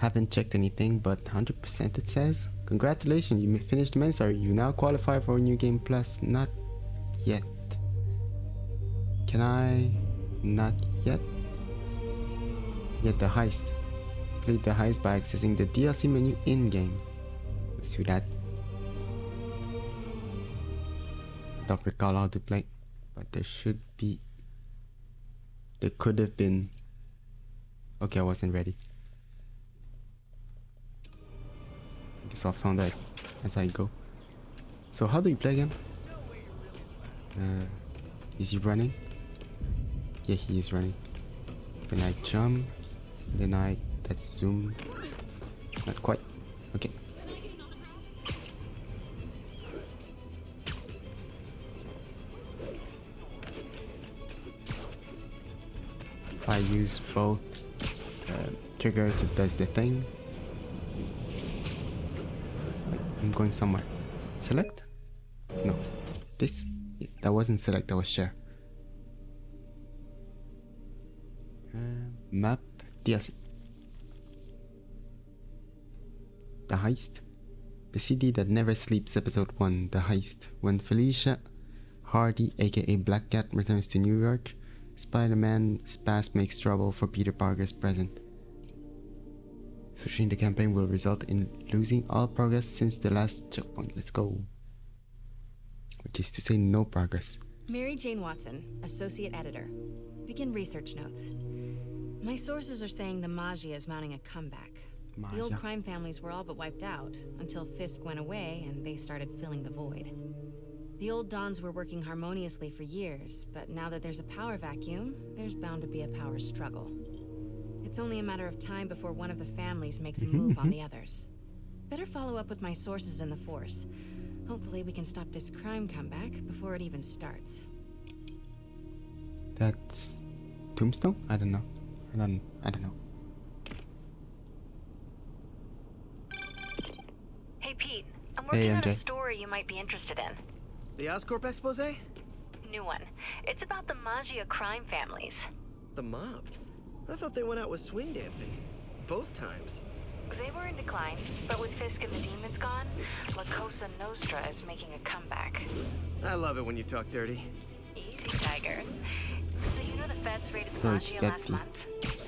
Haven't checked anything, but 100% it says. Congratulations, you finished Mensa. You now qualify for New Game Plus. Not yet. Can I? Not yet. Yet the heist. Complete the heist by accessing the DLC menu in-game. Let's do that. Don't recall how to play, but there should be. There could have been. Okay, I wasn't ready. Guess I'll find out as I go. So how do you play again? Is he running? Yeah, he is running. Then I jump. Then I... That's zoom. Not quite. Okay. If I use both triggers, it does the thing. I'm going somewhere. Select? No. This? Yeah, that wasn't select, that was share. Map DLC. The Heist. The City That Never Sleeps, Episode 1. The Heist. When Felicia Hardy, aka Black Cat, returns to New York, Spider-Man's past makes trouble for Peter Parker's present. Switching the campaign will result in losing all progress since the last checkpoint. Let's go. Which is to say, no progress. Mary Jane Watson, Associate Editor. Begin research notes. My sources are saying the Magia is mounting a comeback. The old crime families were all but wiped out until Fisk went away and they started filling the void. The old Dons were working harmoniously for years, but now that there's a power vacuum, there's bound to be a power struggle. It's only a matter of time before one of the families makes a move on the others. Better follow up with my sources in the Force. Hopefully we can stop this crime comeback before it even starts. That's Tombstone? I don't know. I don't know. Hey Pete, I'm working on a story you might be interested in. The Oscorp expose? New one. It's about the Magia crime families. The mob? I thought they went out with swing dancing. Both times. They were in decline, but with Fisk and the demons gone, La Cosa Nostra is making a comeback. I love it when you talk dirty. Easy, Tiger. So you know the feds raided So Magia last month?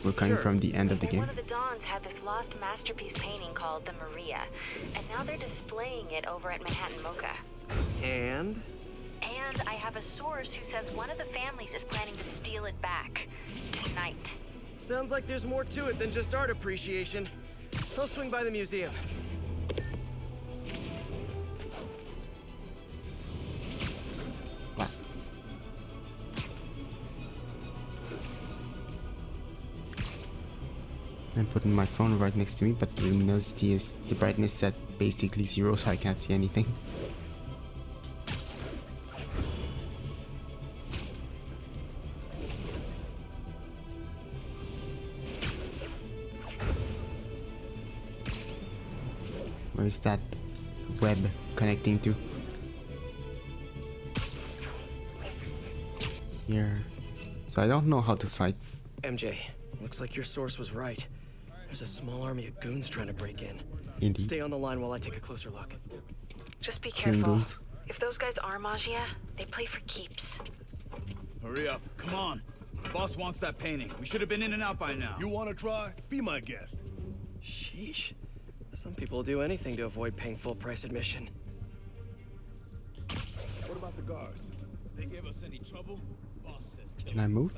We're coming from the end of the game. One of the Dons had this lost masterpiece painting called the Maria, and now they're displaying it over at Manhattan Mocha. And I have a source who says one of the families is planning to steal it back tonight. Sounds like there's more to it than just art appreciation. I'll swing by the museum. What? I'm putting my phone right next to me, but the luminosity is the brightness set basically 0, so I can't see anything. Where is that web connecting to? Here. So I don't know how to fight. MJ, looks like your source was right. There's a small army of goons trying to break in. Indeed. Stay on the line while I take a closer look. Just be careful. Goons. If those guys are Magia, they play for keeps. Hurry up, come on. Boss wants that painting. We should have been in and out by now. You want to try? Be my guest. Sheesh. Some people do anything to avoid paying full price admission. What about the guards? They give us any trouble? Boss says Can I move?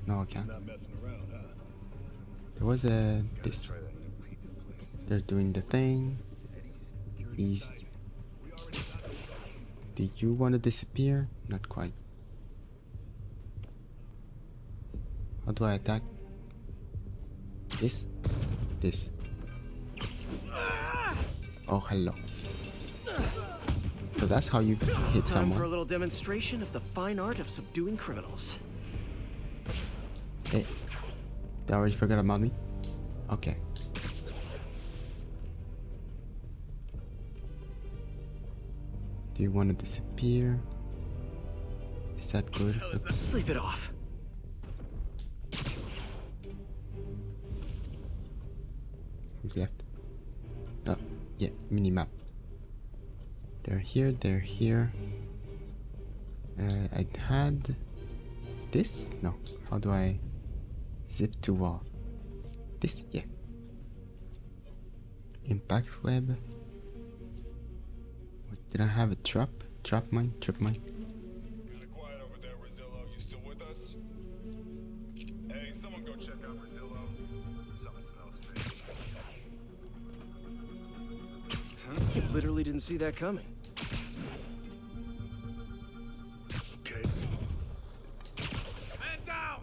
No, I can't. Not messing around, huh? There was a this. They're doing the thing. These. Do you want to disappear? Not quite. How do I attack? This? This. Oh, hello. So that's how you hit Time for a someone. little demonstration of the fine art of subduing criminals. Hey, they already forgot about me? Okay. Do you want to disappear? Is that good? Let's Sleep it off. Who's left? Oh, yeah, mini-map. They're here, they're here. I had this? No. How do I zip to wall? This? Yeah. Impact web. What, did I have a trap? Trap mine? Trap mine? Kinda quiet over there, Rosillo. You still with us? Hey, someone go check out Rosillo. Something smells fishy. Huh? You literally didn't see that coming. Okay. Man down!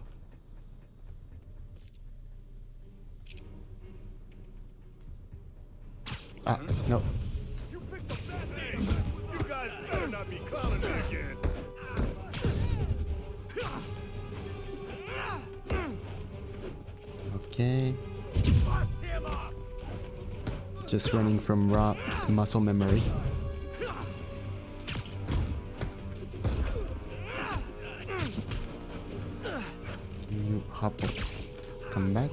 Ah, no. You picked up that thing! You guys better not be clowning me again! Okay. Bust him up! Just running from raw muscle memory. You hop up. Come back.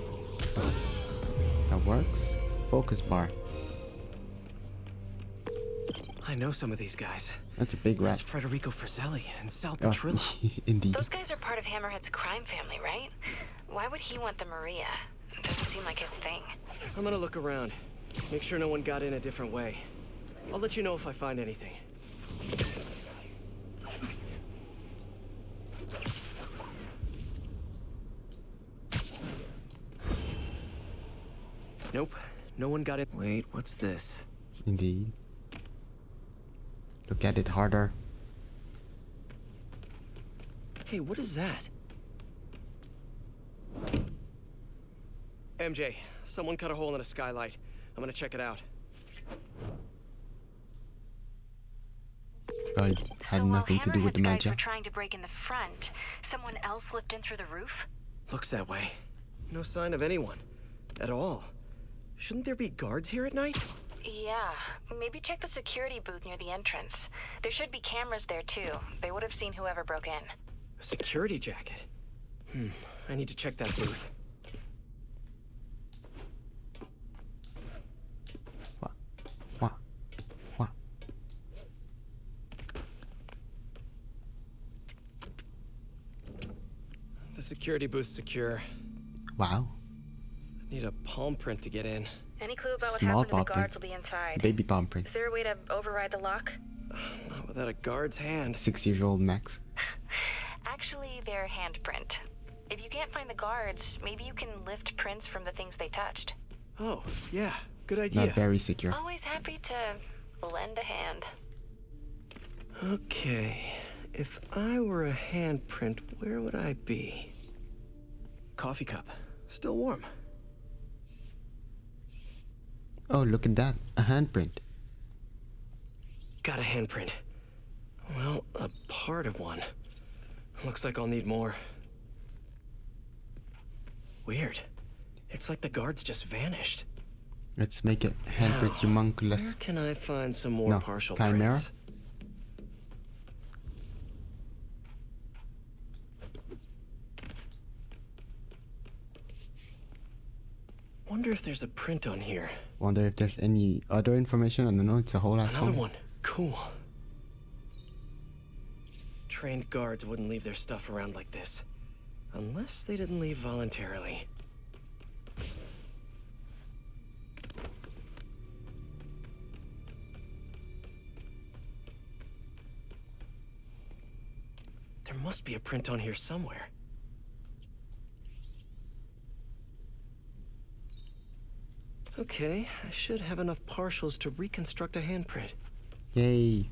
That works. Focus bar. I know some of these guys. That's a big rat. It's Federico Fratelli and Sal Oh, Petrillo. indeed. Those guys are part of Hammerhead's crime family, right? Why would he want the Maria? Doesn't seem like his thing. I'm gonna look around. Make sure no one got in a different way. I'll let you know if I find anything. Nope. No one got it. Wait, what's this? Indeed. Look at it harder. Hey, what is that? MJ, someone cut a hole in a skylight. I'm gonna check it out. I had nothing to do with the Hammerhead's guys were magic. trying to break in the front. Someone else slipped in through the roof? Looks that way. No sign of anyone. At all. Shouldn't there be guards here at night? Yeah, maybe check the security booth near the entrance. There should be cameras there too. They would have seen whoever broke in. A security jacket. I need to check that booth. What? What? What? The security booth's secure. Wow. Need a palm print to get in. Any clue about what Small happened to the palm print. guards will be inside. Baby palm print. Is there a way to override the lock? Not without a guard's hand. 6-year-old Max. Actually, their handprint. If you can't find the guards, maybe you can lift prints from the things they touched. Oh, yeah. Good idea. Not very secure. Always happy to lend a hand. Okay. If I were a handprint, where would I be? Coffee cup. Still warm. Oh, look at that. A handprint. Got a handprint. Well, a part of one. Looks like I'll need more. Weird. It's like the guards just vanished. Let's make a handprint humongous. Where can I find some more No, partial chimera? prints? Wonder if there's a print on here. Wonder if there's any other information. I don't know. It's a whole ass Another phone. one. Cool. Trained guards wouldn't leave their stuff around like this. Unless they didn't leave voluntarily. There must be a print on here somewhere. Okay, I should have enough partials to reconstruct a handprint. Yay.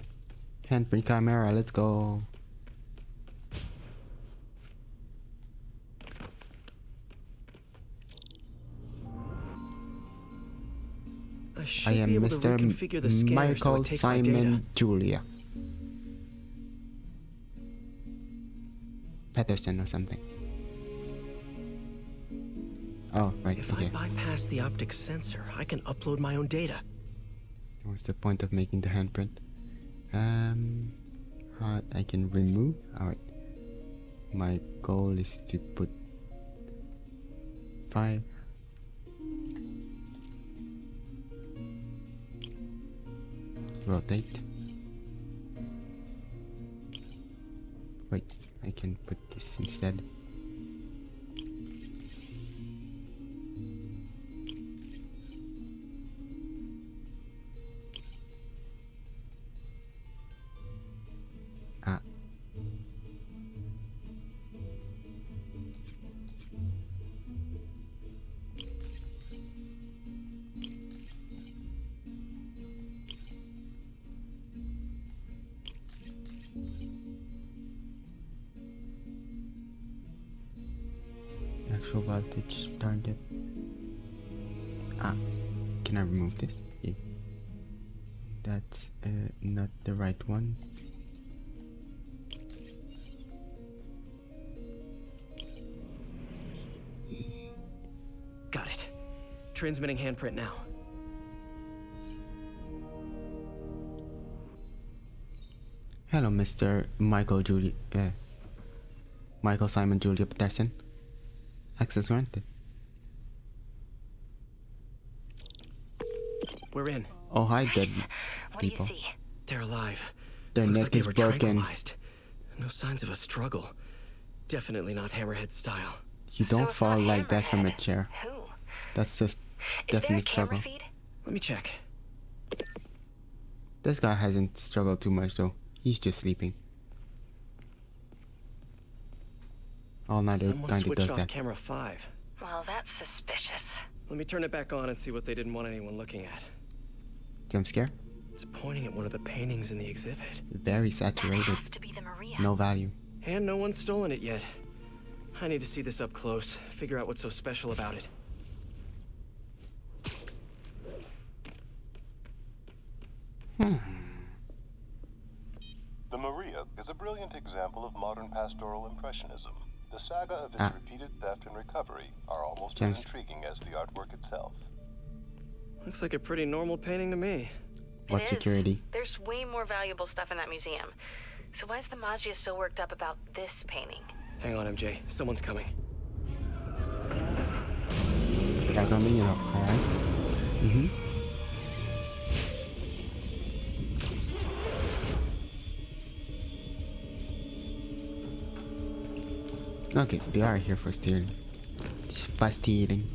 Handprint chimera. Let's go. I should I am be able to Mr. reconfigure the scanner so Michael it takes my data. Simon Julia Patterson or something. Oh, right, If okay. I bypass the optic sensor, I can upload my own data. What's the point of making the handprint? I can remove. Alright. My goal is to put 5. rotate. Wait, I can put this instead. Ah. Actual voltage target. Ah, can I remove this? Yeah. That's not the right one. Got it. Transmitting handprint now. Hello, Mr. Michael Simon Julia Peterson. Access granted. We're in. Oh, hi, dead What do people. you see? They're alive. Their Looks neck like they is were broken. tranquilized. No signs of a struggle. Definitely not Hammerhead style. You don't So if fall not like that from a Hammerhead, chair. Who? That's just Is there a definite camera struggle. feed? Let me check. This guy hasn't struggled too much though. He's just sleeping. Oh, neither Someone does switched off that. camera 5. Well, that's suspicious. Let me turn it back on and see what they didn't want anyone looking at. Jump scare? It's pointing at one of the paintings in the exhibit. Very That saturated. has to be the Maria. No value. And no one's stolen it yet. I need to see this up close, figure out what's so special about it. The Maria is a brilliant example of modern pastoral impressionism. The saga of its repeated theft and recovery are almost as intriguing as the artwork itself. Looks like a pretty normal painting to me. What It is. security? There's way more valuable stuff in that museum. So why is the Maggia so worked up about this painting? Hang on, MJ. Someone's coming. Back on me, alright. Okay, they are here for stealing. It's for stealing.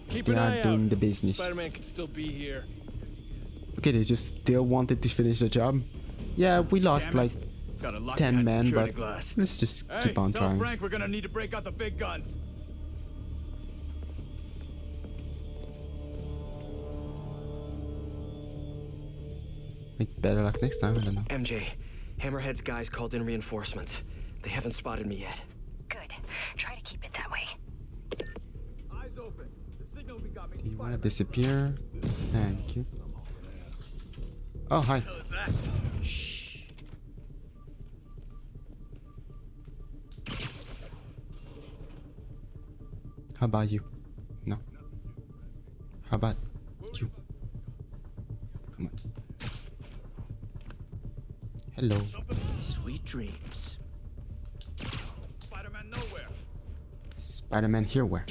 Keep They an are eye doing out. the business. Spider-Man could still be here. Okay, they just still wanted to finish the job. Yeah, we lost Damn it. like Gotta lock 10 behind men, security but glass. let's just Hey, keep on tell trying. Frank we're gonna need to break out the big guns. Like, better luck next time, I don't know. MJ, Hammerhead's guys called in reinforcements. They haven't spotted me yet. Good. Try to keep it that way. Eyes open. The signal we got Do you want to disappear? Thank you. Oh, hi. How about you? No. How about you? Come on. Hello. Sweet dreams. Spider-Man nowhere. Spider-Man here where?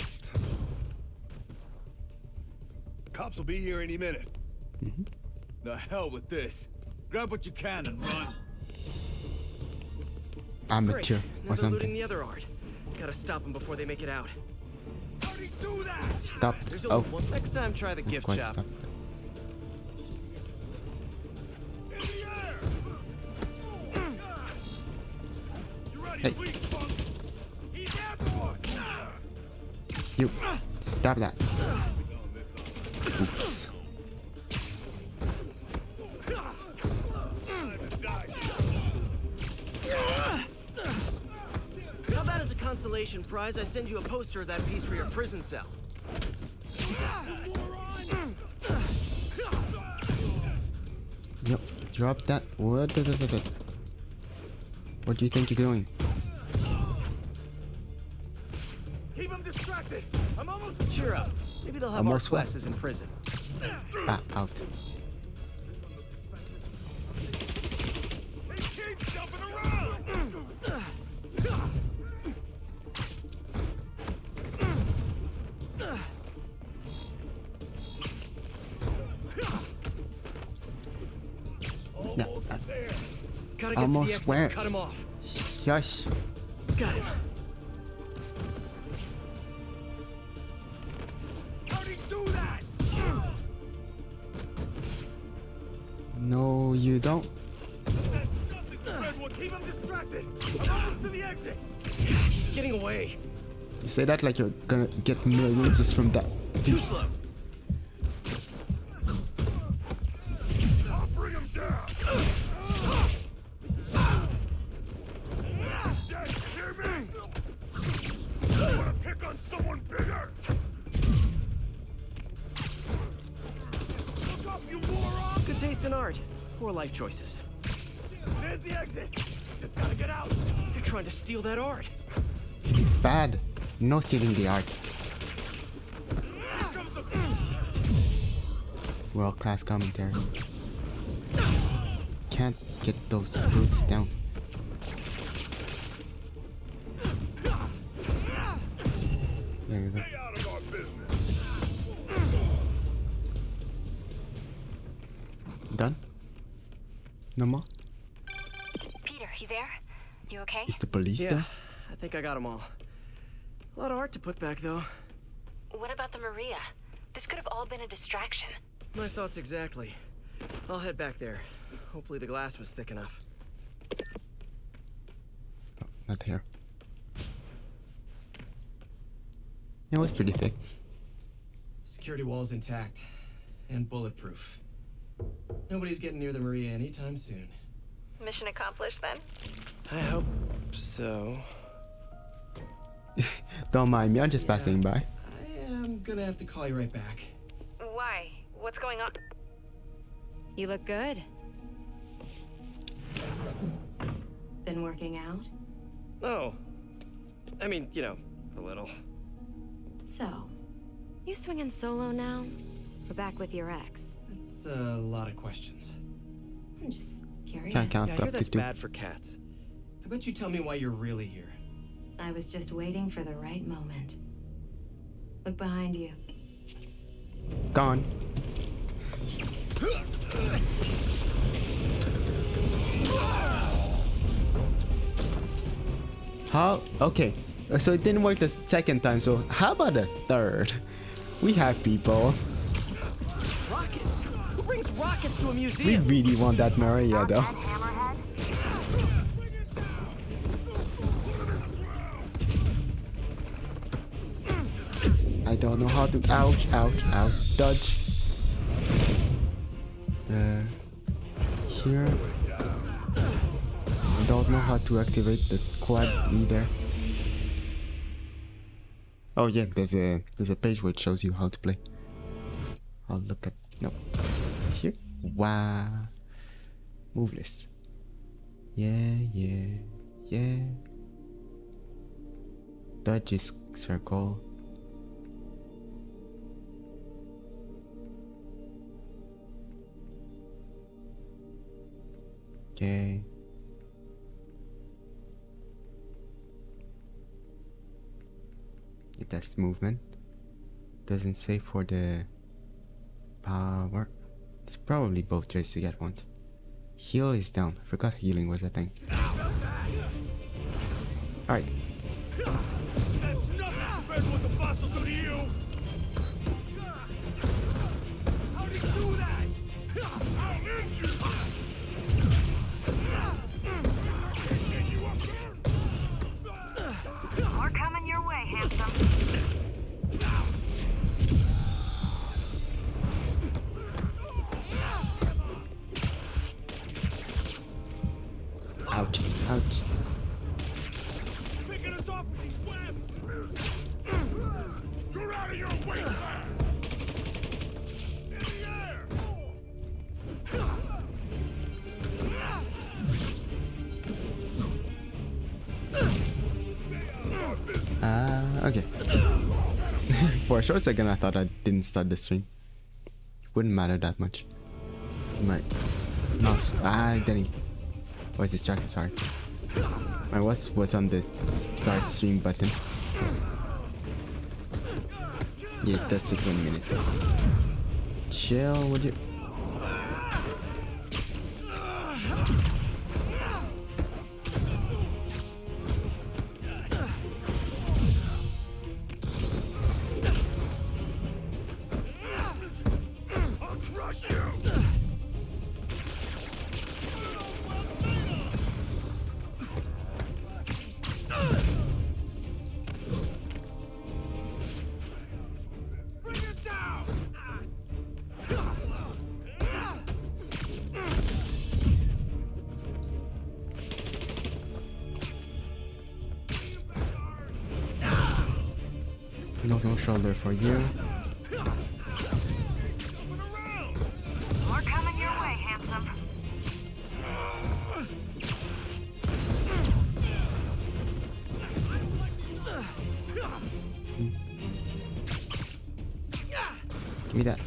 Cops will be here any minute. The hell with this. Grab what you can and run. Amateur Great. Now or they're looting something. the other art. Gotta stop them before they make it out. How do you do that? Stop. There's Oh, only one. Next time, try the not gift quite shop. stopped. In the air! You ready, Hey. weak punk? He's airborne! You. Stop that. Oops. How about as a consolation prize, I send you a poster of that piece for your prison cell? Yep. Drop that. What? What do you think you're doing? Keep him distracted. I'm almost. Cheer up. Maybe they'll have art Almost what? classes in prison. Ah, out. He keeps jumping around. Gotta get to Almost the exit where? and cut him off. Shush. Got him. How'd he do that? No, you don't. That's nothing. Redwood, keep him distracted. I'm almost to the exit. He's getting away. You say that like you're gonna get millions just from that piece. I'll bring him down. Dad, you hear me? You wanna pick on someone bigger? Look up, you moron! Good taste in art. Poor life choices. There's the exit. Just gotta get out. You're trying to steal that art. Bad. No stealing the art. Here comes the... World class commentary. Can't get those brutes down. There you go. Stay out of our business. Done? No more? Peter, you there? You okay? Is the police Yeah, there? I think I got them all. A lot of art to put back, though. What about the Maria? This could have all been a distraction. My thoughts exactly. I'll head back there. Hopefully the glass was thick enough. Oh, not here. It was pretty thick. Security wall's intact. And bulletproof. Nobody's getting near the Maria anytime soon. Mission accomplished then? I hope so. Don't mind me, I'm just passing by. I am gonna have to call you right back. Why? What's going on? You look good. Been working out? Oh. I mean, you know, a little. So, you swinging solo now? Or back with your ex? It's a lot of questions. I'm just curious. Can't count Yeah, I hear up to that's 2. bad for cats. How about you tell me why you're really here? I was just waiting for the right moment. Look behind you. Gone. How? Okay. So it didn't work the second time, so how about the third? We have people. Rockets? Who brings rockets to a We museum? really want that Maria though. I don't know how to. Ouch, ouch, ouch. Dodge. Here. I don't know how to activate the quad either. Oh yeah, there's a page which shows you how to play. I'll look at here. Wow. Move list. Yeah. Dodge is circle. Okay. It does movement. Doesn't say for the power. It's probably both joysticks at once. Heal is down. I forgot healing was a thing. Alright. That's nothing compared to what the boss will do to you. How'd he do that? I'll end you. Get you up there. We're coming your way, handsome. Ouch. Ouch. Picking us off with these webs. You're out of your way, lad. In the air. Okay. For a short second, I thought I didn't start the stream. Wouldn't matter that much. My mouse. Danny. Was distracted, sorry. My mouse was on the start stream button. Yeah, that's it, 1 minute. Chill, would you? No shoulder for you. More coming your way, handsome. Give me that.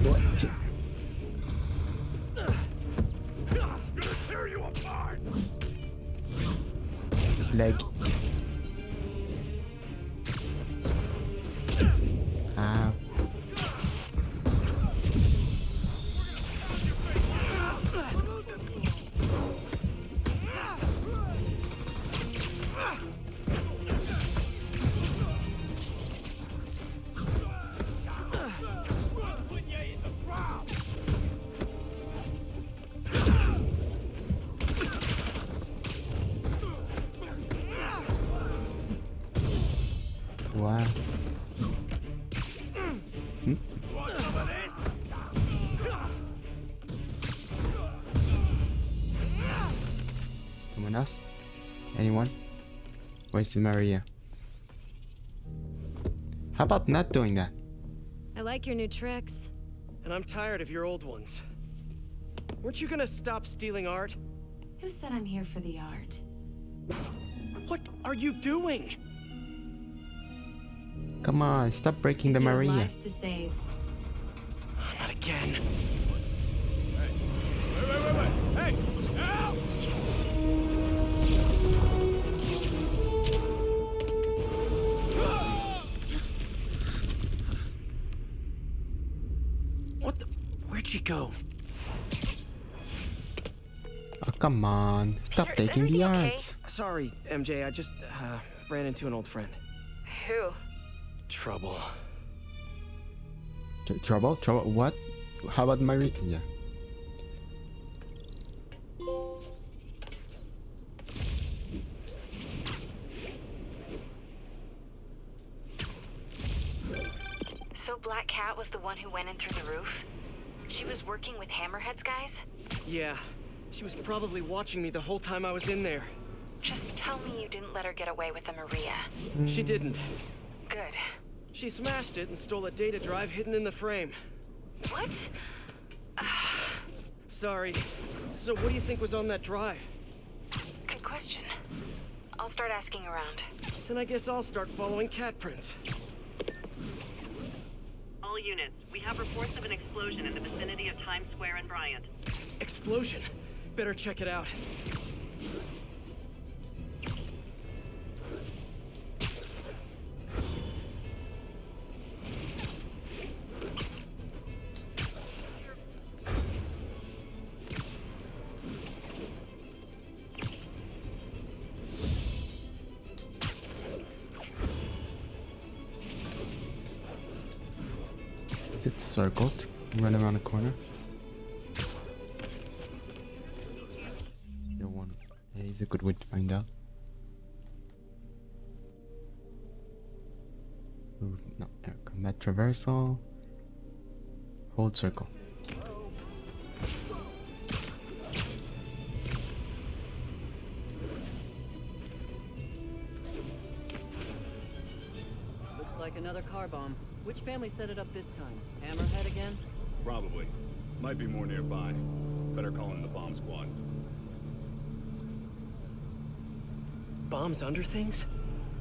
What? Gonna tear you apart! Leg. Ow. Wow. Someone else? Anyone? Where's Maria? How about not doing that? I like your new tricks. And I'm tired of your old ones. Weren't you gonna stop stealing art? Who said I'm here for the art? What are you doing? Come on, stop breaking the You have Maria. lives to save. Not again. Wait! Hey! Help! What the? Where'd she go? Oh, come on. Stop Peter, is taking the everything okay? arts. Sorry, MJ. I just ran into an old friend. Who? Trouble. Trouble? Trouble? What? How about Maria? Yeah. So Black Cat was the one who went in through the roof? She was working with Hammerhead's guys? Yeah. She was probably watching me the whole time I was in there. Just tell me you didn't let her get away with the Maria. She didn't. Good. She smashed it and stole a data drive hidden in the frame. What? Sorry. So what do you think was on that drive? Good question. I'll start asking around. Then I guess I'll start following cat prints. All units, we have reports of an explosion in the vicinity of Times Square and Bryant. Explosion. Better check it out. Is it circled? Run around the corner? The one. Yeah, it's a good way to find out. Ooh, no, combat traversal. Hold circle. Looks like another car bomb. Which family set it up this time? Hammerhead again? Probably. Might be more nearby. Better call in the bomb squad. Bombs under things?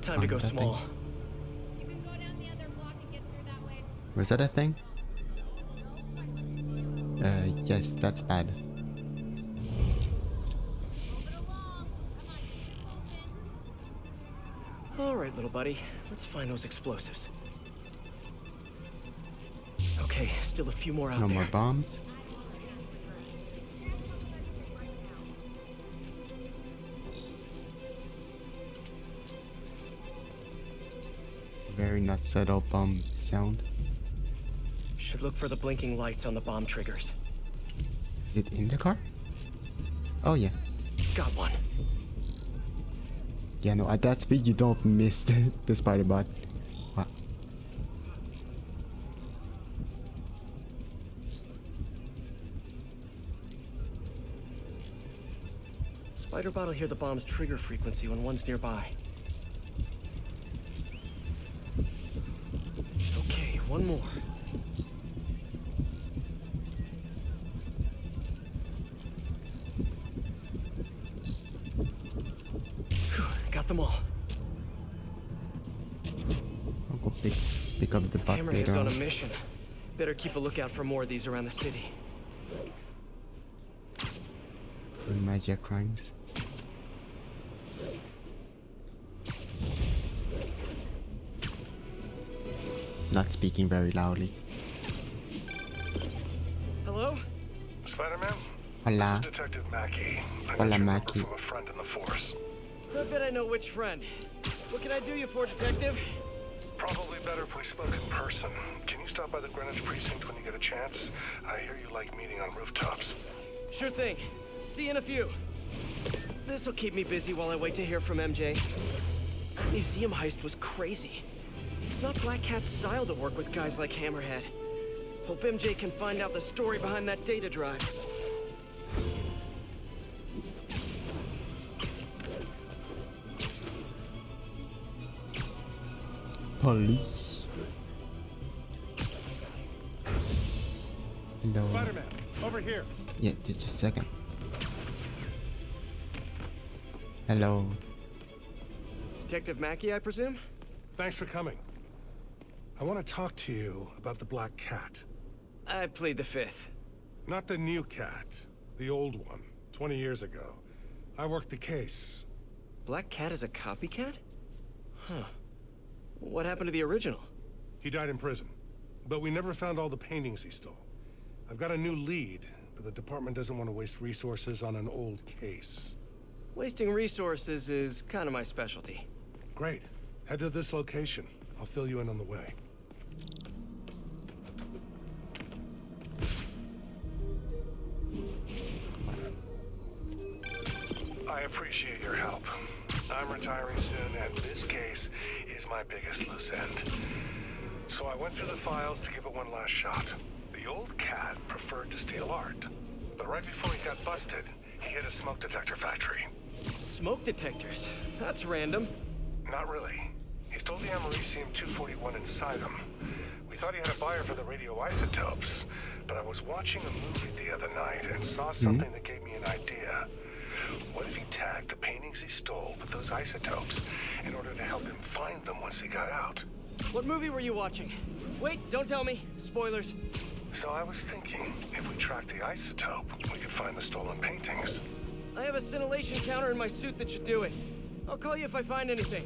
Time to go Under small. thing. You can go down the other block and get through that way. Was that a thing? Yes, that's bad. Move it along. Come on, keep moving. All right, little buddy. Let's find those explosives. Okay, still a few more out No there. more bombs. Very not settled bomb sound. Should look for the blinking lights on the bomb triggers. Is it in the car? Oh yeah. Got one. Yeah, no, at that speed you don't miss the spider bot. Wow. Spider bot will hear the bomb's trigger frequency when one's nearby. Okay, one more. Phew, got them all. I'll go pick up the bot Hammerhead's later on on. a mission. Better keep a lookout for more of these around the city. Magia crimes. Not speaking very loudly. Hello? Spider-Man? Hola. This is Detective Mackey. I got Hola, your number Mackey. from a friend in the force. I bet I know which friend. What can I do you for, Detective? Probably better if we spoke in person. Can you stop by the Greenwich precinct when you get a chance? I hear you like meeting on rooftops. Sure thing. See you in a few. This'll keep me busy while I wait to hear from MJ. That museum heist was crazy. It's not Black Cat's style to work with guys like Hammerhead. Hope MJ can find out the story behind that data drive. Police. Hello. Spider-Man, over here. Yeah, just a second. Hello. Detective Mackey, I presume? Thanks for coming. I want to talk to you about the Black Cat. I plead the fifth. Not the new cat, the old one, 20 years ago. I worked the case. Black Cat is a copycat? Huh. What happened to the original? He died in prison, but we never found all the paintings he stole. I've got a new lead, but the department doesn't want to waste resources on an old case. Wasting resources is kind of my specialty. Great. Head to this location. I'll fill you in on the way. I appreciate your help. I'm retiring soon, and this case is my biggest loose end. So I went through the files to give it one last shot. The old cat preferred to steal art, but right before he got busted, he hit a smoke detector factory. Smoke detectors? That's random. Not really. He stole the Americium-241 inside him. We thought he had a buyer for the radioisotopes, but I was watching a movie the other night and saw something that gave me an idea. What if he tagged the paintings he stole with those isotopes in order to help him find them once he got out? What movie were you watching? Wait, don't tell me. Spoilers. So I was thinking, if we tracked the isotope, we could find the stolen paintings. I have a scintillation counter in my suit that should do it. I'll call you if I find anything.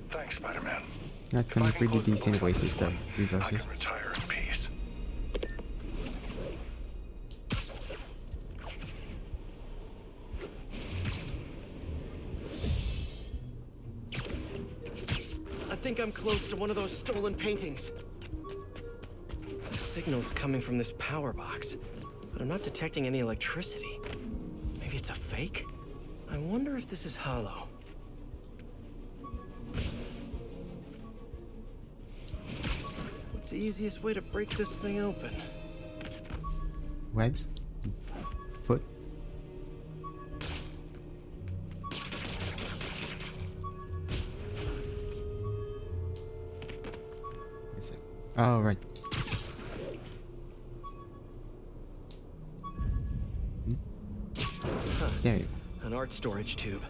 Thanks, Spider-Man. That's some pretty decent wasted I resources. can retire in peace. I think I'm close to one of those stolen paintings. The signal's coming from this power box, but I'm not detecting any electricity. Maybe it's a fake? I wonder if this is hollow. What's the easiest way to break this thing open? Webs? Foot? Oh, right. There you go. An art storage tube.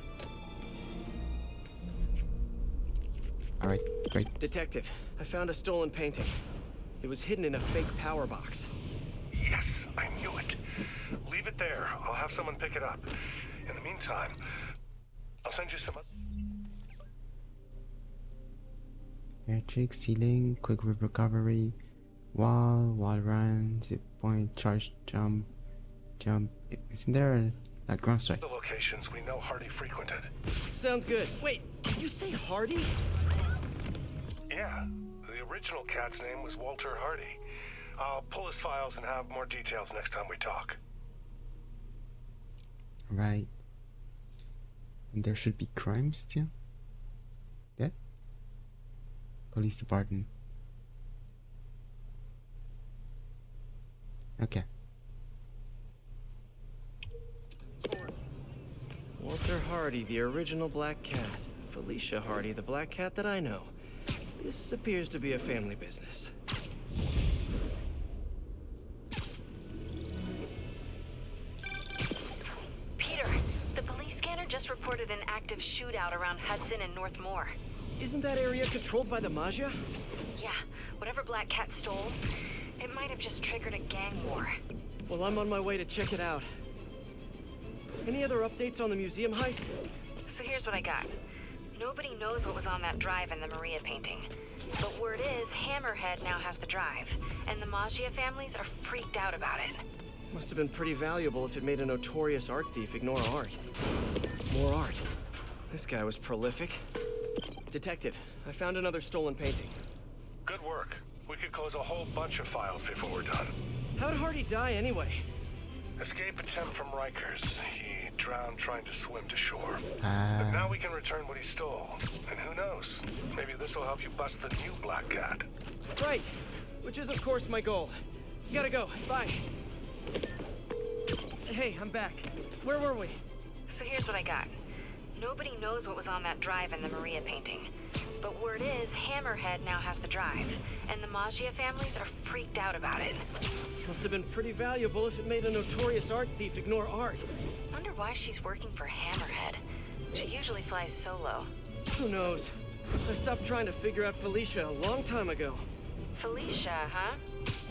Alright, great. Detective, I found a stolen painting. It was hidden in a fake power box. Yes, I knew it. Leave it there. I'll have someone pick it up. In the meantime, I'll send you some... Air trick, ceiling, quick recovery, wall run, zip point, charge, jump. Isn't there a ground strike? The locations we know Hardy frequented. Sounds good. Wait, did you say Hardy? Yeah, the original cat's name was Walter Hardy. I'll pull his files and have more details next time we talk. Right. And there should be crimes too? That? Police department. Okay. Walter Esther Hardy, the original Black Cat. Felicia Hardy, the Black Cat that I know. This appears to be a family business. Peter, the police scanner just reported an active shootout around Hudson and North Moore. Isn't that area controlled by the Mafia? Yeah, whatever Black Cat stole, it might have just triggered a gang war. Well, I'm on my way to check it out. Any other updates on the museum heist? So here's what I got. Nobody knows what was on that drive in the Maria painting. But word is, Hammerhead now has the drive, and the Maggia families are freaked out about it. Must have been pretty valuable if it made a notorious art thief ignore art. More art. This guy was prolific. Detective, I found another stolen painting. Good work. We could close a whole bunch of files before we're done. How'd Hardy die anyway? Escape attempt from Rikers. He drowned trying to swim to shore. But now we can return what he stole. And who knows? Maybe this will help you bust the new Black Cat. Right. Which is, of course, my goal. Gotta go. Bye. Hey, I'm back. Where were we? So here's what I got. Nobody knows what was on that drive in the Maria painting. But word is, Hammerhead now has the drive, and the Maggia families are freaked out about it. Must have been pretty valuable if it made a notorious art thief ignore art. Wonder why she's working for Hammerhead. She usually flies solo. Who knows? I stopped trying to figure out Felicia a long time ago. Felicia, huh?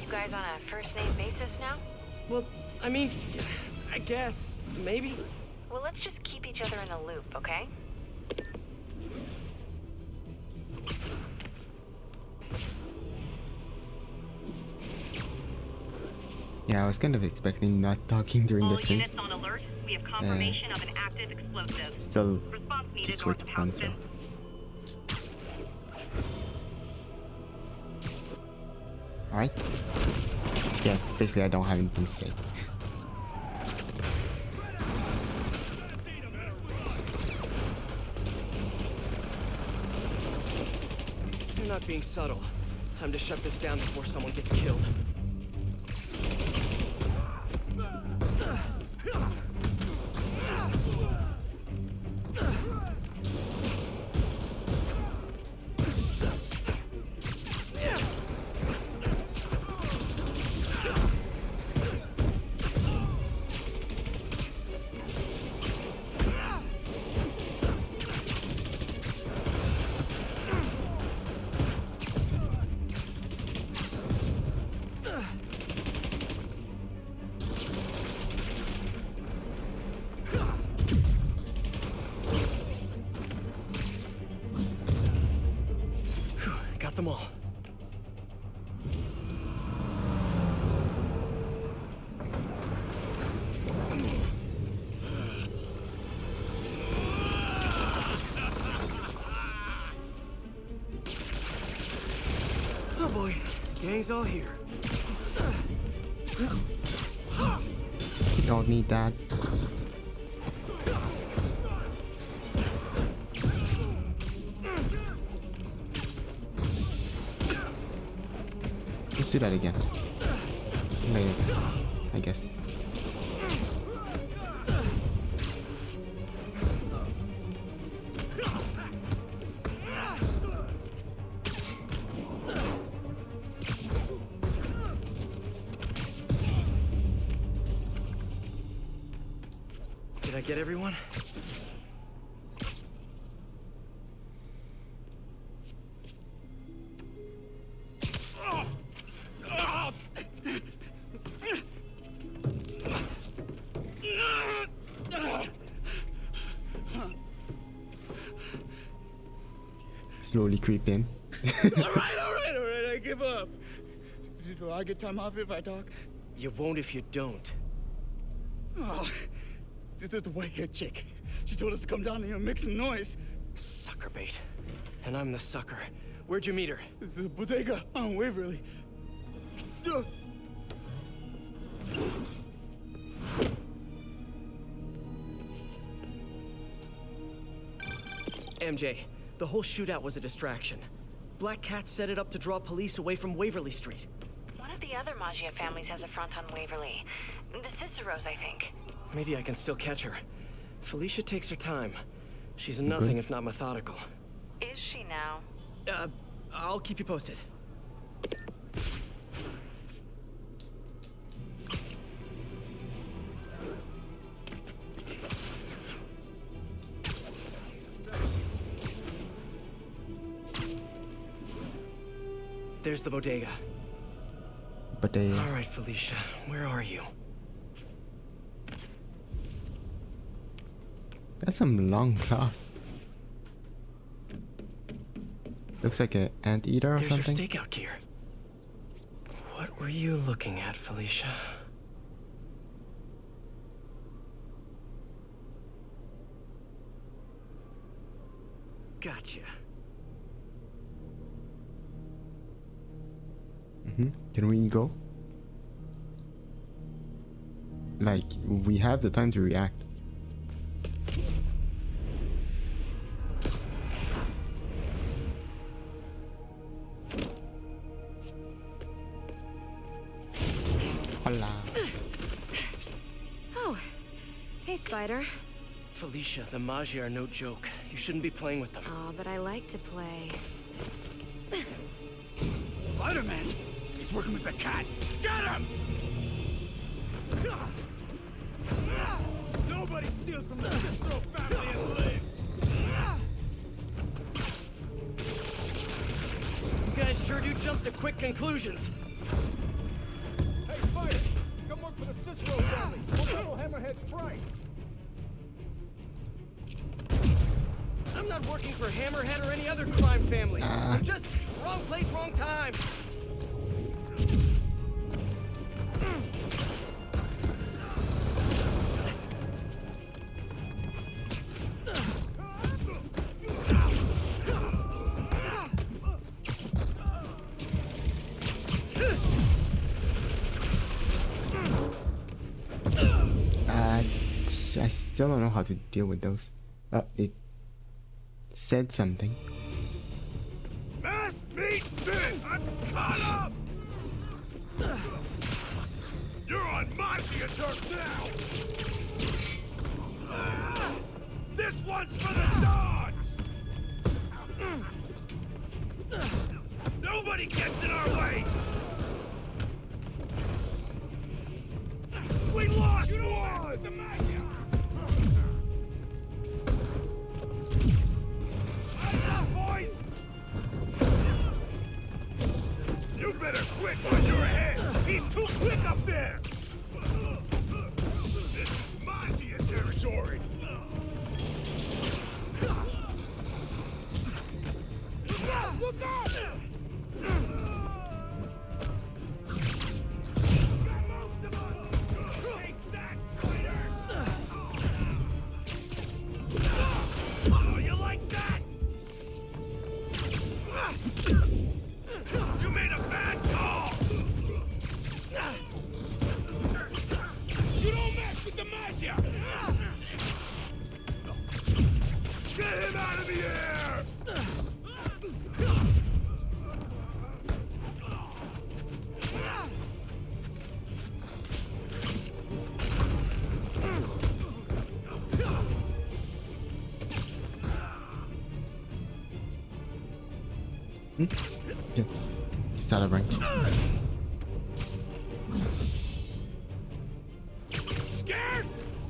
You guys on a first-name basis now? Well, I mean, I guess, maybe. Well, let's just keep each other in the loop, okay? Yeah, I was kind of expecting not talking during All this stream. units on alert. We have confirmation of an active explosive. Still, Response needed just north wait of one sec. Houston. Alright. Yeah, basically I don't have anything to say. You're not being subtle. Time to shut this down before someone gets killed. Got them all. Oh boy, gang's all here. You don't need that. Let's do that again. Later, I guess. Did I get everyone? Slowly creep in. all right, I give up. Do I get time off if I talk? You won't if you don't. Oh, the white-haired chick. She told us to come down here and make some noise. Sucker bait. And I'm the sucker. Where'd you meet her? The bodega on Waverly. MJ, the whole shootout was a distraction. Black Cat set it up to draw police away from Waverly Street. One of the other Maggia families has a front on Waverly. The Ciceros, I think. Maybe I can still catch her. Felicia takes her time. She's nothing if not methodical. Is she now? I'll keep you posted. There's the bodega. All right, Felicia, where are you? That's some long claws. Looks like an anteater or something. There's your stakeout gear. What were you looking at, Felicia? Gotcha. Can we go? Like, we have the time to react. Hola. Oh, hey, Spider. Felicia, the Magi are no joke. You shouldn't be playing with them. Oh, but I like to play. Spider-Man! He's working with the cat! Get him! Nobody steals from the Cistro family and lives! You guys sure do jump to quick conclusions. Hey, Spider! Come work for the Cicero family! We'll double Hammerhead's price! I'm not working for Hammerhead or any other crime family. I'm just wrong place, wrong time. I still don't know how to deal with those. It said something. Mass meat fin! I'm caught up! You're on my turf now! This one's for the dogs! Nobody gets in our way! We lost one! The Magi! Boys! You better quit or you're ahead! He's too quick up there! This is Magi territory! Look out! Oh, you like that? You made a bad call! You don't mess with the Magi! Get him out of the air! Yeah. Just out of range. Scared?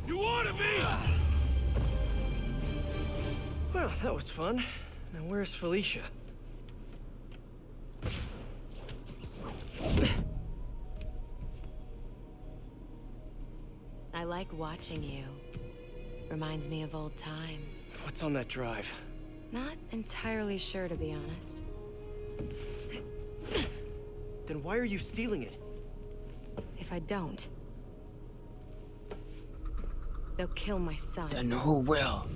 You ought to be! Well, that was fun. Now where's Felicia? I like watching you. Reminds me of old times. What's on that drive? Not entirely sure, to be honest. Then why are you stealing it? If I don't, they'll kill my son. Then who will?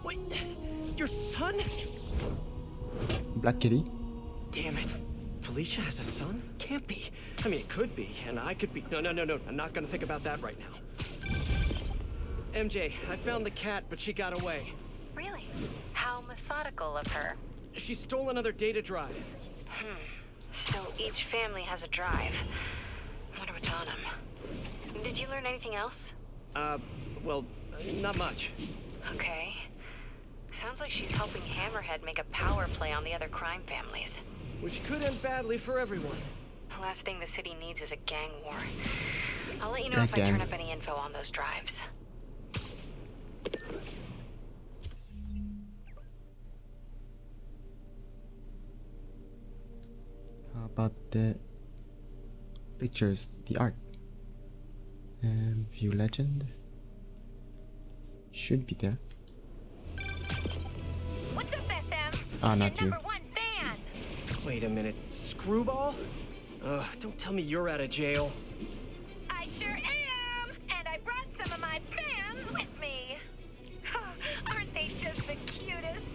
Wait, your son? Black Kitty? Damn it. Felicia has a son? Can't be. I mean, it could be, and I could be. No. I'm not gonna think about that right now. MJ, I found the cat, but she got away. Really? How methodical of her. She stole another data drive. So each family has a drive. Wonder what's on them. Did you learn anything else? Well, not much. Okay. Sounds like she's helping Hammerhead make a power play on the other crime families. Which could end badly for everyone. The last thing the city needs is a gang war. I'll let you know if I turn up any info on those drives. How about the pictures, the art? View legend. Should be there. What's up, SM? Ah, not you. #1 fan. Wait a minute. Screwball? Don't tell me you're out of jail. I sure am, and I brought some of my fans with me. Aren't they just the cutest?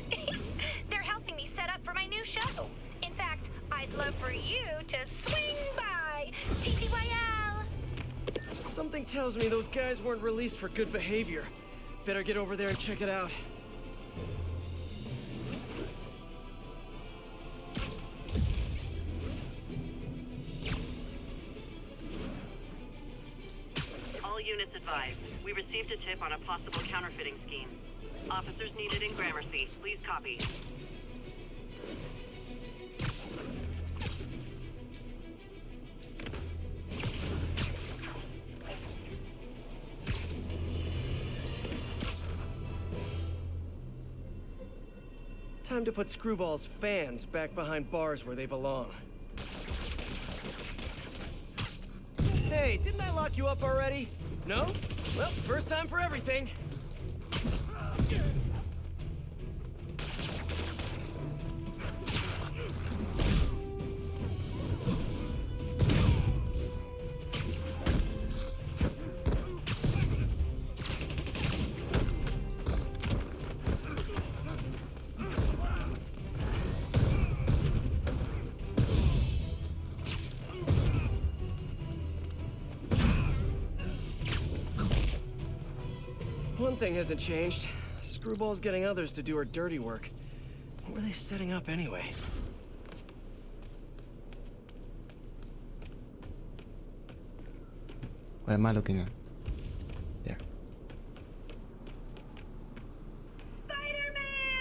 They're helping me set up for my new show. In fact, I'd love for you to swing by. TTYL. Something tells me those guys weren't released for good behavior. Better get over there and check it out. All units advised. We received a tip on a possible counterfeiting scheme. Officers needed in Gramercy. Please copy. Time to put Screwball's fans back behind bars where they belong. Hey, didn't I lock you up already? No? Well, first time for everything. One thing hasn't changed. Screwball's getting others to do her dirty work. What were they setting up anyway? What am I looking at? There.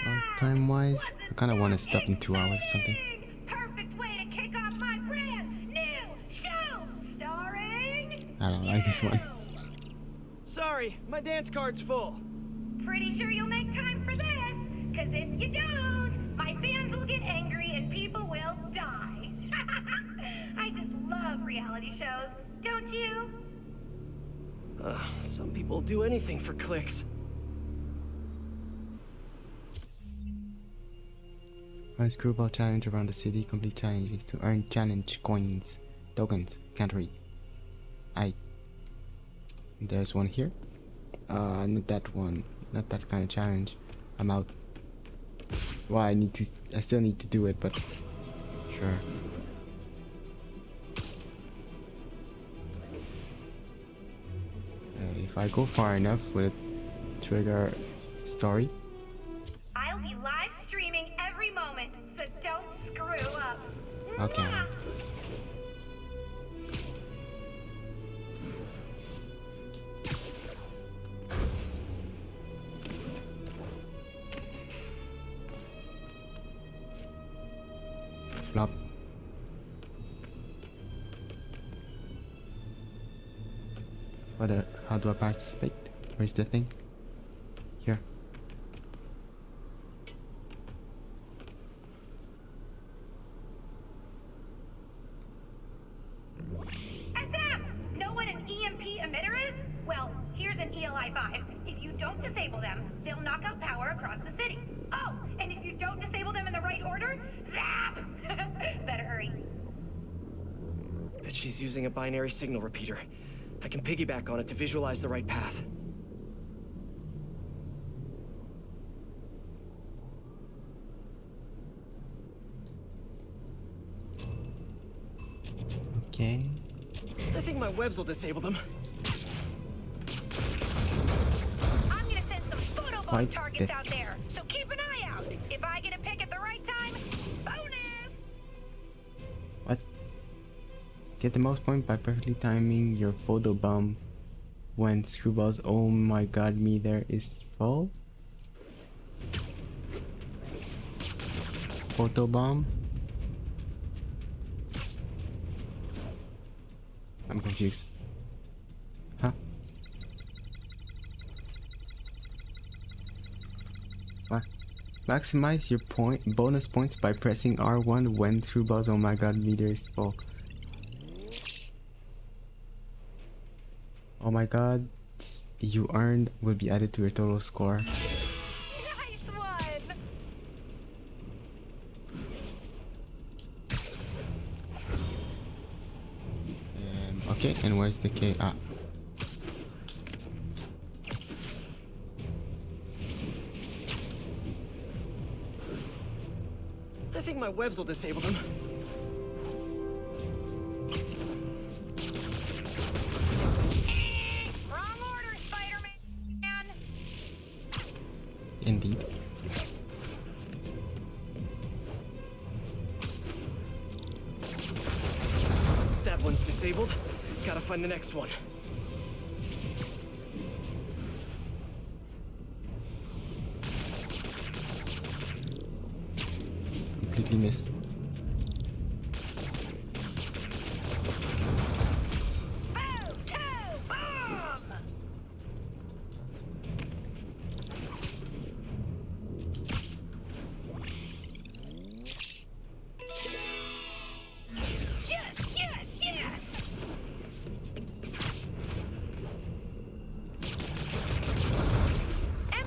Well, time-wise, I kind of want to stop in 2 hours or something. Perfect way to kick off my brand new show, starring. I don't like this one. Sorry, my dance card's full. Pretty sure you'll make time for this, cause if you don't, my fans will get angry and people will die. I just love reality shows, don't you? Some people do anything for clicks. Run Screwball challenge around the city. Complete challenges to earn challenge coins. Tokens. Can't read. There's one here. Not that one. Not that kind of challenge. I'm out. Well, I still need to do it, but sure. If I go far enough, will it trigger story? I'll be live streaming every moment, so don't screw up. Okay. Mwah! Flop. How do I participate? Where's the thing? Here. SM! Know what an EMP emitter is? Well, here's an ELI-5. If you don't disable them, they'll knock out power across the city. Oh, and if you don't disable them in the right order, zap! Better hurry. Bet she's using a binary signal repeater. I can piggyback on it to visualize the right path. Okay. I think my webs will disable them. I'm gonna send some photobomb targets out there, so keep an eye out. If I get a pick at the right time, bonus! Get the most points by perfectly timing your photo bomb when Screwball's oh my god meter is full. Photo bomb? I'm confused. Huh? What? Maximize your bonus points by pressing R1 when Screwball's oh my god meter is full. Oh my god, you earned will be added to your total score. Nice one! Okay, and where's the K? Ah. I think my webs will disable them. Wrong order, Spider-Man! Indeed. That one's disabled. Gotta find the next one. Completely miss.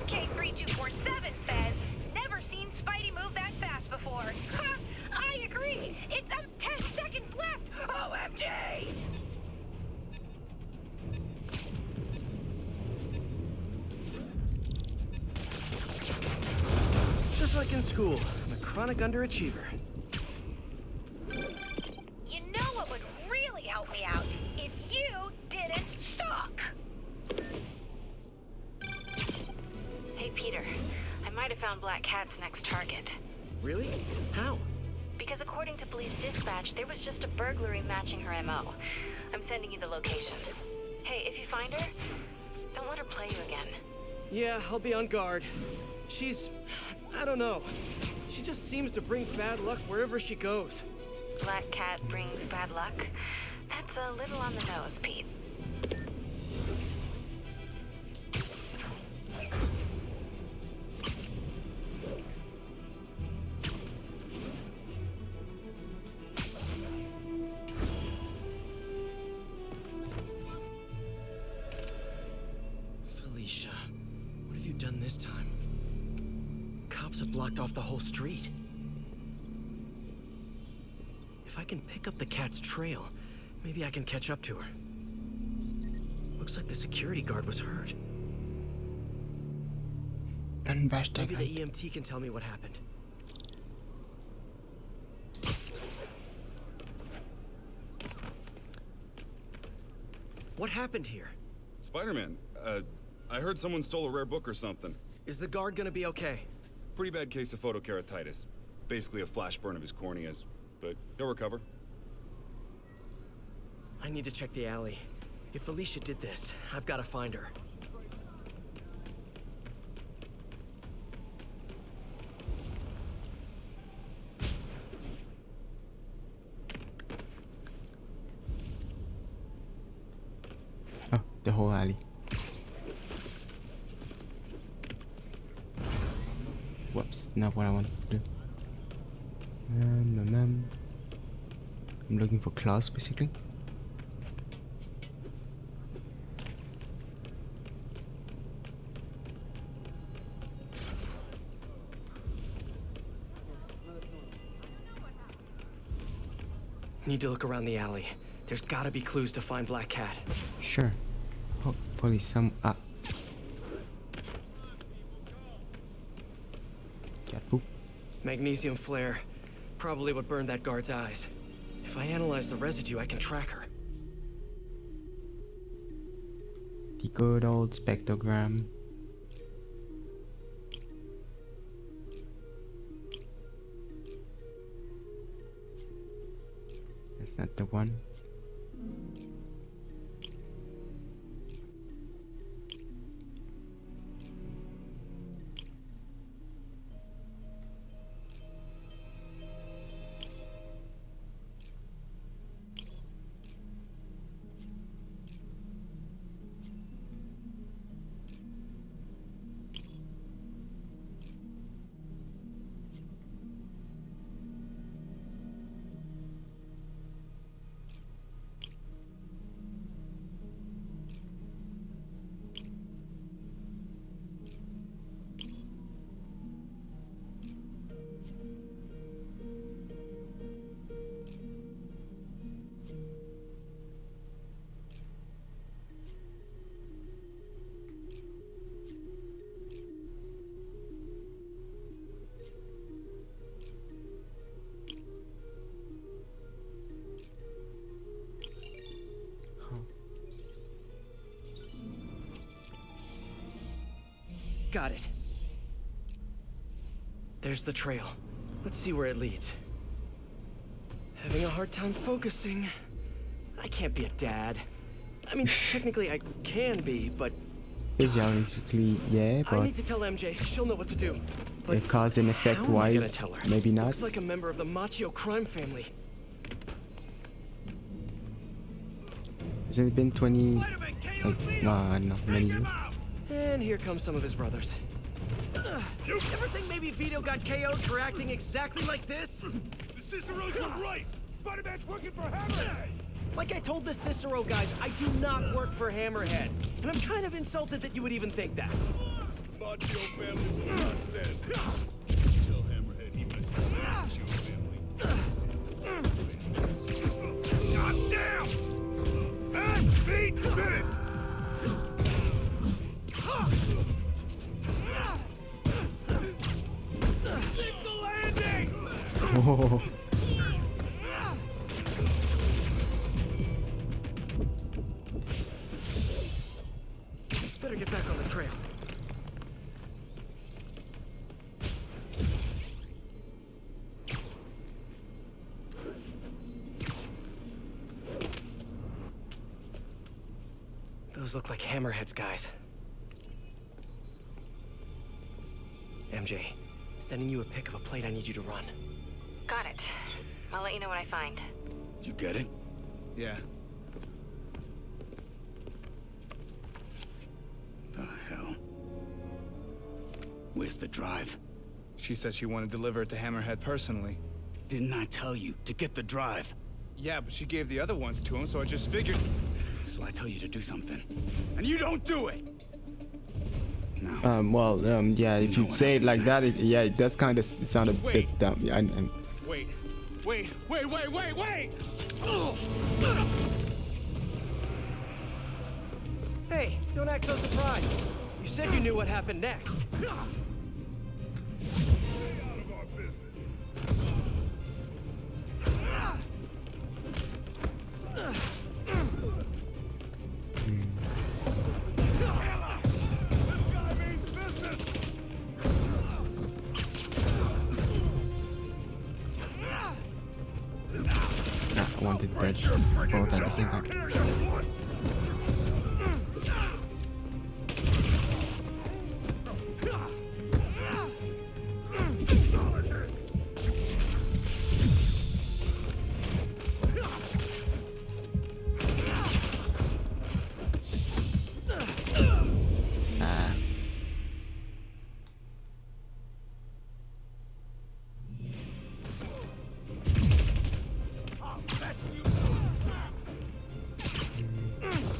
MK3247 says, never seen Spidey move that fast before. Ha! I agree! It's 10 seconds left! OMG! Just like in school, I'm a chronic underachiever. You know what would really help me out? If you didn't suck! Hey, Peter. I might have found Black Cat's next target. Really? How? Because according to police dispatch, there was just a burglary matching her MO. I'm sending you the location. Hey, if you find her, don't let her play you again. Yeah, I'll be on guard. She's... I don't know. She just seems to bring bad luck wherever she goes. Black Cat brings bad luck? That's a little on the nose, Pete. Felicia, what have you done this time? Cops have blocked off the whole street. If I can pick up the cat's trail, maybe I can catch up to her. Looks like the security guard was hurt. And maybe the EMT can tell me what happened. What happened here? Spider-Man, I heard someone stole a rare book or something. Is the guard gonna be okay? Pretty bad case of photokeratitis. Basically a flash burn of his corneas, but he'll recover. I need to check the alley. If Felicia did this, I've got to find her. Oh, the whole alley. Whoops, not what I want to do. I'm looking for claws, basically. Need to look around the alley. There's gotta be clues to find Black Cat. Sure. Hopefully some... Ah. Cat poop. Magnesium flare. Probably what burned that guard's eyes. If I analyze the residue, I can track her. The good old spectrogram. That's not the one. Got it. There's the trail. Let's see where it leads. Having a hard time focusing. I can't be a dad. I mean, technically I can be, but... Physiologically, yeah, I but need to tell MJ. She'll know what to do. the cause and effect How am I gonna wise, tell her? maybe not. Looks like a member of the Machio crime family. Hasn't it been 20, like, no, I don't know, many years? And here come some of his brothers. You ever think maybe Vito got KO'd for acting exactly like this? The Ciceros were right! Spider-Man's working for Hammerhead! Like I told the Cicero guys, I do not work for Hammerhead. And I'm kind of insulted that you would even think that. Machio family will not stand. Tell Hammerhead he must the Machio family. God damn! And feet finished! Keep the landing! Oh. Better get back on the trail. Those look like Hammerhead's guys. MJ, sending you a pic of a plate I need you to run. Got it. I'll let you know what I find. You get it? Yeah. The hell? Where's the drive? She said she wanted to deliver it to Hammerhead personally. Didn't I tell you to get the drive? Yeah, but she gave the other ones to him, so I just figured... So I tell you to do something, and you don't do it! No. Yeah, if you say it like that, it does kind of sound a bit dumb. Yeah, Wait. Hey, don't act so surprised. You said you knew what happened next. I wanted that both at the same time.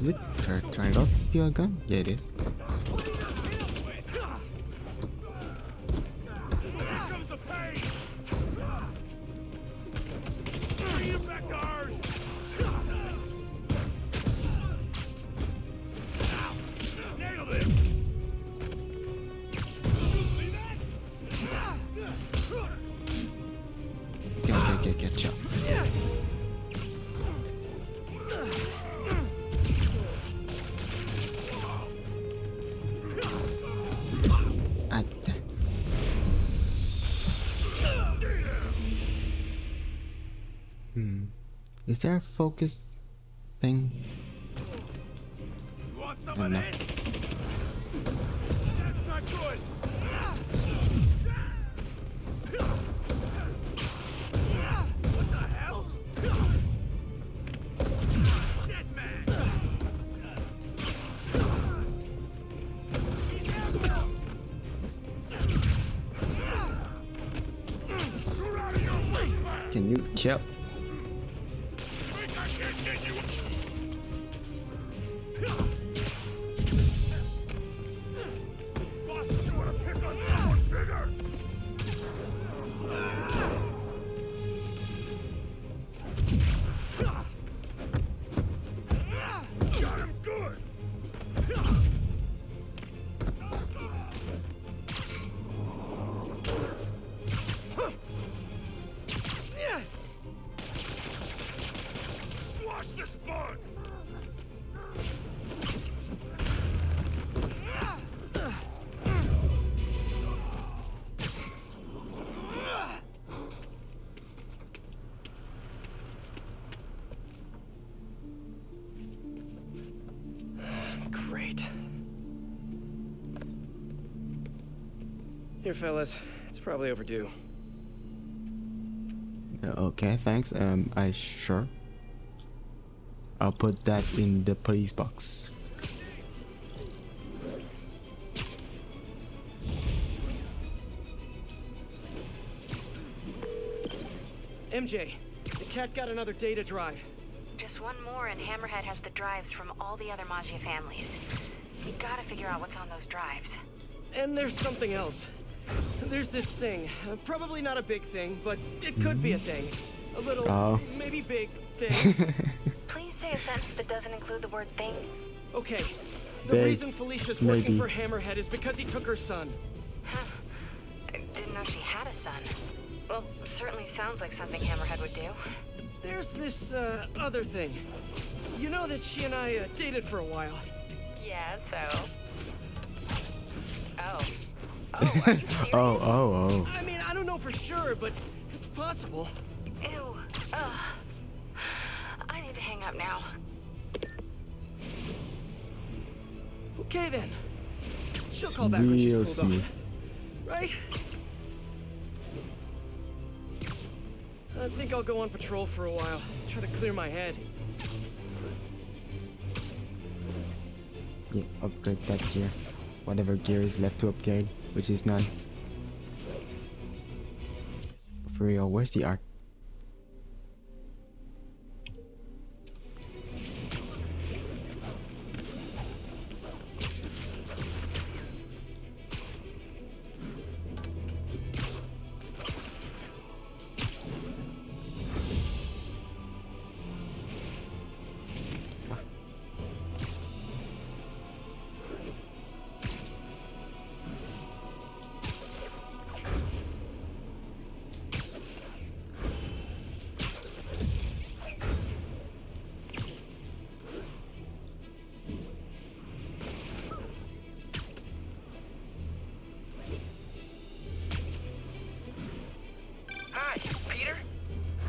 Is it triangle to steal a gun? Yeah, it is. Get shot. Is there a focus thing? You want I some don't of know. that? That's not good! What the hell? Dead man! You're out of your wasteland! Can you chill? Here, fellas. It's probably overdue. Okay, thanks. Sure. I'll put that in the police box. MJ, the cat got another data drive. Just one more and Hammerhead has the drives from all the other Maggia families. We gotta figure out what's on those drives. And there's something else. There's this thing. Probably not a big thing, but it could be a thing. A little, maybe big thing. Please say a sentence that doesn't include the word thing. Okay. The reason Felicia's working for Hammerhead is because he took her son. I didn't know she had a son. Well, certainly sounds like something Hammerhead would do. There's this, other thing. You know that she and I, dated for a while. Yeah, so? Oh. Oh, are you serious? Oh. I mean, I don't know for sure, but it's possible. Ew. Ugh. I need to hang up now. Okay, then. She'll call back when she's cooled off. Right? I think I'll go on patrol for a while. Try to clear my head. Yeah, upgrade that gear. Whatever gear is left to upgrade, which is none. For real, where's the art?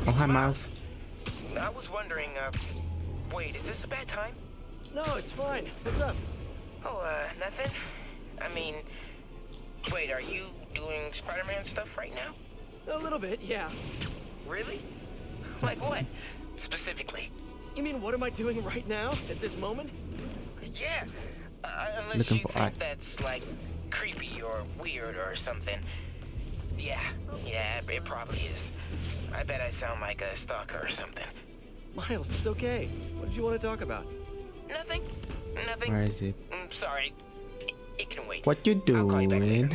Oh, hi, Miles. I was wondering, wait, is this a bad time? No, it's fine. What's up? Oh, nothing. I mean, wait, are you doing Spider-Man stuff right now? A little bit, yeah. Really? Like what, specifically? You mean, what am I doing right now, at this moment? Yeah, unless you think that's, like, creepy or weird or something. Yeah, it probably is. I bet I sound like a stalker or something. Miles, it's okay. What did you want to talk about? Nothing. Where is it? I'm sorry. It can wait. What you doing?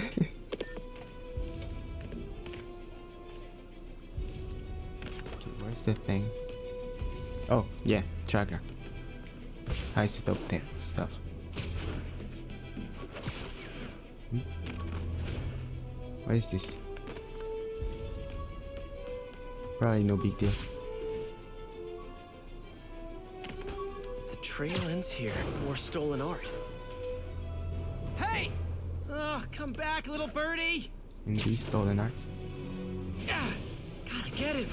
Where's the thing? Oh, yeah, tracker. Heist up there, stuff. What is this? Probably no big deal. The trail ends here. More stolen art. Hey! Oh, come back, little birdie! Indeed, stolen art. Gotta get him.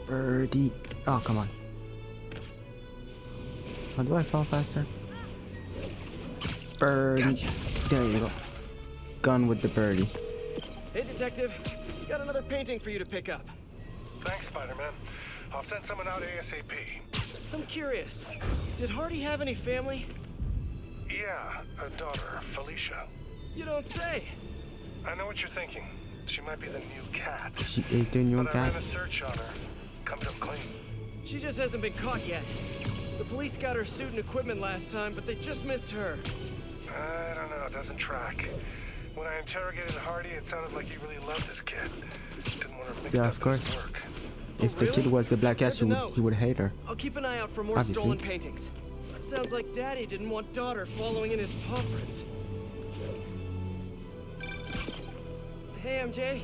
Birdie. Oh, come on. How do I fall faster? Birdie. Gotcha. There you go. Gone with the birdie. Hey, detective. Got another painting for you to pick up. Thanks, Spider-Man. I'll send someone out ASAP. I'm curious. Did Hardy have any family? Yeah, a daughter, Felicia. You don't say. I know what you're thinking. She might be the new cat. She ate the new cat? I ran a search on her. Comes up clean. She just hasn't been caught yet. The police got her suit and equipment last time, but they just missed her. I don't know, it doesn't track. When I interrogated Hardy, it sounded like he really loved this kid. Didn't want her mixed up of course. in his work. If the kid was the black cat, he would hate her. I'll keep an eye out for more stolen paintings. Sounds like Daddy didn't want daughter following in his paw prints. Hey, MJ.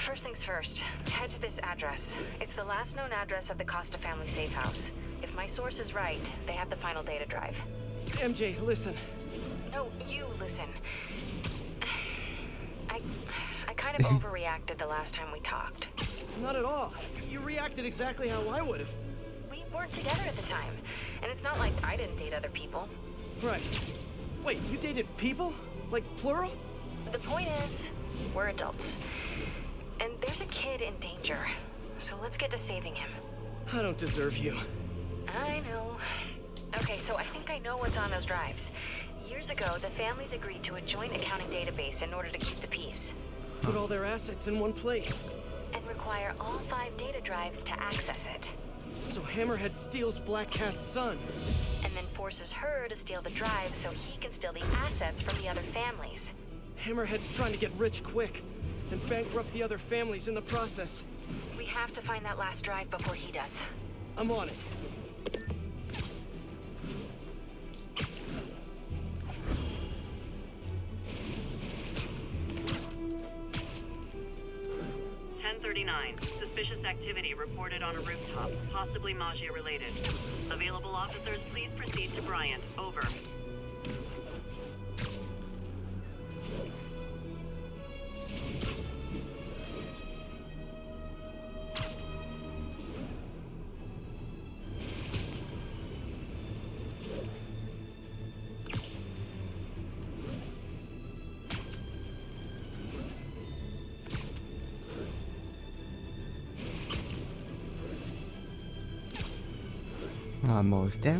First things first, head to this address. It's the last known address of the Costa family safe house. If my source is right, they have the final data drive. MJ, listen. No, you listen. I kind of overreacted the last time we talked. Not at all. You reacted exactly how I would have. We weren't together at the time, and it's not like I didn't date other people. Right. Wait, you dated people? Like plural? The point is, we're adults. And there's a kid in danger. So let's get to saving him. I don't deserve you. I know. Okay, so I think I know what's on those drives. Years ago, the families agreed to a joint accounting database in order to keep the peace. Put all their assets in one place. And require all 5 data drives to access it. So Hammerhead steals Black Cat's son. And then forces her to steal the drives so he can steal the assets from the other families. Hammerhead's trying to get rich quick, and bankrupt the other families in the process. We have to find that last drive before he does. I'm on it. Suspicious activity reported on a rooftop, possibly Magia related. Available officers, please proceed to Bryant. Over. Almost there.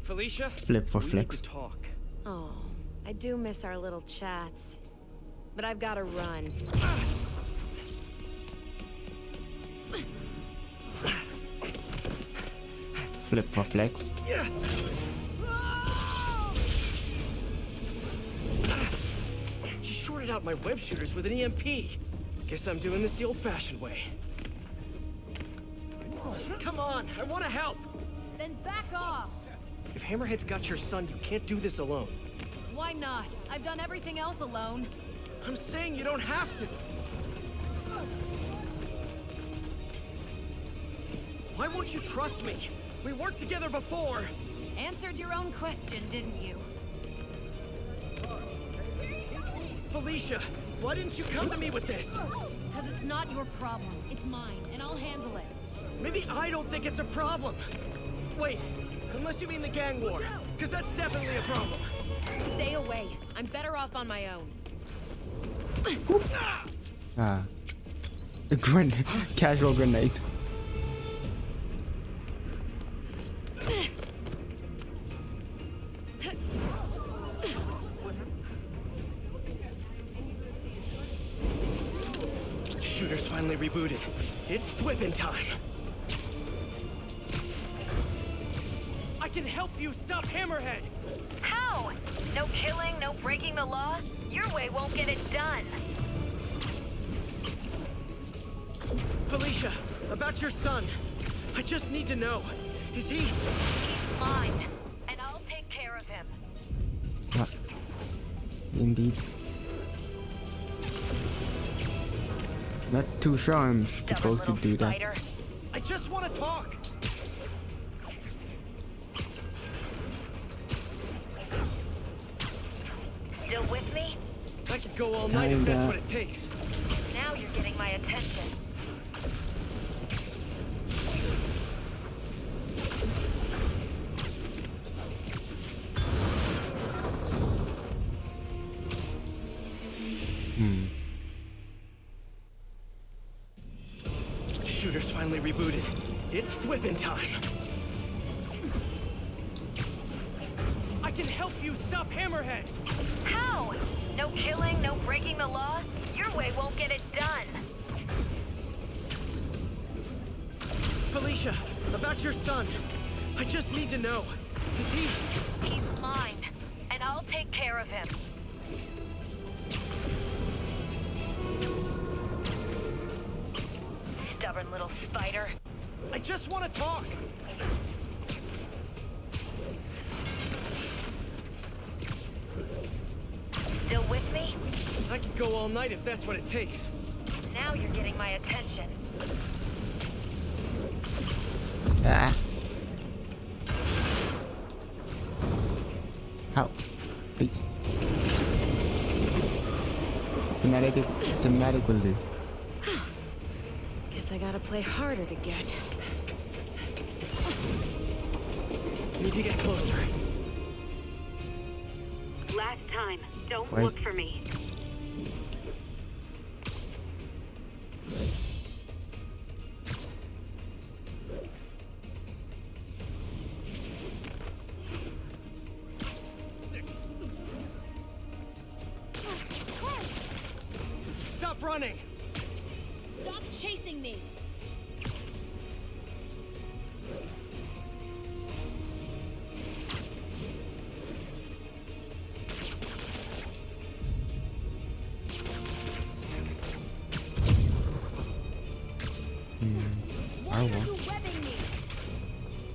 Felicia? Flip for we flex. need to talk. Oh, I do miss our little chats. But I've got to run. Flip for flex. Yeah. She shorted out my web shooters with an EMP. Guess I'm doing this the old-fashioned way. Come on, I want to help. Then back off. If Hammerhead's got your son, you can't do this alone. Why not? I've done everything else alone. I'm saying you don't have to. Why won't you trust me? We worked together before. Answered your own question, didn't you? Felicia, why didn't you come to me with this? Because it's not your problem. It's mine, and I'll handle it. Maybe I don't think it's a problem. Wait, unless you mean the gang war, because that's definitely a problem. Stay away. I'm better off on my own. Ah. A grenade. Casual grenade. Shooter's finally rebooted. It's whipping time. I can help you stop Hammerhead. How? No killing, no breaking the law? Your way won't get it done. Felicia, about your son. I just need to know. Is he... He's mine, and I'll take care of him. Indeed. Not too sure I'm supposed to do that. I just want to talk. Still with me? I could go all night if that's what it takes. Now you're getting my attention. Shooter's finally rebooted. It's whipping time. I can help you stop Hammerhead. How? No killing, no breaking the law? Your way won't get it done. Felicia, about your son. I just need to know. Is he... He's mine, and I'll take care of him. Stubborn little spider. I just want to talk. Still with me? I could go all night if that's what it takes. Now you're getting my attention. Ah. How? Please. Cinematic will do. Guess I gotta play harder to get. Need to get closer. Last time. Don't Where's... look for me. Stop running! Stop chasing me! I won't.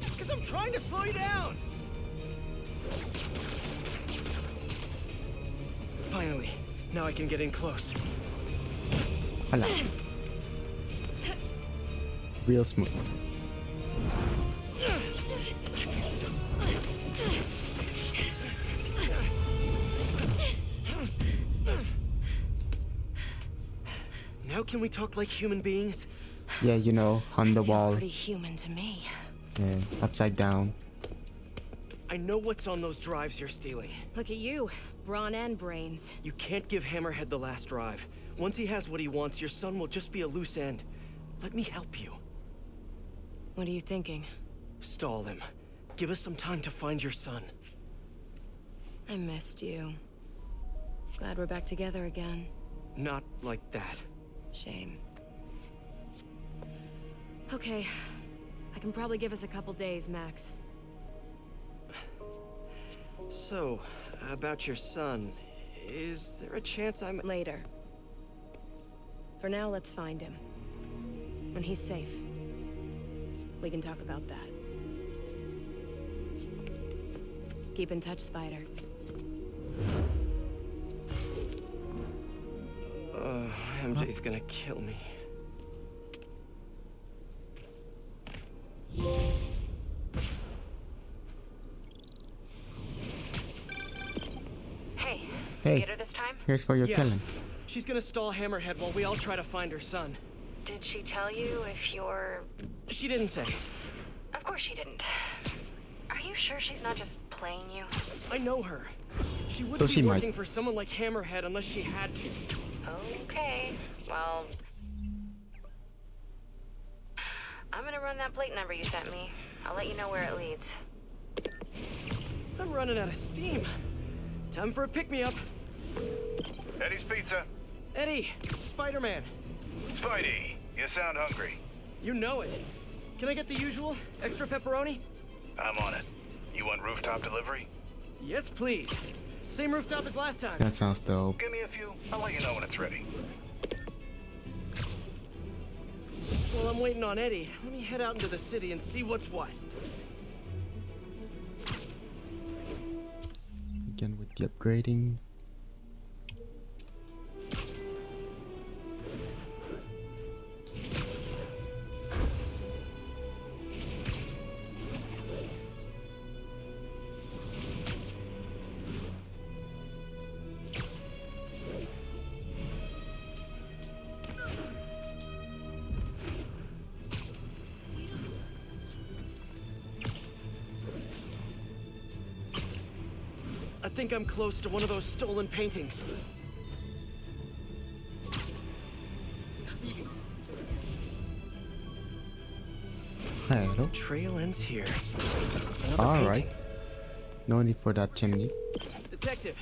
Because I'm trying to slow you down! Finally, now I can get in close. Hola. Real smooth. Now can we talk like human beings? Yeah, you know, on the wall. Pretty human to me. Yeah, upside down. I know what's on those drives you're stealing. Look at you, brawn and brains. You can't give Hammerhead the last drive. Once he has what he wants, your son will just be a loose end. Let me help you. What are you thinking? Stall him. Give us some time to find your son. I missed you. Glad we're back together again. Not like that. Shame. Okay. I can probably give us a couple days, max. So, about your son, is there a chance I'm... Later. For now, let's find him. When he's safe, we can talk about that. Keep in touch, Spider. MJ's gonna kill me. Hey, Get her this time? here's for your killing. She's gonna stall Hammerhead while we all try to find her son. Did she tell you if you're... She didn't say. Of course she didn't. Are you sure she's not just playing you? I know her. She wouldn't So be she working might. for someone like Hammerhead unless she had to. Okay, well... I'm gonna run that plate number you sent me. I'll let you know where it leads. I'm running out of steam. Time for a pick-me-up. Eddie's Pizza. Eddie, Spider-Man. Spidey, you sound hungry. You know it. Can I get the usual? Extra pepperoni? I'm on it. You want rooftop delivery? Yes, please. Same rooftop as last time. That sounds dope. Give me a few. I'll let you know when it's ready. While I'm waiting on Eddie, let me head out into the city and see what's what. Again with the upgrading. I think I'm close to one of those stolen paintings. Hello. Trail ends here. Alright. No need for that chimney. Detective,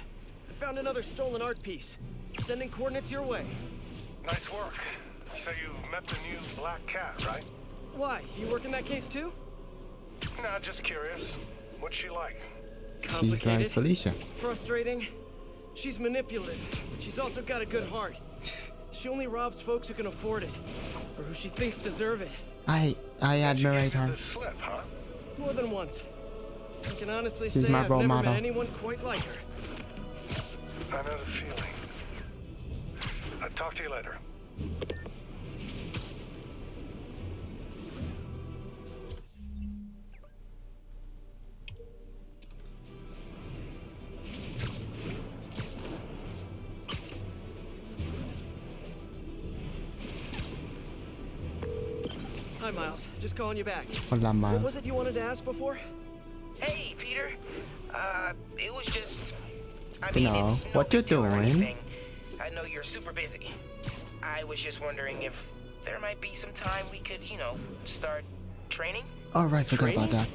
I found another stolen art piece. Sending coordinates your way. Nice work. So you've met the new Black Cat, right? Why? You work in that case too? Nah, just curious. What's she like? She's like Felicia. Frustrating. She's manipulative, but she's also got a good heart. She only robs folks who can afford it, or who she thinks deserve it. I admire her. Slip, huh? More than once. I can honestly She's say my I've role never model. met anyone quite like her. I know the feeling. I'll talk to you later. Hi, Miles. Just calling you back. Hola, Miles. What was it you wanted to ask before? Hey, Peter. It was just... I You mean, know, it's no what you big deal or doing? anything. I know you're super busy. I was just wondering if there might be some time we could, you know, start training? Oh, right, forgot about that.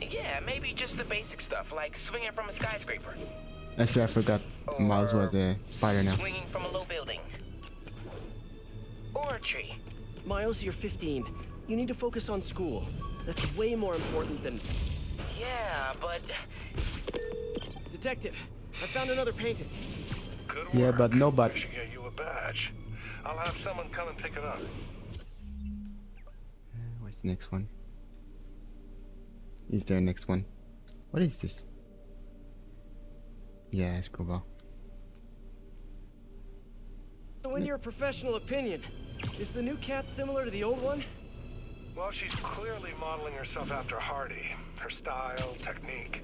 Yeah, maybe just the basic stuff, like swinging from a skyscraper. Actually, I forgot Miles was a spider now. Swinging from a low building. Or a tree. Miles, you're 15. You need to focus on school. That's way more important than... Yeah, but... Detective, I found another painting. Good work. Yeah, but nobody. We should get you a badge. I'll have someone come and pick it up. What's the next one? Is there a next one? What is this? Yeah, screwball. So in your professional opinion, is the new cat similar to the old one? Well, she's clearly modeling herself after Hardy. Her style, technique.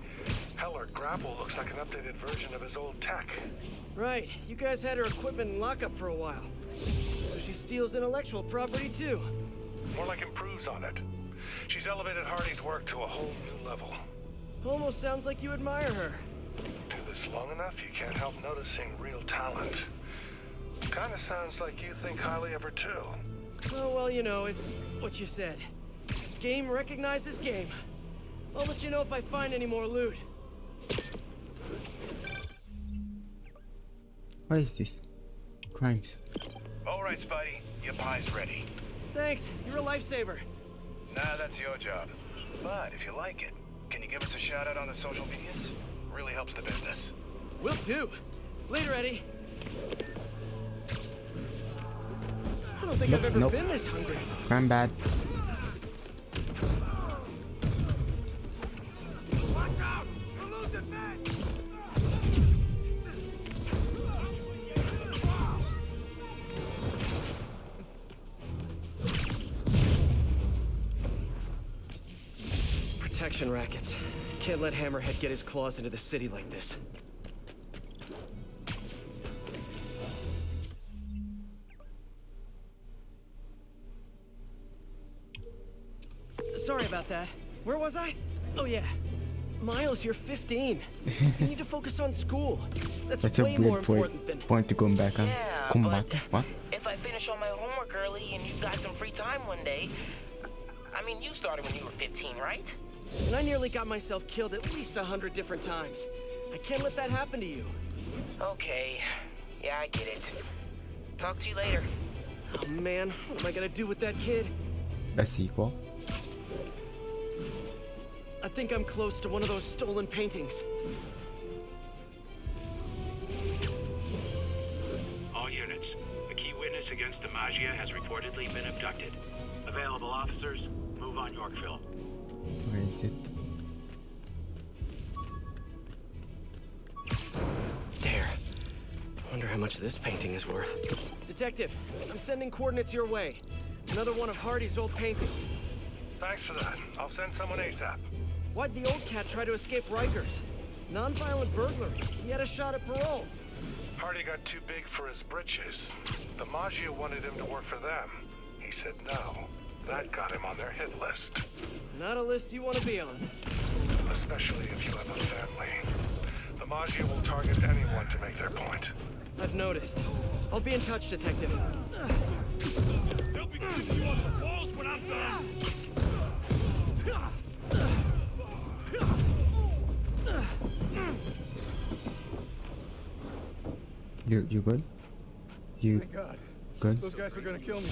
Hell, her grapple looks like an updated version of his old tech. Right, you guys had her equipment in lockup for a while. So she steals intellectual property too. More like improves on it. She's elevated Hardy's work to a whole new level. Almost sounds like you admire her. Do this long enough, you can't help noticing real talent. Kinda sounds like you think highly of her too. Oh, well, you know, it's what you said. Game recognizes game. I'll let you know if I find any more loot. What is this? Crimes. All right, Spidey. Your pie's ready. Thanks, you're a lifesaver. Nah, that's your job. But if you like it, can you give us a shout out on the social medias? Really helps the business. Will do. Later, Eddie. I don't think I've ever been this hungry. Crime bad. Watch out! We're losing men! Protection rackets. Can't let Hammerhead get his claws into the city like this. Sorry about that. Where was I? Oh yeah. Miles, you're 15. You need to focus on school. That's a way more weird important than... point to come back on. Yeah, Come but back. What? if I finish all my homework early and you've got some free time one day... I mean, you started when you were 15, right? And I nearly got myself killed at least 100 different times. I can't let that happen to you. Okay. Yeah, I get it. Talk to you later. Oh man, what am I gonna do with that kid? A sequel? I think I'm close to one of those stolen paintings. All units. A key witness against DiMaggio has reportedly been abducted. Available officers, move on Yorkville. Where is it? There. Wonder how much this painting is worth. Detective, I'm sending coordinates your way. Another one of Hardy's old paintings. Thanks for that. I'll send someone ASAP. Why'd the old cat try to escape Rikers? Non-violent burglary. He had a shot at parole. Hardy got too big for his britches. The Maggio wanted him to work for them. He said no. That got him on their hit list. Not a list you want to be on. Especially if you have a family. The Maggio will target anyone to make their point. I've noticed. I'll be in touch, Detective. They'll be keeping you on the walls when I'm done! You good? You Thank God. good? Those guys were gonna kill me.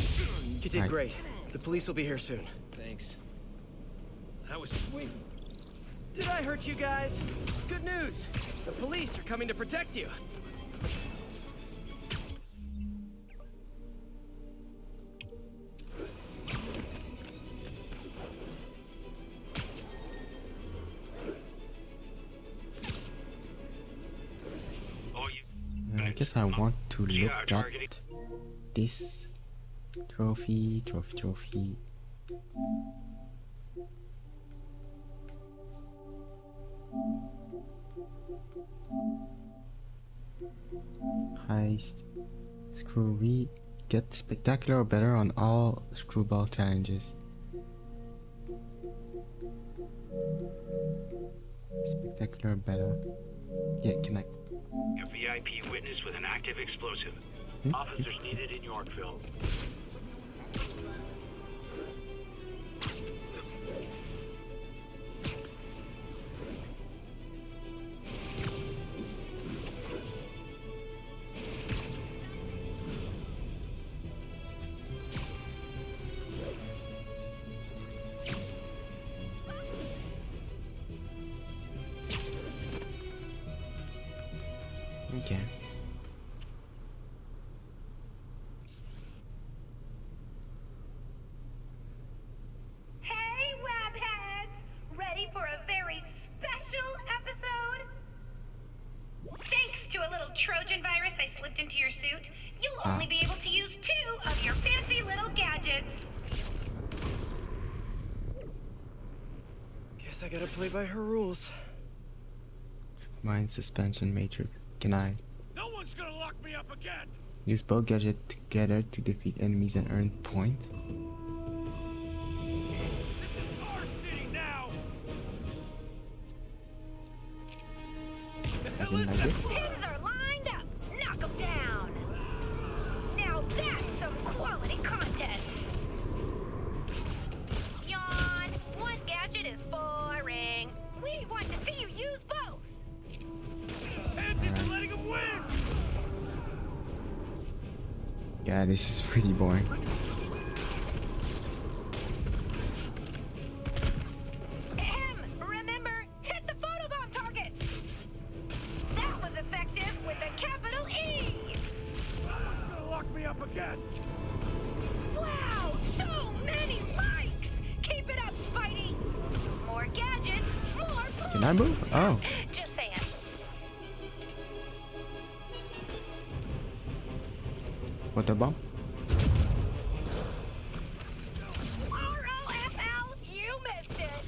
You did great. The police will be here soon. Thanks. That was sweet. Did I hurt you guys? Good news. The police are coming to protect you. I guess I want to look at this trophy. Heist. Screwy. Get spectacular or better on all screwball challenges. Spectacular better. Yeah, can I? A VIP witness with an active explosive. Officers needed in Yorkville. Okay. Hey, webheads! Ready for a very special episode? Thanks to a little Trojan virus I slipped into your suit, you'll only be able to use 2 of your fancy little gadgets. Guess I gotta play by her rules. Mind suspension matrix. Can I No one's gonna lock me up again. use both gadgets together to defeat enemies and earn points? Our city now. As in like this? Pins are lined up. Knock them down. Now that's some quality content. Yawn. One gadget is boring. We want to see you use both. Panties are letting him win. Yeah, this is pretty boring. Remember, hit the photobomb targets. That was effective with a capital E. Gonna lock me up again. Wow, so many likes. Keep it up, Spidey. More gadgets, more points. Can I move? Oh. Just saying. What the bomb? ROFL, you missed it.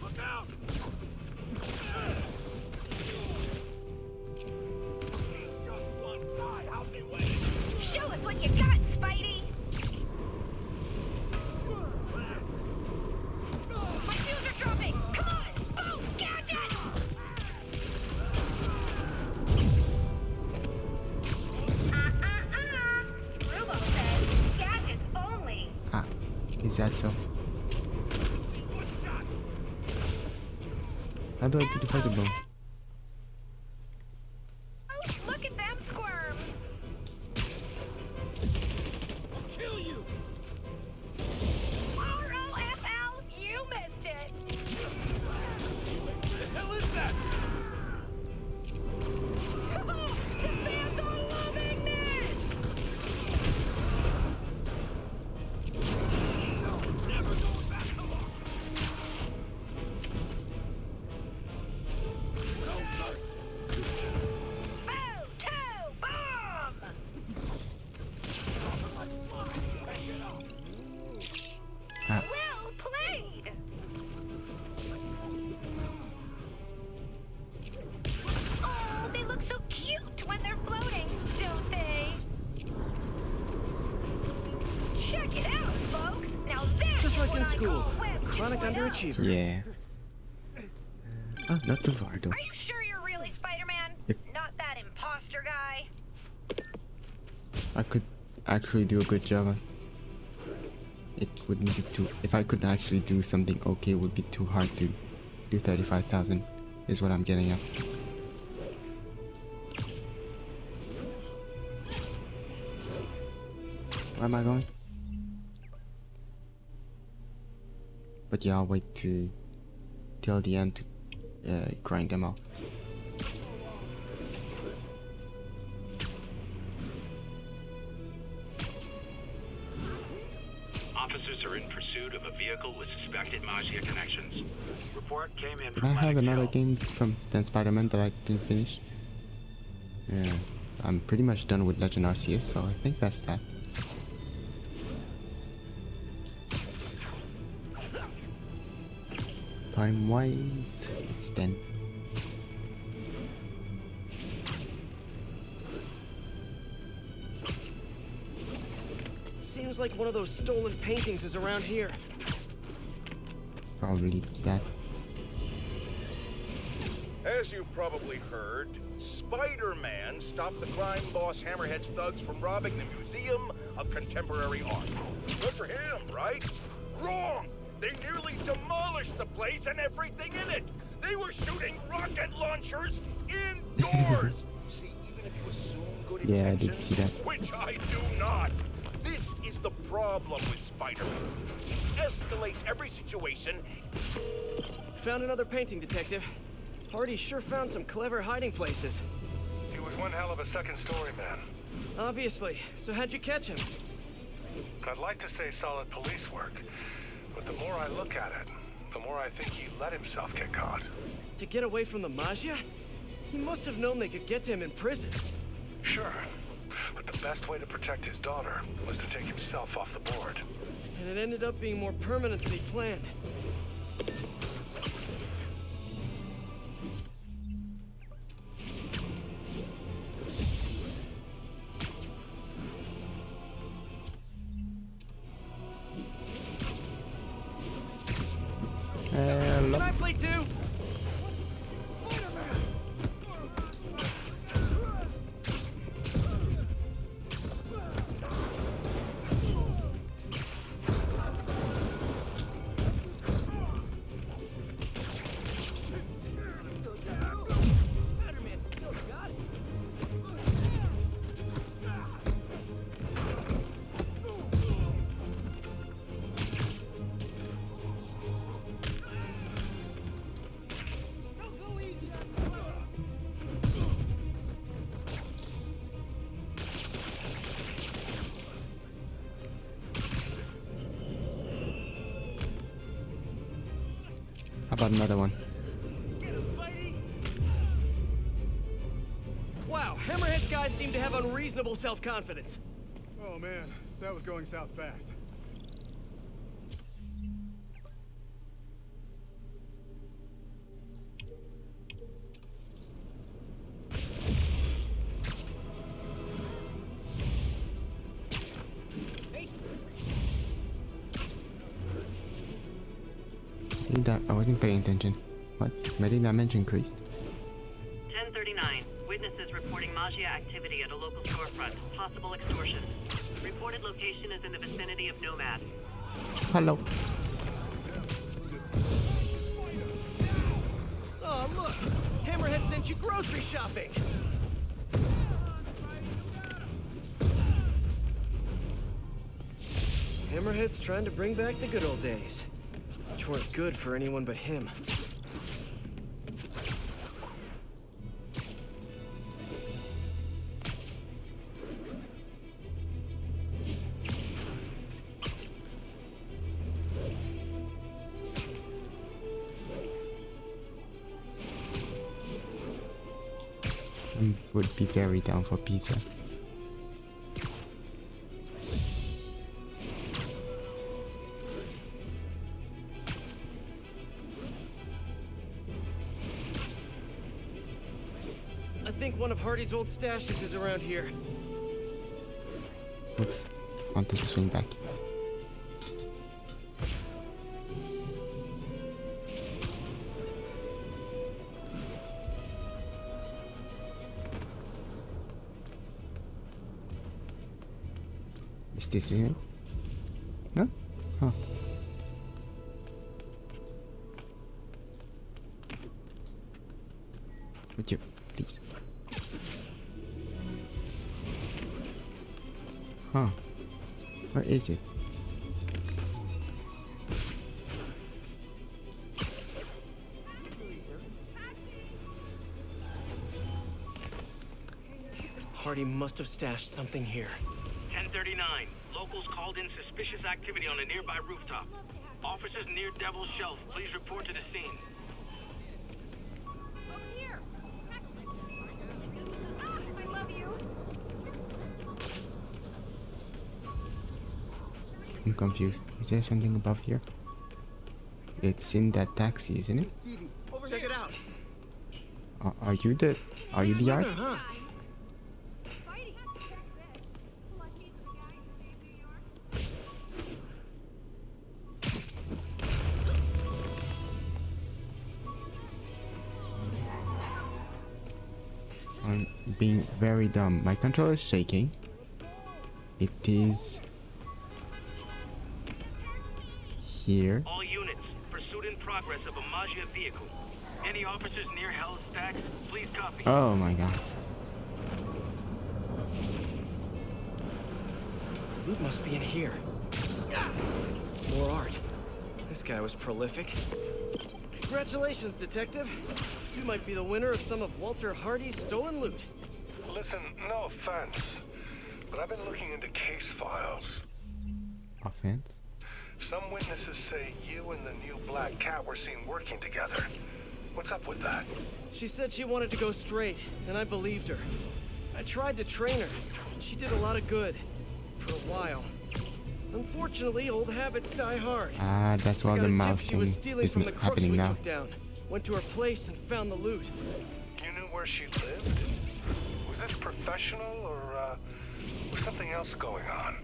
Look out. Just one guy. How's he waiting? Show us what you got, Spidey. My shoes are dropping. Come on, boom, gadget. Rubo says gadgets only. Ah, is that so? How do I do the fighter bomb? Look at them squirm. I'll kill you. ROFL, you missed it. The hell is that? The fans are loving this. Never going back. Come on. Photo bomb. Ah, Well played. Oh, they look so cute when they're floating, don't they? Check it out, folks. Now that's Just like what in I school. call Web Chronic 2.0. underachiever. yeah. Oh, not too far though. Are you sure you're really Spider-Man? If- Not that imposter guy? I could actually do a good job. It wouldn't be too. If I could actually do something okay, it would be too hard to do 35,000. Is what I'm getting at. Where am I going? But yeah, I'll wait till the end to grind them out. Officers are in pursuit of a vehicle with suspected Maggia connections. Report came in Did from I have Atlantic another Hill. game from then Spider-Man that I didn't finish? Yeah, I'm pretty much done with Legend Arceus, so I think that's that. Time-wise, it's 10. Seems like one of those stolen paintings is around here. Probably that. As you've probably heard, Spider-Man stopped the crime boss Hammerhead's thugs from robbing the Museum of Contemporary Art. Good for him, right? Wrong! They nearly demolished the place and everything in it! They were shooting rocket launchers indoors! See, even if you assume good yeah, intentions, I did see that. which I do not, this is the problem with Spider-Man. He escalates every situation. Found another painting, Detective. Hardy sure found some clever hiding places. He was one hell of a second-story man. Obviously. So how'd you catch him? I'd like to say solid police work, but the more I look at it, the more I think he let himself get caught. To get away from the Maggia? He must have known they could get to him in prison. Sure, but the best way to protect his daughter was to take himself off the board. And it ended up being more permanent than he planned. Can I play too? How about another one? Wow, Hammerhead's guys seem to have unreasonable self-confidence. Oh man, that was going south fast. I wasn't paying attention. What? My dimension increased. 1039. Witnesses reporting Maggia activity at a local storefront. Possible extortion. Reported location is in the vicinity of Nomad. Hello. Oh, look! Hammerhead sent you grocery shopping! Hammerhead's trying to bring back the good old days. Which weren't good for anyone but him. Would be very down for pizza. I think one of Hardy's old stashes is around here. Oops. Wanted to swing back. Is this in it? No? Huh. Would you please? Huh. Where is it? Hardy must have stashed something here. 1039. Locals called in suspicious activity on a nearby rooftop. Officers near Devil's Shelf, please report to the scene. Over here. I love you. I'm confused. Is there something above here? It's in that taxi, isn't it? Check it out. Are you the art? Huh? being very dumb. My controller is shaking. It is here. All units, pursuit in progress of a Maggia vehicle. Any officers near Hell's Stacks, please copy. Oh my god. The loot must be in here. More art. This guy was prolific. Congratulations, Detective. You might be the winner of some of Walter Hardy's stolen loot. Listen, no offense, but I've been looking into case files. Offense? Some witnesses say you and the new Black Cat were seen working together. What's up with that? She said she wanted to go straight, and I believed her. I tried to train her. She did a lot of good. For a while. Unfortunately, old habits die hard. Ah, that's why the mouth she was thing stealing isn't from the crooks happening we now. took down. Went to her place and found the loot. You knew where she lived? Was this professional or was something else going on?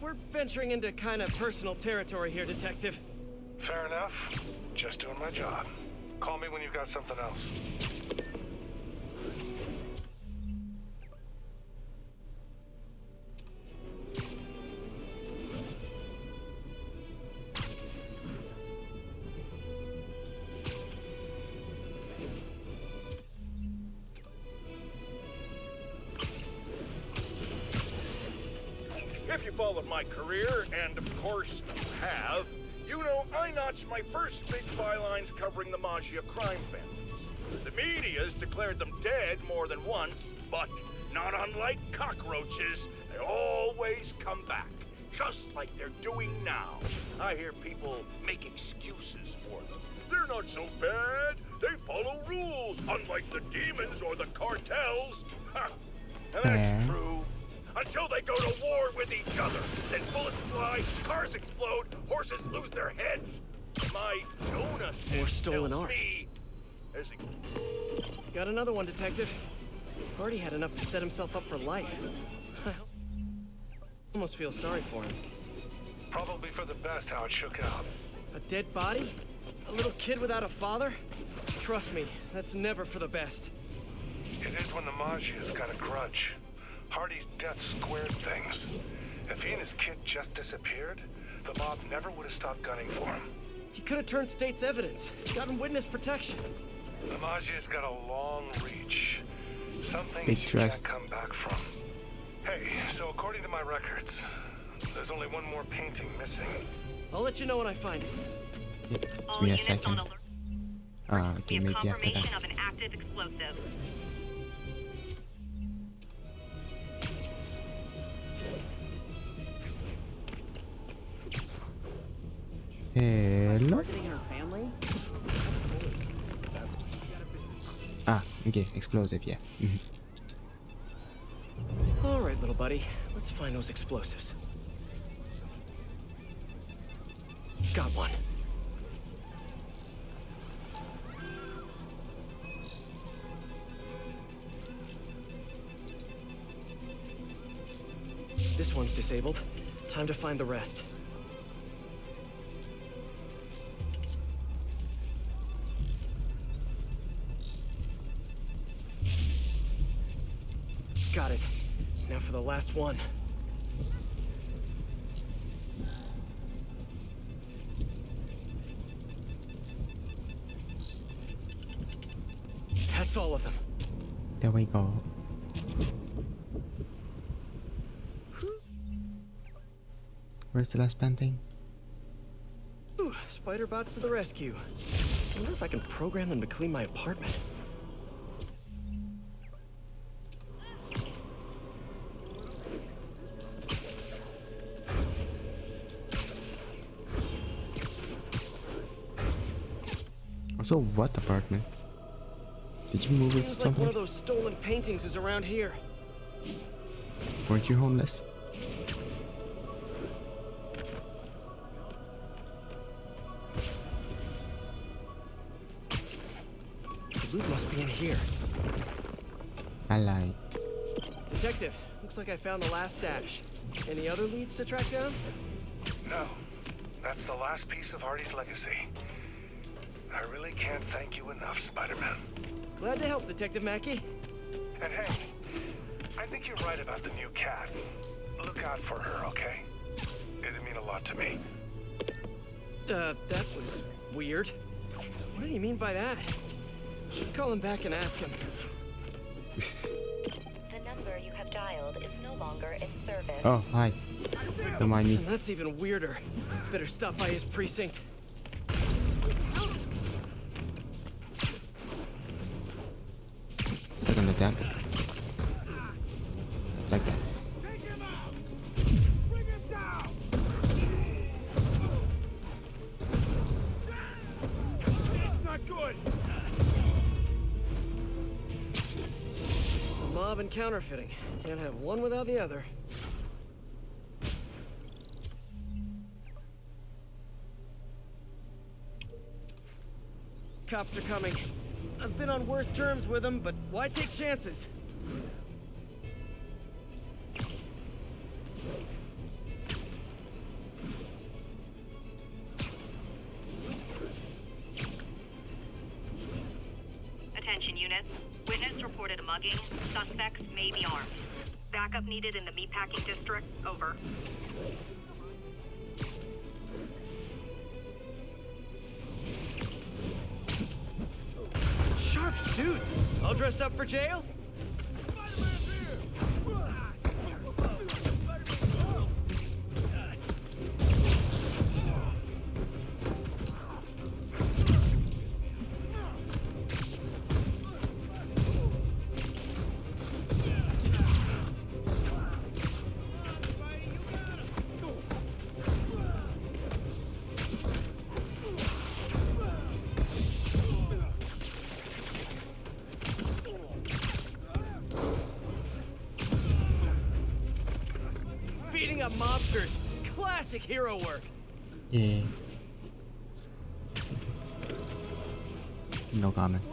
We're venturing into kind of personal territory here, Detective. Fair enough. Just doing my job. Call me when you've got something else. If you followed my career, and of course you have, you know I notched my first big bylines covering the Maggia crime families. The media's declared them dead more than once, but not unlike cockroaches, they always come back, just like they're doing now. I hear people make excuses for them. They're not so bad. They follow rules, unlike the demons or the cartels. Ha! And that's true. Until they go to war with each other. Then bullets fly, cars explode, horses lose their heads. My Jonah More stolen art. As Got another one, Detective. Hardy had enough to set himself up for life. I almost feel sorry for him. Probably for the best how it shook out. A dead body? A little kid without a father? Trust me, that's never for the best. It is when the Maggia's got a grudge. Hardy's death squared things. If he and his kid just disappeared, the mob never would have stopped gunning for him. He could have turned state's evidence, gotten witness protection. The Maggia's got a long reach. Some things Big you trust. can't come back from. Hey, so according to my records, there's only one more painting missing. I'll let you know when I find it. Yep. Give me a second. Okay, maybe after Confirmation that. of an active explosive. Hello? Targeting her family? Ah, okay, explosive, yeah. All right, little buddy. Let's find those explosives. Got one. This one's disabled. Time to find the rest. Got it. Now for the last one. That's all of them. There we go. Where's the last painting? Ooh, spider bots to the rescue. I wonder if I can program them to clean my apartment. Also, what apartment? Did you move it Seems like someplace? one of those stolen paintings is around here. Weren't you homeless? The loot must be in here. I lied. Detective, looks like I found the last stash. Any other leads to track down? No. That's the last piece of Hardy's legacy. I really can't thank you enough, Spider-Man. Glad to help, Detective Mackey. And hey, I think you're right about the new cat. Look out for her, okay? It'd mean a lot to me. That was weird. What did he mean by that? Should call him back and ask him. The number you have dialed is no longer in service. Oh, hi. Don't mind me. And that's even weirder. Better stop by his precinct. Sit on the deck. Like that. Mob and counterfeiting. Can't have one without the other. Cops are coming. I've been on worse terms with them, but why take chances? Attention units. Witness reported a mugging. Suspects may be armed. Backup needed in the meatpacking district. Over. Sharp suits. All dressed up for jail? Beating up mobsters. Classic hero work. Yeah. No comment.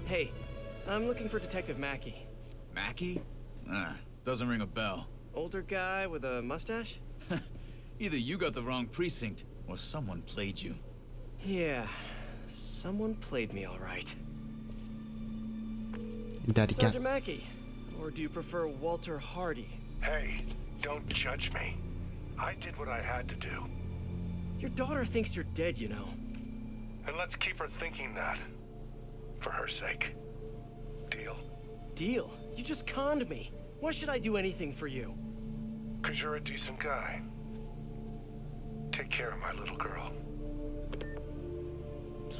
Hey, I'm looking for Detective Mackey. Mackey? Doesn't ring a bell. Older guy with a mustache? Either you got the wrong precinct, or someone played you. Yeah, someone played me all right. Daddy cat. Sergeant Mackey, or do you prefer Walter Hardy? Hey, don't judge me. I did what I had to do. Your daughter thinks you're dead, you know. And let's keep her thinking that. For her sake. Deal? Deal? You just conned me. Why should I do anything for you? 'Cause you're a decent guy. Take care of my little girl.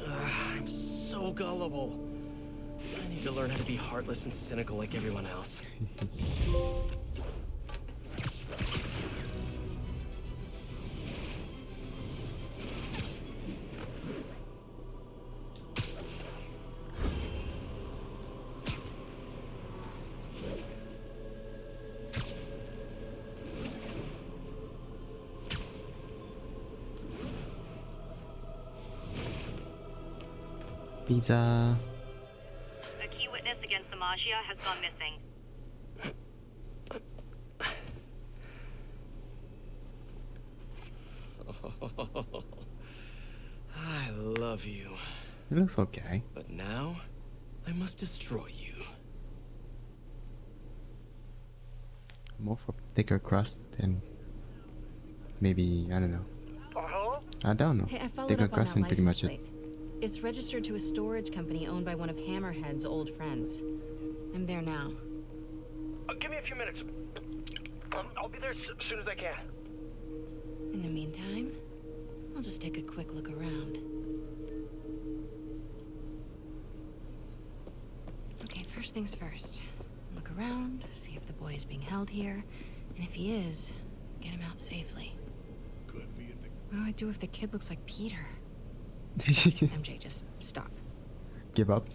I'm so gullible. I need to learn how to be heartless and cynical like everyone else. Pizza. A key witness against the Magia has gone missing. I love you. It looks okay. But now, I must destroy you. More for thicker crust and maybe, I don't know. I don't know. Hey, I followed Thicker up on crust that and pretty license much it. plate. It's registered to a storage company owned by one of Hammerhead's old friends. I'm there now. Give me a few minutes. I'll be there as soon as I can. In the meantime, I'll just take a quick look around. Okay, first things first. Look around, see if the boy is being held here, and if he is, get him out safely. What do I do if the kid looks like Peter? MJ, just stop. Give up.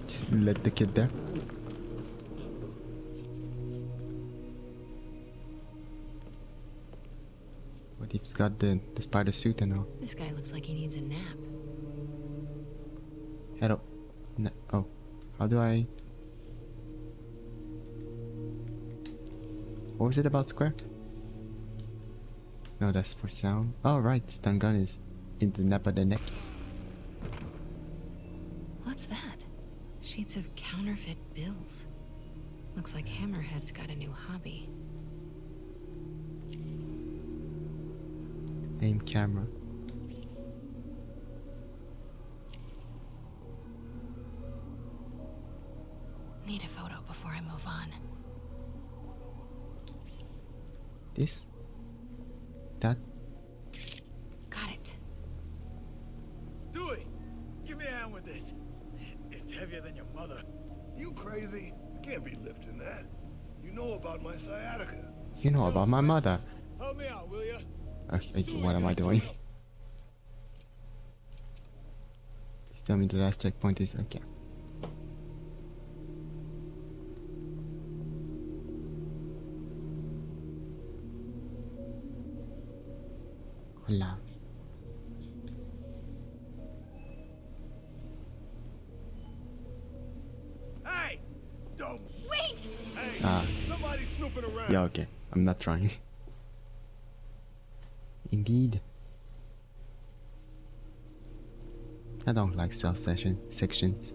Just let the kid there. What if he's got the spider suit and all? This guy looks like he needs a nap. Head up. No, oh. How do I... What was it about Square? No, that's for sound. Oh, right. Stun gun is in the nape of the neck. What's that? Sheets of counterfeit bills. Looks like Hammerhead's got a new hobby. Aim camera. Need a photo before I move on. This? That? Got it. Stewie, give me a hand with this. It's heavier than your mother. You crazy? You can't be lifting that. You know about my sciatica. You know about my mother. Help me out, will ya? Okay, what am I doing? Please tell me the last checkpoint is okay. Hola. Hey! Don't Wait! Hey! Somebody snooping around. Yeah, okay. I'm not trying. Indeed. I don't like stealth sections.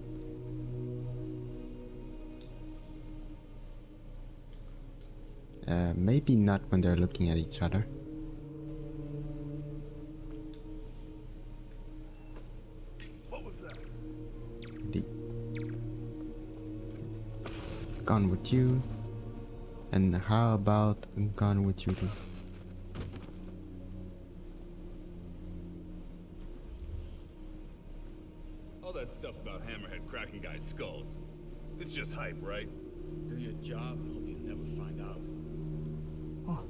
Maybe not when they're looking at each other. What was that? Gone with you. And how about gone with you too? All that stuff about Hammerhead cracking guys' skulls. It's just hype, right? Do your job and hope you never find out. Oh,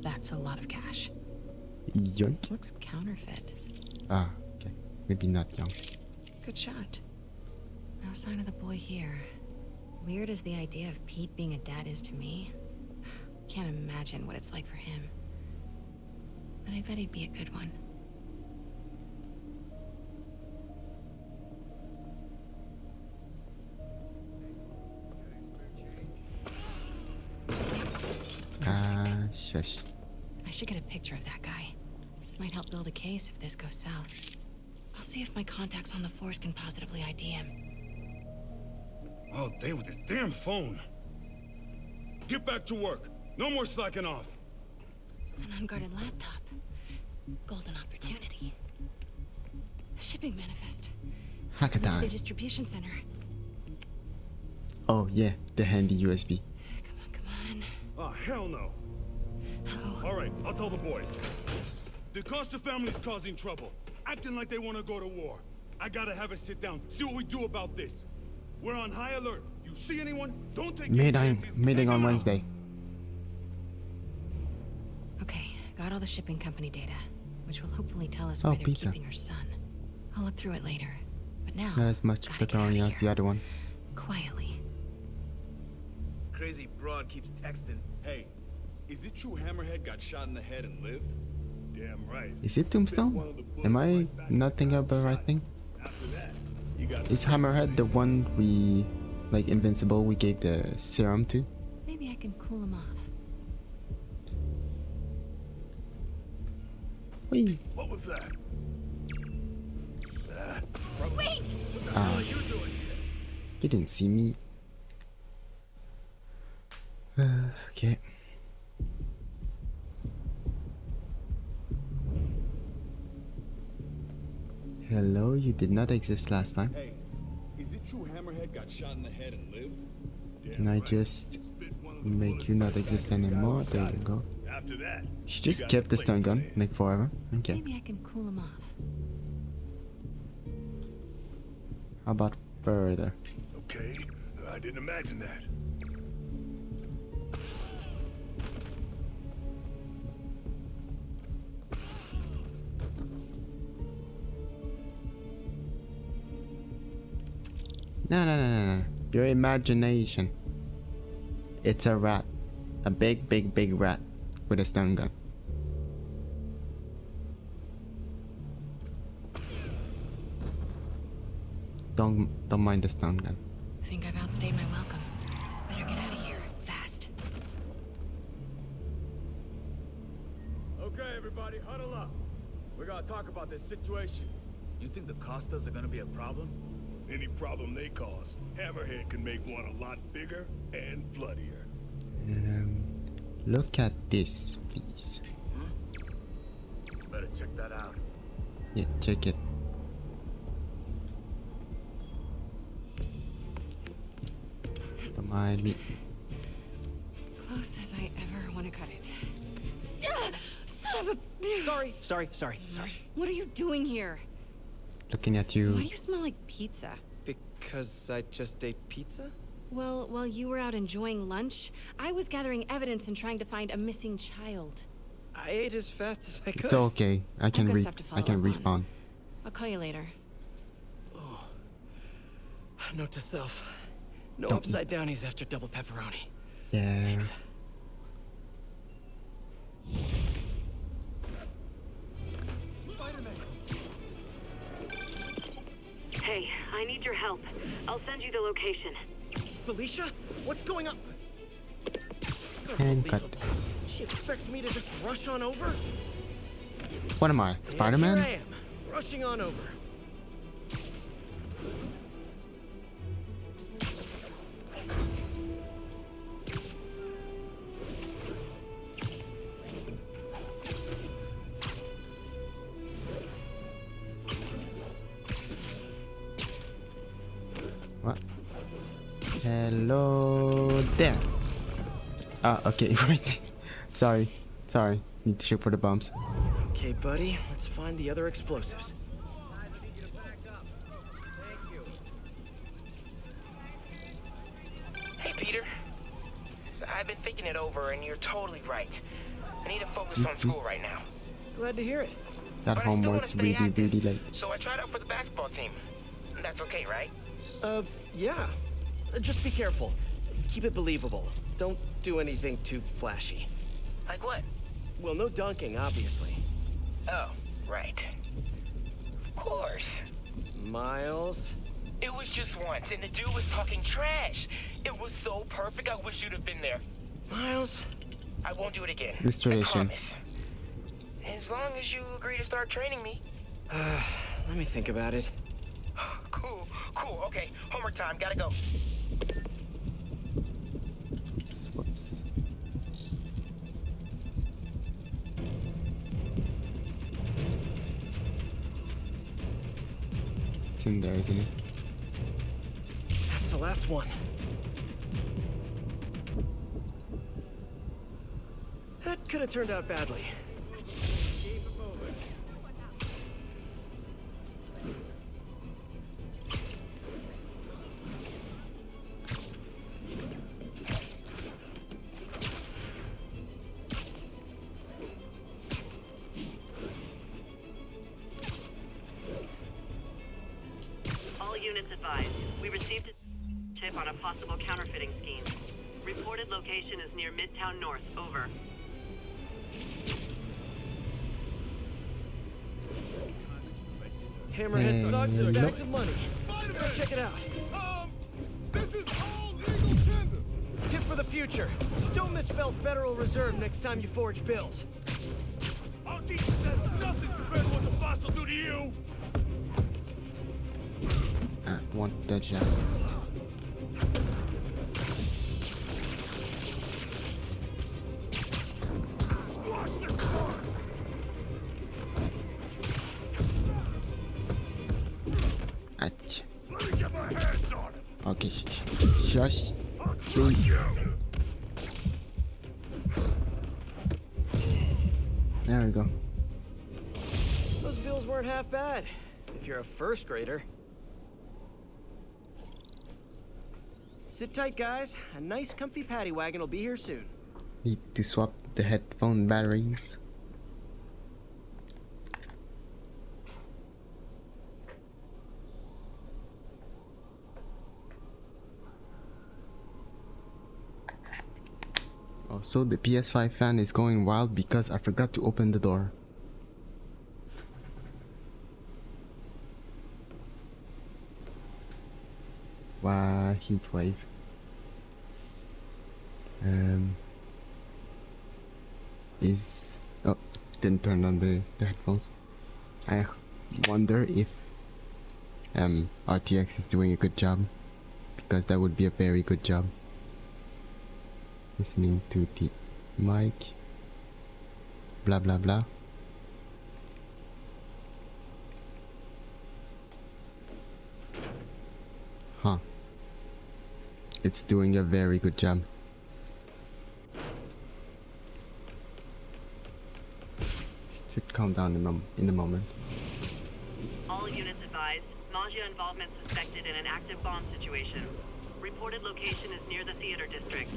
that's a lot of cash. Yoink. Looks counterfeit. Ah, okay. Maybe not young. Good shot. No sign of the boy here. Weird as the idea of Pete being a dad is to me. Can't imagine what it's like for him. But I bet he'd be a good one. Shush. I should get a picture of that guy. Might help build a case if this goes south. I'll see if my contacts on the force can positively ID him. All day with this damn phone. Get back to work. No more slacking off. An unguarded laptop. Golden opportunity. A shipping manifest. Hackathon. The distribution center. Oh yeah, the handy USB. Come on. Oh, hell no. Oh. All right, I'll tell the boys. The Costa family's causing trouble, acting like they want to go to war. I gotta have a sit down, see what we do about this. We're on high alert. You see anyone? Don't take Meeting on Wednesday. Okay, got all the shipping company data, which will hopefully tell us where they're keeping her son. I'll look through it later, but now not as much plutonium as the other one. Quietly. Crazy broad keeps texting. Hey, is it true Hammerhead got shot in the head and lived? Damn right. Is it Tombstone? Am I not thinking about the right thing? Is Hammerhead the one we, like Invincible, we gave the serum to? Maybe I can cool him off. Wait. What was that? Wait! You didn't see me. Okay. Hello, you did not exist last time. Hey, is it true Hammerhead got shot in the head and lived? Can I just make you not exist anymore? There you go. After that, She just kept the stun gun like forever. Okay. Maybe I can cool him off. How about further? okay. I didn't imagine that. No. Your imagination. It's a rat. A big rat with a stun gun. Don't mind the stun gun. Think I've outstayed my welcome. Better get out of here fast. Okay, everybody, huddle up. We gotta talk about this situation. You think the Costas are gonna be a problem? Any problem they cause, Hammerhead can make one a lot bigger and bloodier. Look at this, please. Better check that out. Yeah, check it. Don't mind me. Close as I ever want to cut it. Son of a... Sorry. What are you doing here? Looking at you. Why do you smell like pizza? Because I just ate pizza? Well, while you were out enjoying lunch, I was gathering evidence and trying to find a missing child. I ate as fast as I could. It's okay. I can respawn. I'll call you later. Oh. Note to self. No Don't upside downies after double pepperoni. Yeah. Thanks. Hey, I need your help. I'll send you the location. Felicia? What's going on? And cut. She expects me to just rush on over? What am I? Spider-Man? Here I am, rushing on over. What? Hello there. Okay, right. Sorry. Need to shoot for the bumps. Okay, buddy, let's find the other explosives. Hey, Peter. So I've been thinking it over, and you're totally right. I need to focus on school right now. Glad to hear it. That homework's really late. So I tried out for the basketball team. That's okay, right? Yeah. Just be careful. Keep it believable. Don't do anything too flashy. Like what? Well, no dunking, obviously. Oh, right. Of course. Miles? It was just once, and the dude was talking trash. It was so perfect, I wish you'd have been there. Miles? I won't do it again. This tradition. I promise. As long as you agree to start training me. Let me think about it. Cool. Okay, homework time. Gotta go. Whoops. It's in there, isn't it? That's the last one. That could have turned out badly. All units advised. We received a tip on a possible counterfeiting scheme. Reported location is near Midtown North. Over. Hammerhead thugs and bags of money. Go check it out. This is all legal tender. Tip for the future. Don't misspell Federal Reserve next time you forge bills. I'll teach you that nothing's compared to what the boss will do to you. I want that job. Ach. Let me get my hands on it. Okay, shush. Please. There we go. Those bills weren't half bad, if you're a first grader. Sit tight, guys. A nice, comfy paddy wagon will be here soon. Need to swap the headphone batteries. Also, the PS5 fan is going wild because I forgot to open the door. Wow, heat wave. didn't turn on the headphones. I wonder if RTX is doing a good job, because that would be a very good job. Listening to the mic. Blah blah blah. Huh. It's doing a very good job. Should calm down in a moment. All units advised. Magia involvement suspected in an active bomb situation. Reported location is near the theater district.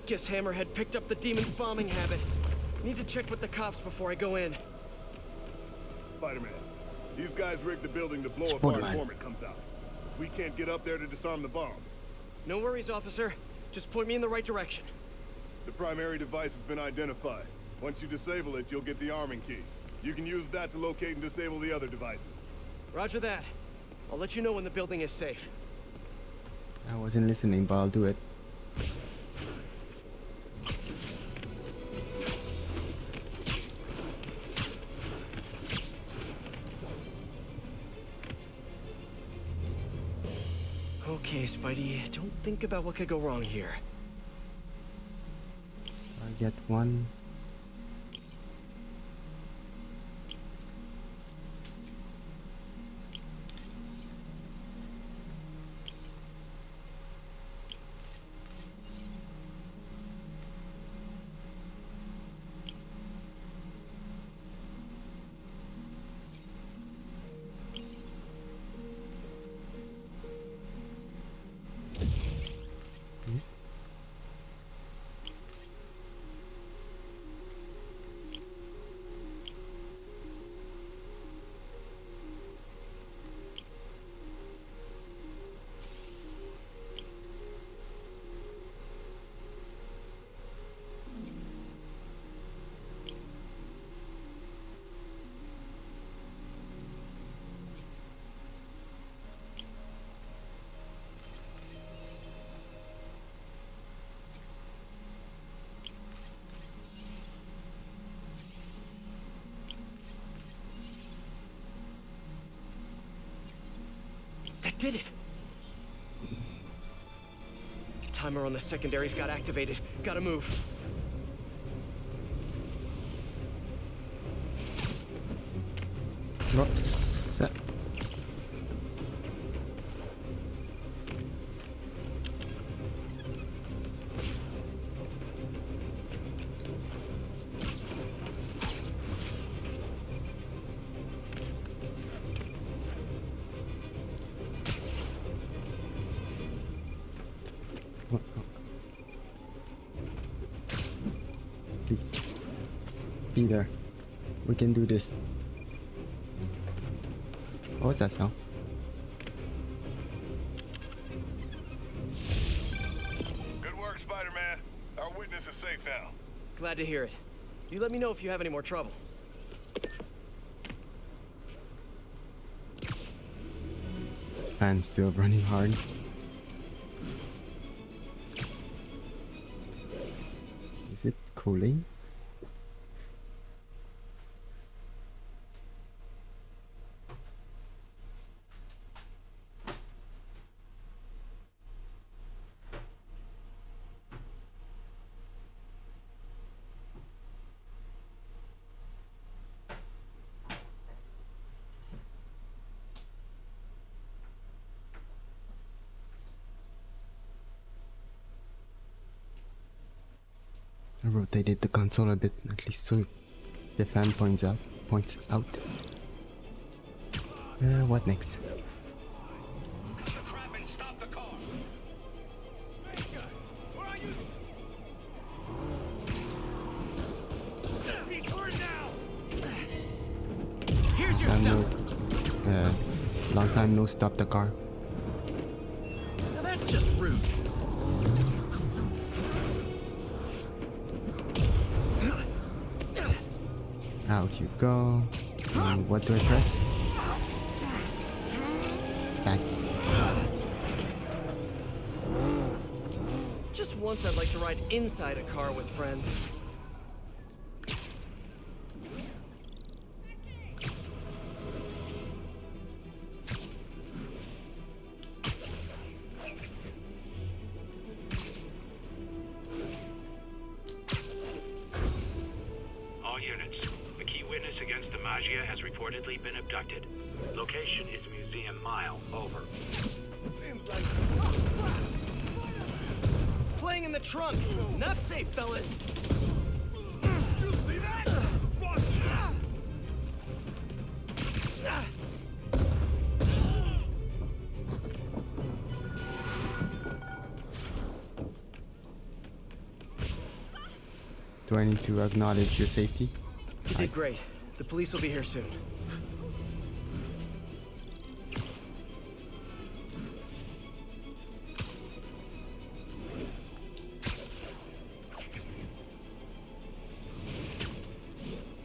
Guess Hammerhead picked up the demon's bombing habit. Need to check with the cops before I go in. Spider-Man, these guys rigged the building to blow up our informant comes out. We can't get up there to disarm the bomb. No worries, officer. Just point me in the right direction. The primary device has been identified. Once you disable it, you'll get the arming key. You can use that to locate and disable the other devices. Roger that. I'll let you know when the building is safe. I wasn't listening, but I'll do it. Okay, Spidey, don't think about what could go wrong here. I get one. That did it! Timer on the secondaries got activated. Gotta move. Whoops. Please. Peter, we can do this. Oh, what's that sound? Good work, Spider-Man. Our witness is safe now. Glad to hear it. You let me know if you have any more trouble. Fan's still running hard. Is it cooling? I rotated the console a bit, at least so the fan points out. What next? Here's your stuff. Long time no stop the car. Now that's just rude. Out you go. And what do I press? Back. Just Once I'd like to ride inside a car with friends. All units. The key witness against the Magia has reportedly been abducted. Location is Museum Mile. Over. Seems like... Playing in the trunk. Not safe, fellas. You see that? Do I need to acknowledge your safety? You did great. The police will be here soon.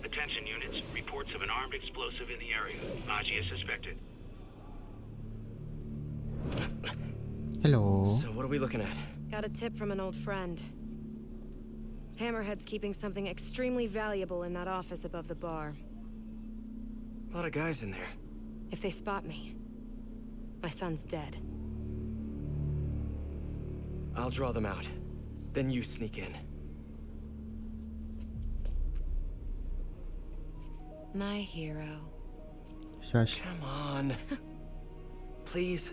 Attention units. Reports of an armed explosive in the area. Magia suspected. Hello. So what are we looking at? Got a tip from an old friend. Hammerhead's keeping something extremely valuable in that office above the bar. A lot of guys in there. If they spot me, my son's dead. I'll draw them out. Then you sneak in. My hero. Shush. Come on. Please.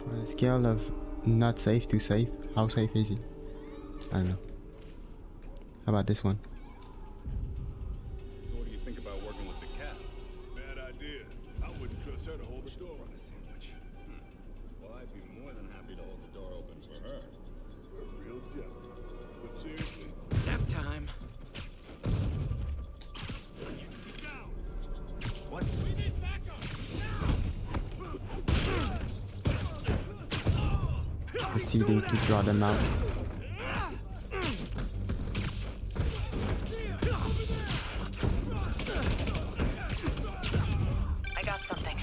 On a scale of not safe to safe, how safe is he? I don't know. How about this one? So what do you think about working with the cat? Bad idea. I wouldn't trust her to hold the door on a sandwich. Well, I'd be more than happy to hold the door open for her. We're real jealous. But seriously. Nap time. What? We need backup! Proceeding to draw them out. I got something.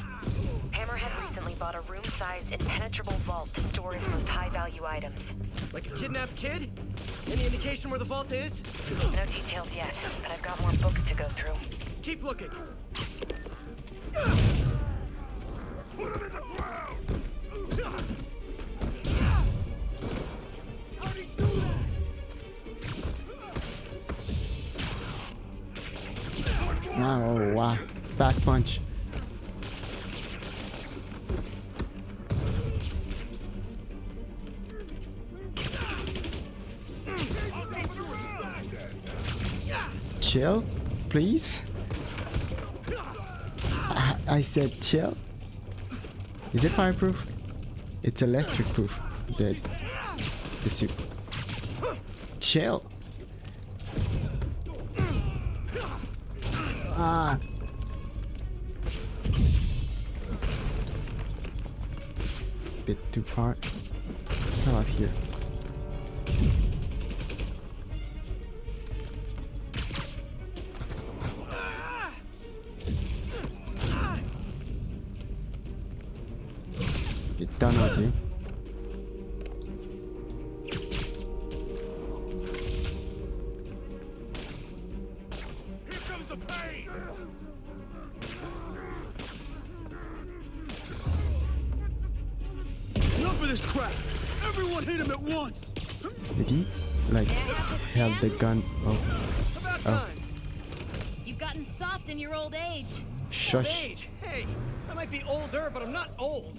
Hammerhead recently bought a room-sized, impenetrable vault to store his most high-value items. Like a kidnapped kid? Any indication where the vault is? No details yet, but I've got more books to go through. Keep looking. Put him in the ground! Oh wow. Fast punch. Chill, please. I said chill. Is it fireproof? It's electric proof. The suit. Chill. Ah. Bit too far. How about here? Get done with you. Here comes the pain! Enough of this crap! Everyone hit him at once! Did he like held the gun? Oh. About time. You've gotten soft in your old age. Shush. Age? Hey, I might be older, but I'm not old.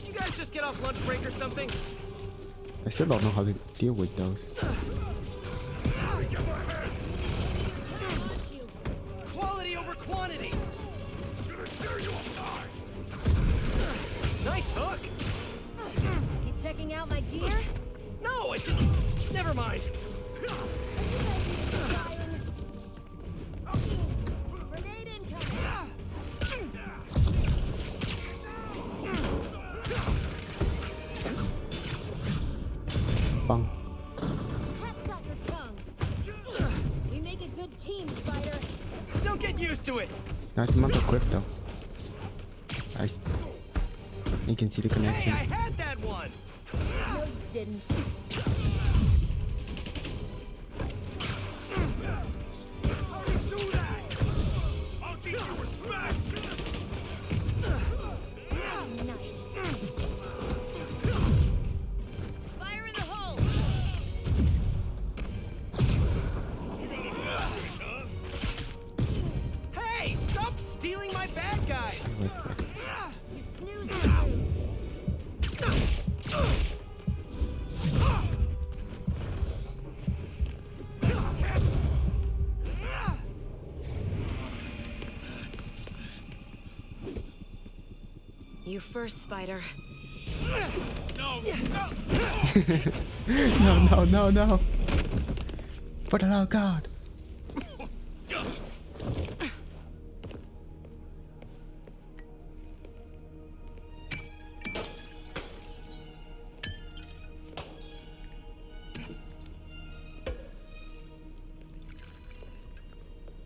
You guys just get off lunch break or something? I still don't know how to deal with those. Quality over quantity. Nice hook. You checking out my gear? No, I just... Never mind. Grenade incoming. team, Spider. Don't get used to it. Nice amount of crypto. You can see the connection. Hey, I had that one. No, you didn't. Fire in the hole. Hey, stop stealing my bad guys. You snooze and lose. You first, Spider. No. No. For the love of God.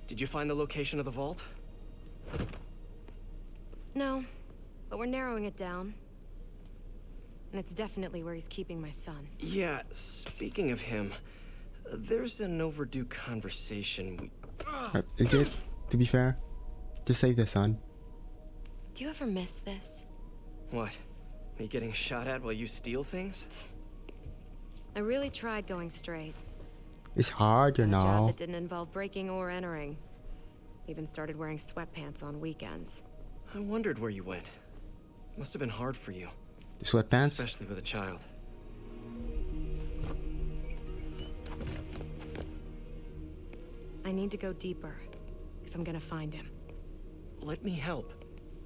Did you find the location of the vault? No, but we're narrowing it down. And it's definitely where he's keeping my son. Yeah, speaking of him, there's an overdue conversation Is it, to be fair? Just save the son. Do you ever miss this? What? Me getting shot at while you steal things? I really tried going straight. It's hard, you A job know. that didn't involve breaking or entering. Even started wearing sweatpants on weekends. I wondered where you went. Must have been hard for you. The sweatpants? Especially with a child. I need to go deeper if I'm gonna find him. Let me help.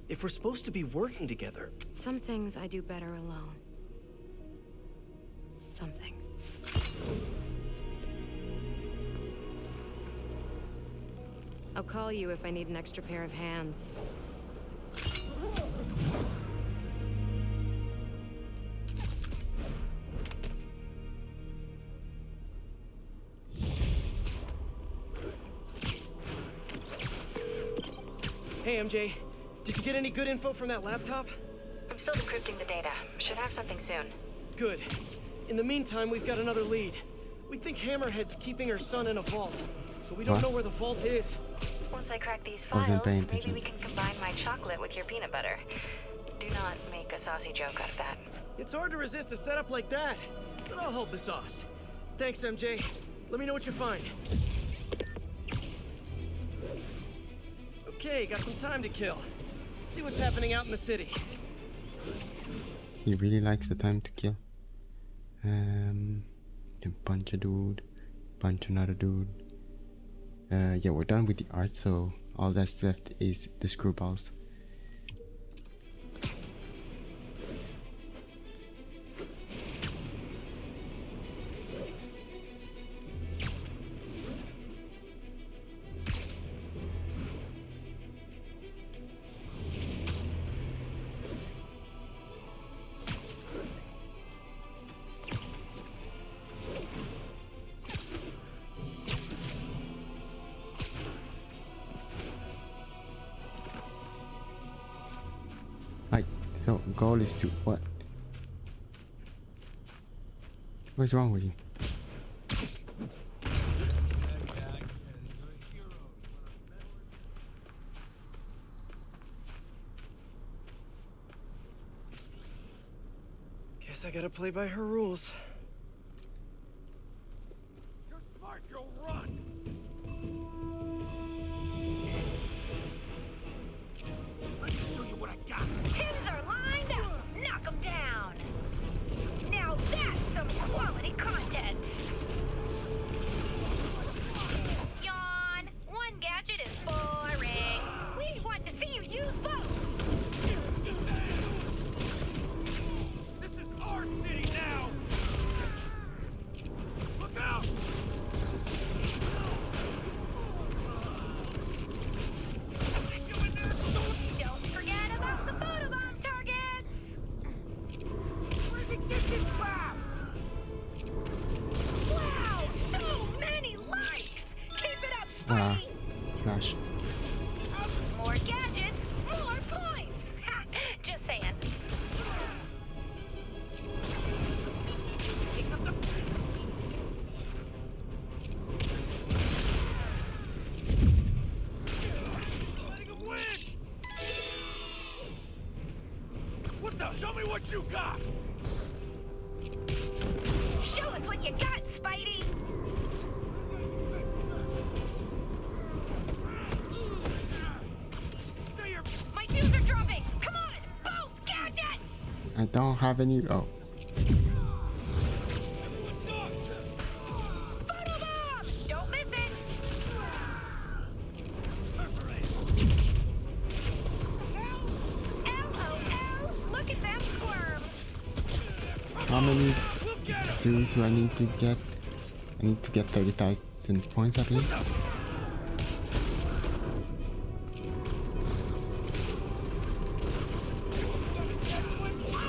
If we're supposed to be working together. Some things I do better alone. Some things. I'll call you if I need an extra pair of hands. Hey, MJ. Did you get any good info from that laptop? I'm still decrypting the data. Should have something soon. Good. In the meantime, we've got another lead. We think Hammerhead's keeping her son in a vault, but we don't know where the vault is. Once I crack these Wasn't files, paying maybe attention. we can combine my chocolate with your peanut butter. Do not make a saucy joke out of that. It's hard to resist a setup like that, but I'll hold the sauce. Thanks, MJ. Let me know what you find. Okay, got some time to kill. Let's see what's happening out in the city. He really likes the time to kill. Can punch a dude, punch another dude. Yeah, we're done with the art, so all that's left is the screwballs. So goal is to what? What's wrong with you? Guess I gotta play by her rules. You're smart, you'll run! Let me show you what I got. Pins are lined up! Knock them down! Now that's some quality content! Yawn! One gadget is boring! We want to see you use both! This is our city now! Trash. More gadgets, more points. Ha, just saying. What the? Show me what you got! Show us what you got, Spidey! My fuse are dropping! Come on! Both gadgets! I don't have any. Oh. Photobomb! Don't miss it! LOL! Look at them squirm! How many dudes do I need to get? I need to get 30,000 points at least.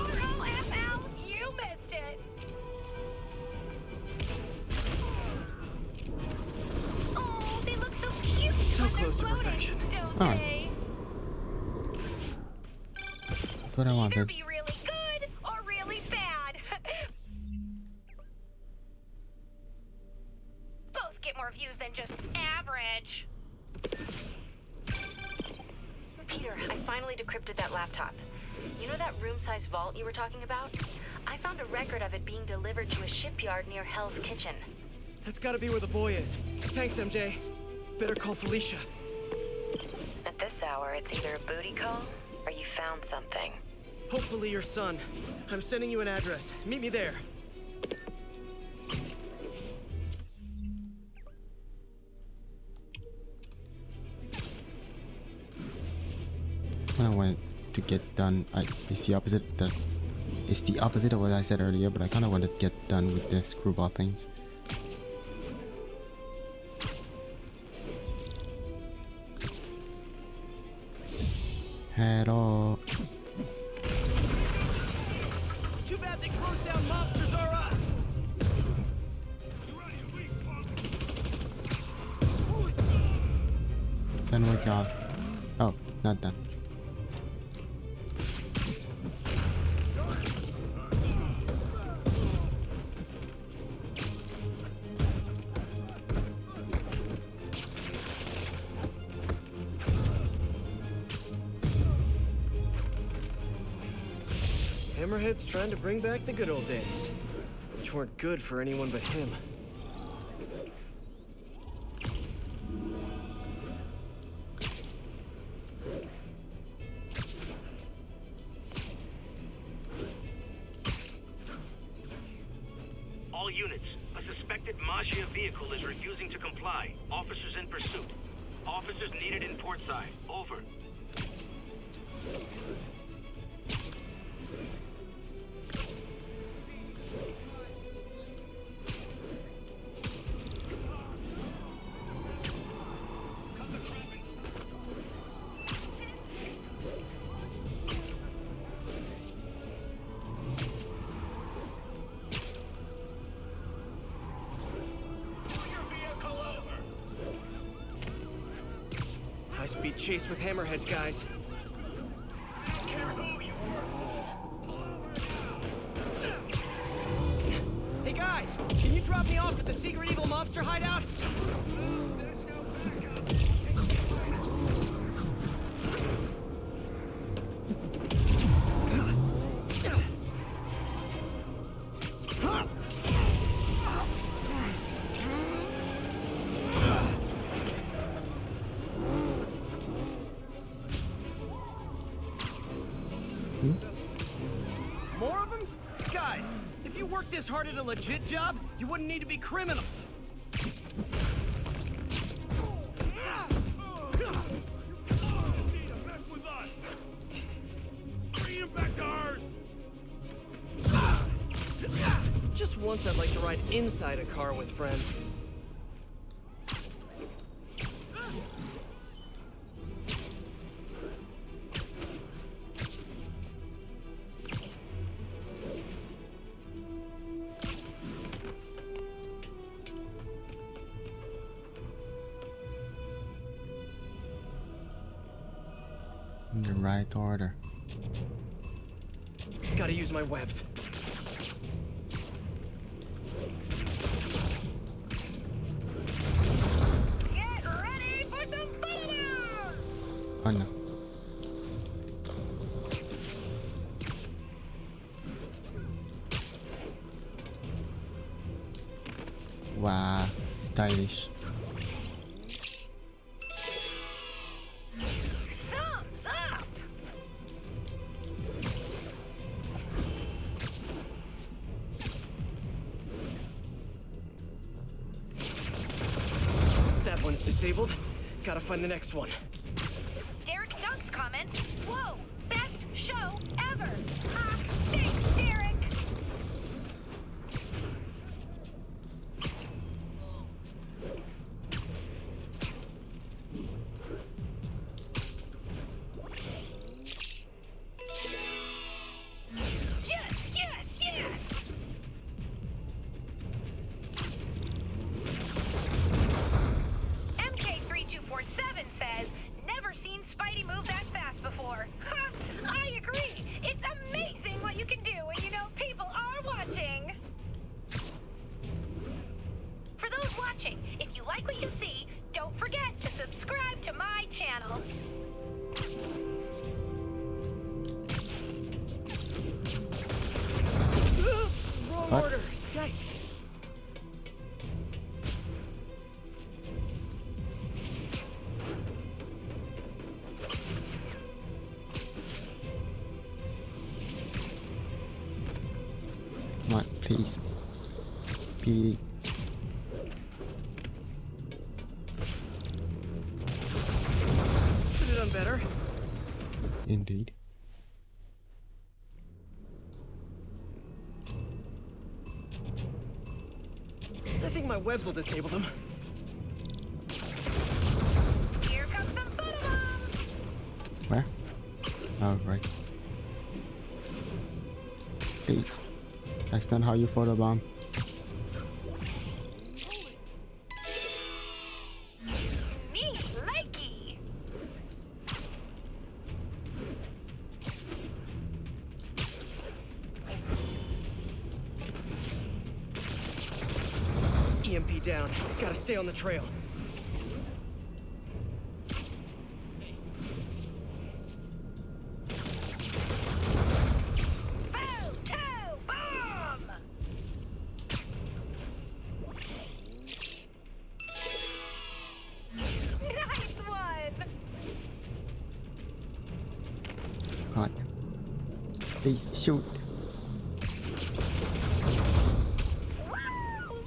ROFL! You missed it! Oh, they look so cute! So when they're close to floating, perfection. don't Alright. they? That's what I wanted. Be really good or really bad. Both get more views than just average. Peter, I finally decrypted that laptop. You know that room-sized vault you were talking about? I found a record of it being delivered to a shipyard near Hell's Kitchen. That's gotta be where the boy is. Thanks, MJ. Better call Felicia. At this hour, it's either a booty call or you found something. Hopefully your son. I'm sending you an address. Meet me there. I want to get done. It's the opposite. It's the opposite of what I said earlier, but I kind of want to get done with the screwball things. Head off. Too bad they closed down Mobsters R Us. Done with y'all. Oh, not done. Hammerhead's trying to bring back the good old days, which weren't good for anyone but him. All units, a suspected Magia vehicle is refusing to comply. Officers in pursuit. Officers needed in portside. Over. High-speed chase with Hammerheads, guys. Hey guys, can you drop me off at the secret evil mobster hideout? More of them? Guys, if you worked this hard at a legit job, you wouldn't need to be criminals. Just once I'd like to ride inside a car with friends. In the right order. Gotta use my webs. Get ready for some fun! Oh no. Wow, stylish. Thumbs up! That one's disabled. Gotta find the next one. Derek Dunk's comments. Whoa! Best show ever! Ah, thanks, Derek! Yes, yes, yes! MK3247 says, never seen Spidey move that fast before. Ha! I agree! It's amazing what you can do when you know people are watching! For those watching, if you like what you see, don't forget to subscribe to my channel. Wrong What? order. Yikes. Come on, please. PD. Could have done better. Indeed. I think my webs will disable them. Here comes some photobombs! Where? Oh, right. Please. That's not how you photobomb. Me likey! EMP down. Gotta stay on the trail. Photobomb! Nice one! Come on. Please shoot. Woo!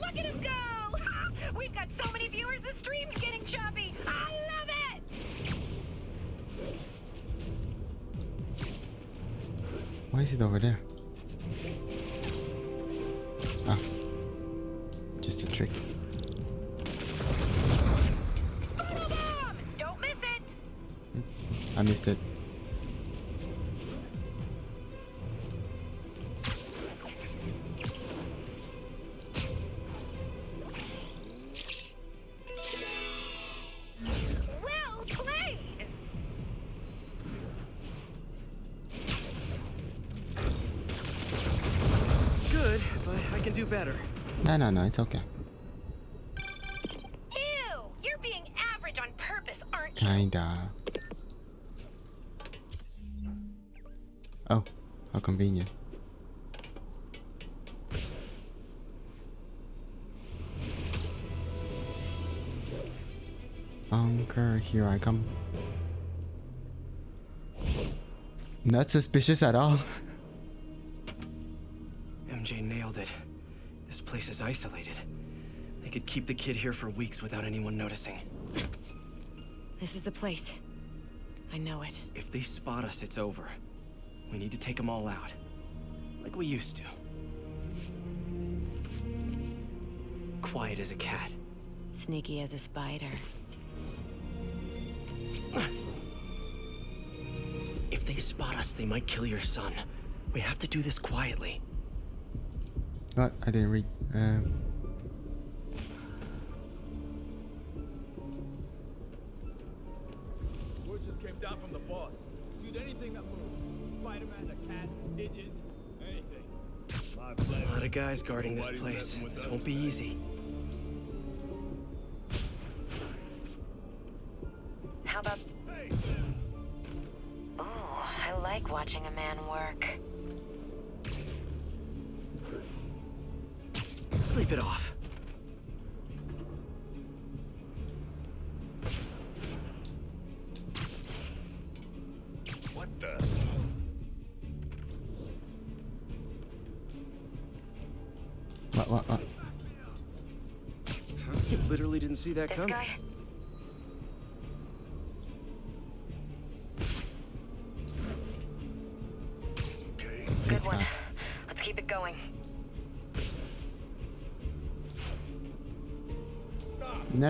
Look at him go! Ha! We've got so many viewers, the stream's getting choppy! I love it! Why is it over there? Ah. Just a trick. Photobomb! Don't miss it! I missed it. Well played! Good, but I can do better. No, it's okay. Ew! You're being average on purpose, aren't you? Kinda. Oh, how convenient. Bunker, here I come. Not suspicious at all. MJ nailed it. This place is isolated. They could keep the kid here for weeks without anyone noticing. This is the place. I know it. If they spot us, it's over. We need to take them all out. Like we used to. Quiet as a cat. Sneaky as a spider. If they spot us, they might kill your son. We have to do this quietly. What? I didn't read. Word just came down from the boss. Shoot anything that moves. Spider-Man, a cat, pigeons, anything. A lot of guys guarding this place. This won't be easy. How about... Ooh, I like watching a man work. Sleep it off. What the? What? You literally didn't see that This coming. guy? Good one. Let's keep it going. No.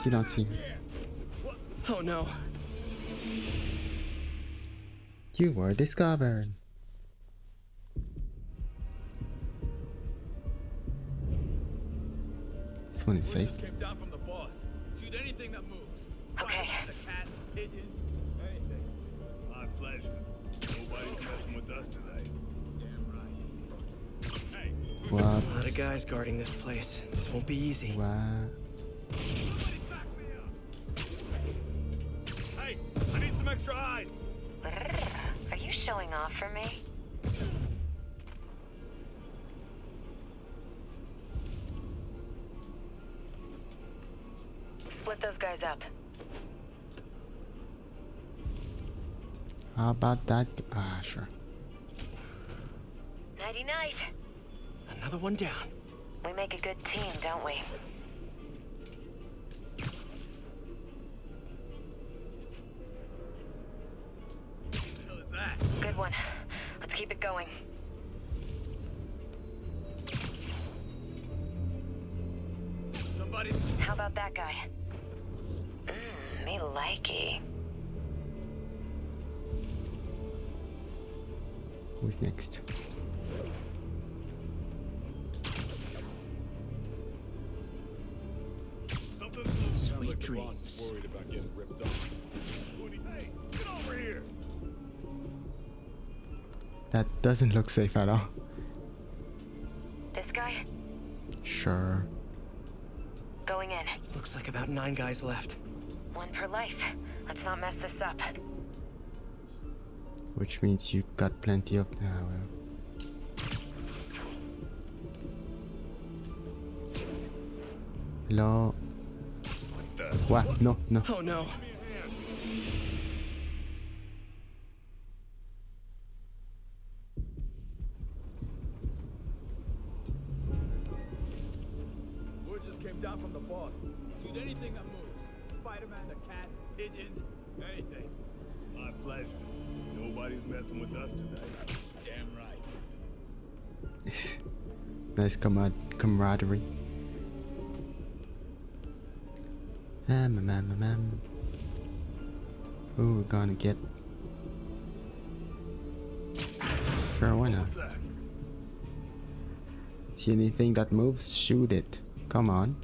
You don't see me. Oh no. You were discovered. This one is safe. Just came down from the boss. Shoot anything that moves. Okay. The cat, pigeons, anything. My pleasure. Nobody's messing with us today. Damn right. Hey. What? A lot of guys guarding this place. This won't be easy. What? Hey, I need some extra eyes. Are you showing off for me? Split those guys up. How about that? Sure. Nighty night. Another one down. We make a good team, don't we? Good one. Let's keep it going. Somebody. How about that guy? Me likey. Who's next? Sweet dreams. Worried about getting ripped off. Hey, get over here. That doesn't look safe at all. This guy? Sure. Going in. Looks like about 9 guys left. One per life. Let's not mess this up. Which means you got plenty of... Hello? What? No. Oh no. Word just came down from the boss. Shoot anything that moves. Spider-Man, the cat, pigeons, anything. My pleasure. Nobody's messing with us today. Damn right. Nice camaraderie. Who we're gonna get? Sure, why not? See anything that moves? Shoot it. Come on.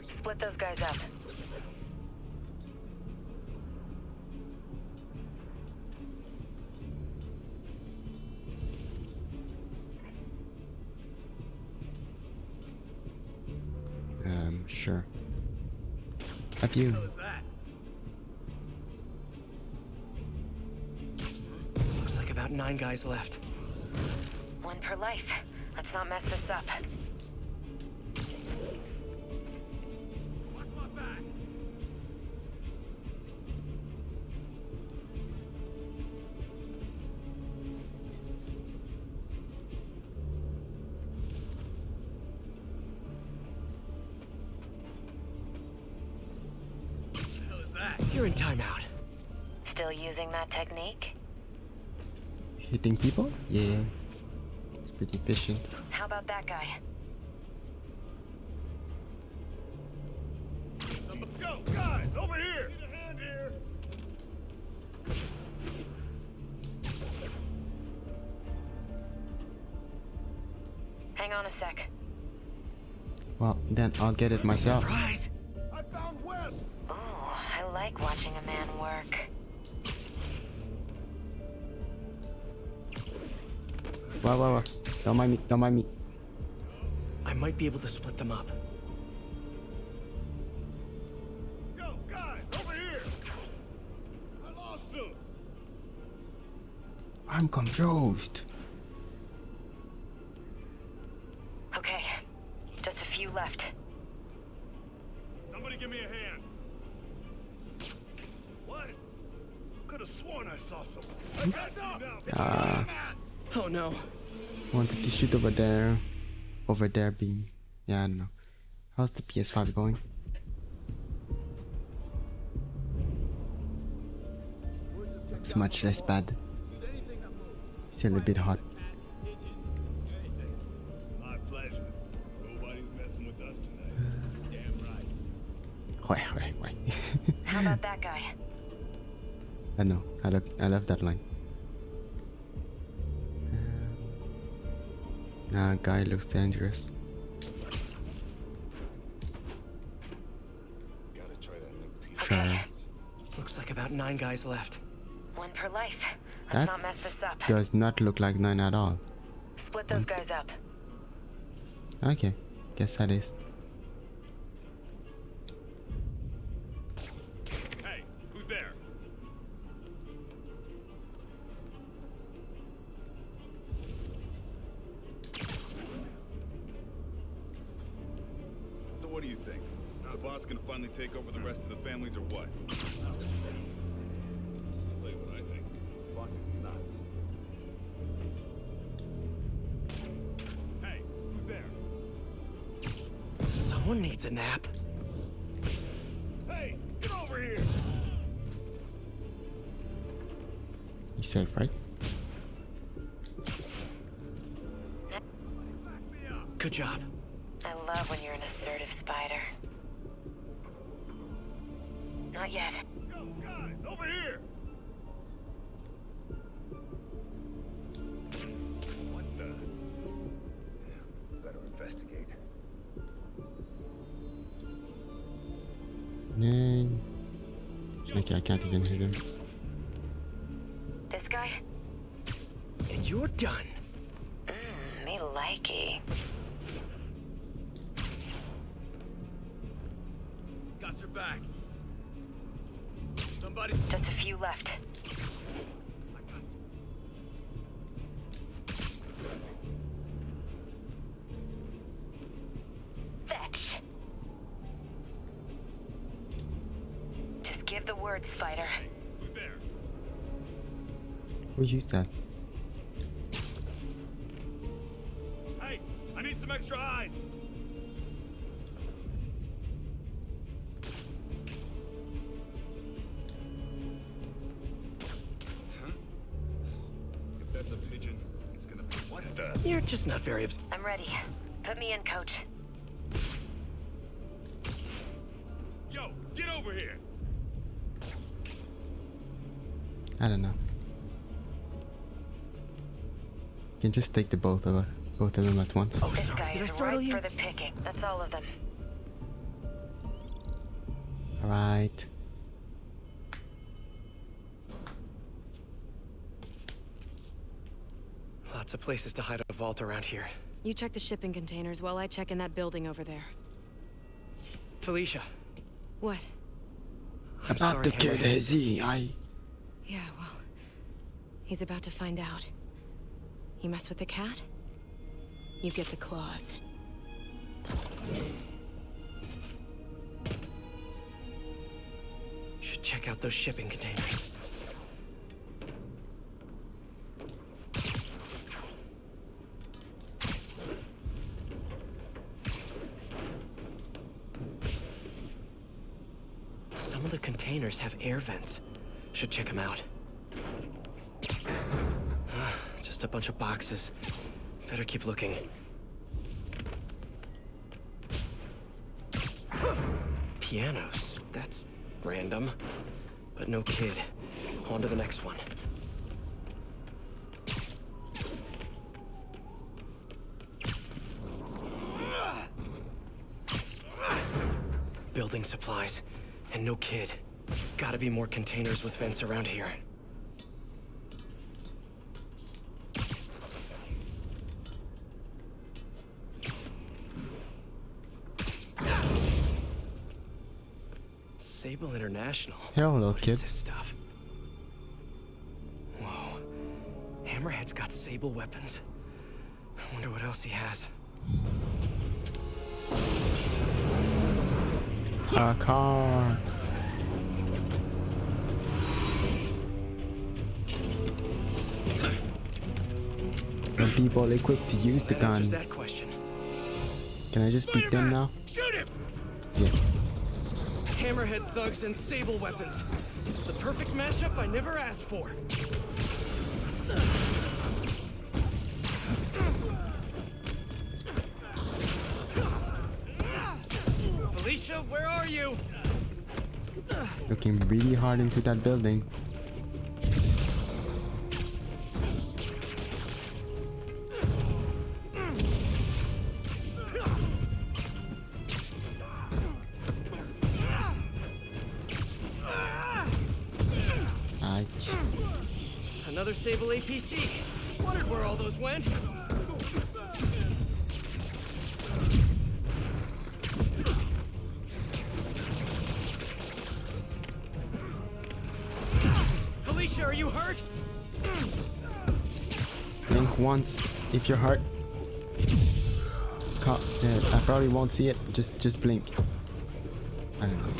Split those guys up. Sure. Have you? Looks like about 9 guys left. One per life. Let's not mess this up. You're in timeout. Still using that technique? Hitting people? Yeah. It's pretty efficient. How about that guy? Go, guys, over here! Need a hand here! Hang on a sec. Well, then I'll get it myself. I found webs! Ooh, I like watching a man work. Whoa. Don't mind me. I might be able to split them up. Yo, guys, over here! I lost him! I'm confused. Okay, just a few left. Somebody give me a hand. What? Could have sworn I saw someone. Oh no. Wanted to shoot over there. Over there being... Yeah, I don't know. How's the PS5 going? Looks much less bad. Still a bit hot. My pleasure. Nobody's messing with us tonight. Damn right. Wait. How about that guy? I know. I love that line. Nah, guy looks dangerous. Gotta try that new piece. Sure. Looks like about 9 guys left. One per life. Let's That not mess this up. does not look like 9 at all. Split those guys up. Okay, guess that is. Hey, who's there? So what do you think? The boss gonna finally take over the rest of the families or what? I'll tell you what I think. The boss is nuts. Hey, who's there? Someone needs a nap. Hey, get over here! He's safe, right? Good job. I love when you're an assertive spider. Not yet. Yo, guys, over here! What the? Better investigate. Yay. Okay, I can't even hit him. This guy? And you're done. Me likey. Got your back. Somebody. Just a few left. Fetch. Just give the word, Spider. Who's there? Who used that? Hey, I need some extra eyes! If that's a pigeon, it's gonna be what the? You're just not very I'm ready. Put me in, coach. Yo, get over here! I don't know. You can just take the both of them at once. Oh, This sorry. guy Did I is startle right you? for the picking. That's all of them. Alright. Lots of places to hide a vault around here. You check the shipping containers while I check in that building over there. Felicia. What? I'm About sorry, the kid, Hammerhead. is he? Yeah, well, he's about to find out. You mess with the cat, you get the claws. Should check out those shipping containers. Some of the containers have air vents. Should check them out. Just a bunch of boxes. Better keep looking. Pianos. That's random. But no kid. On to the next one. Building supplies. And no kid. Gotta be more containers with vents around here. Sable International. Hello, What kid. is this stuff? Whoa. Hammerhead's got Sable weapons. I wonder what else he has. A car. And people equipped to use the guns. That question. Can I just beat them now? Shoot him! Yeah. Hammerhead thugs and Sable weapons. It's the perfect mashup I never asked for. Felicia, where are you? Looking really hard into that building. Another Sable APC. Wondered where all those went. Felicia, are you hurt? Blink once if you're hurt. I probably won't see it. Just blink. I don't know.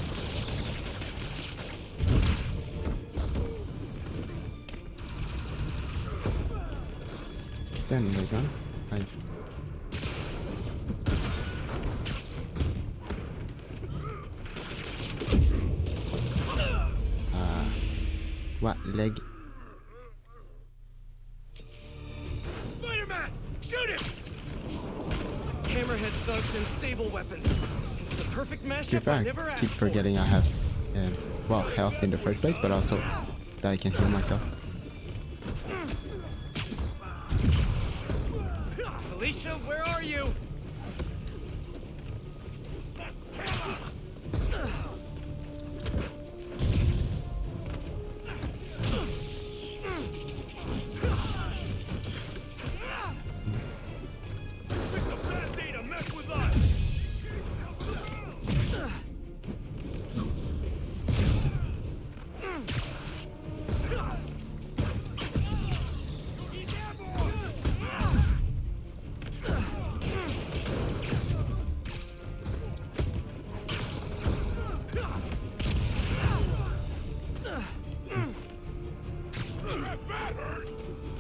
Is there another gun? What leg? Spider-Man, shoot him! Hammerhead thugs and Sable weapons. It's the perfect mashup I never asked for. Keep forgetting I have, well, health in the first place, but also that I can heal myself. Felicia, where are you?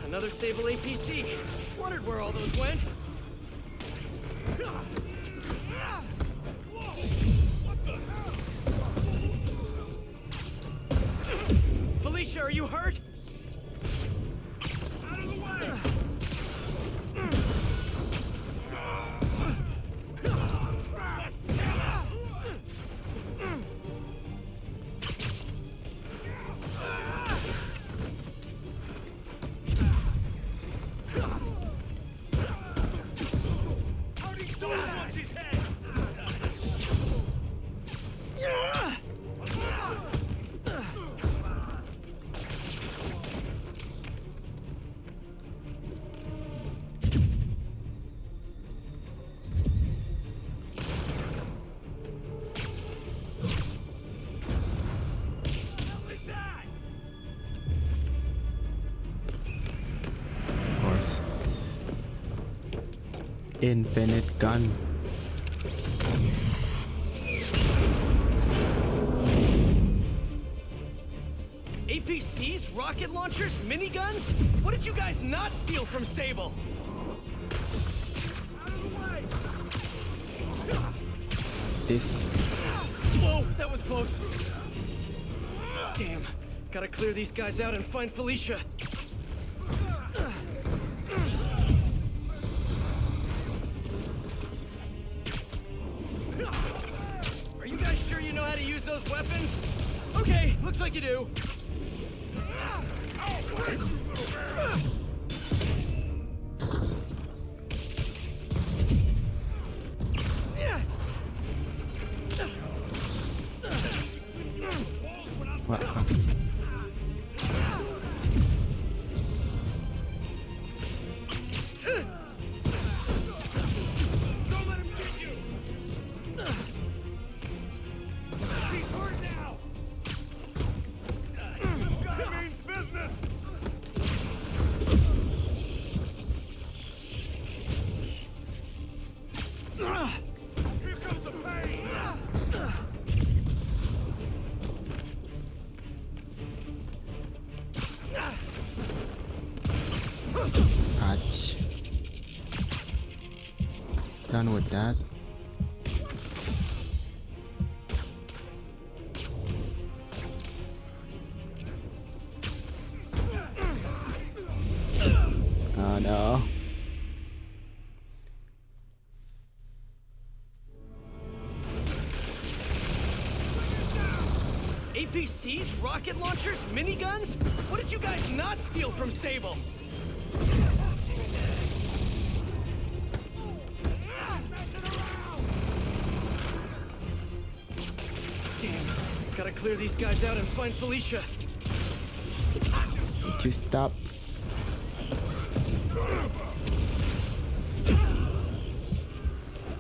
Another Sable APC. Wondered where all those went. Felicia, are you hurt? Out of the way! Infinite gun. APCs, rocket launchers, miniguns? What did you guys not steal from Sable? This. Whoa, that was close. Damn. Gotta clear these guys out and find Felicia. Are you guys sure you know how to use those weapons? Okay, looks like you do. What? Don't let him get you. He's hurt now. done with that. Oh no. APCs, rocket launchers, miniguns? What did you guys not steal from Sable? Damn, gotta clear these guys out and find Felicia. Would you stop?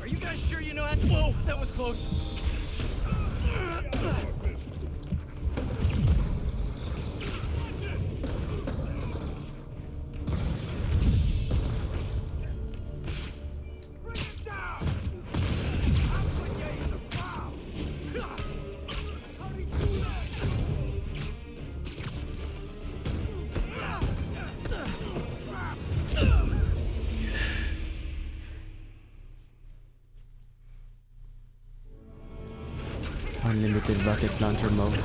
Are you guys sure you know how? Whoa, that was close. Unlimited rocket launcher mode.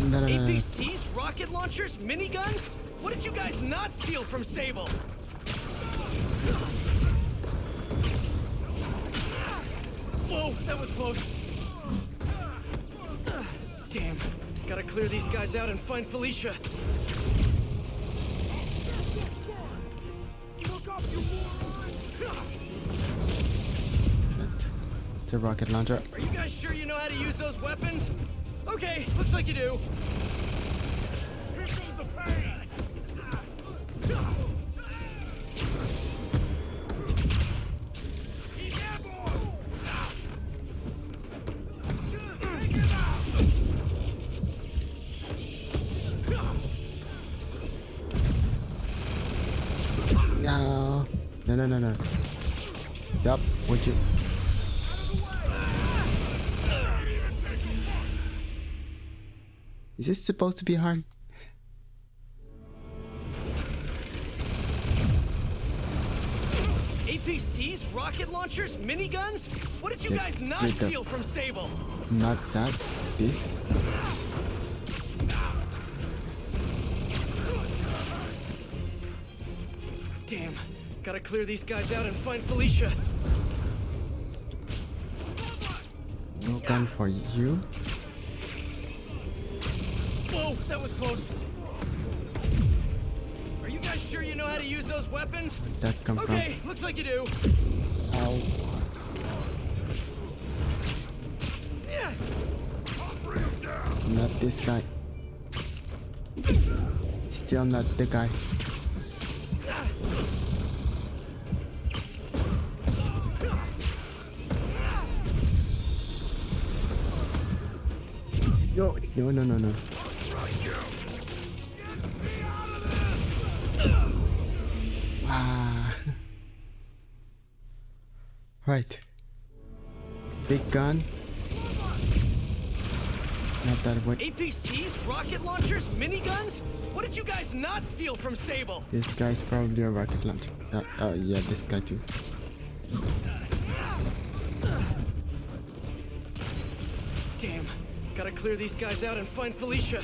No. APCs, rocket launchers, miniguns? What did you guys not steal from Sable? Whoa, that was close. Damn, gotta clear these guys out and find Felicia. It's a rocket launcher. Are you guys sure you know how to use those weapons? Okay, looks like you do. Here comes the pain. No. Stop, would you? Is this supposed to be hard? APCs, rocket launchers, miniguns? What did you guys not steal from Sable? Not that. This. Damn. Gotta clear these guys out and find Felicia. No gun for you. Whoa, that was close. Are you guys sure you know how to use those weapons? Where'd that come from? Okay, looks like you do. Ow. Not this guy. Still not the guy. No. Ah. Right. Big gun. Not that way. APCs, rocket launchers, miniguns? What did you guys not steal from Sable? This guy's probably a rocket launcher. Oh yeah, this guy too. Damn. Gotta clear these guys out and find Felicia.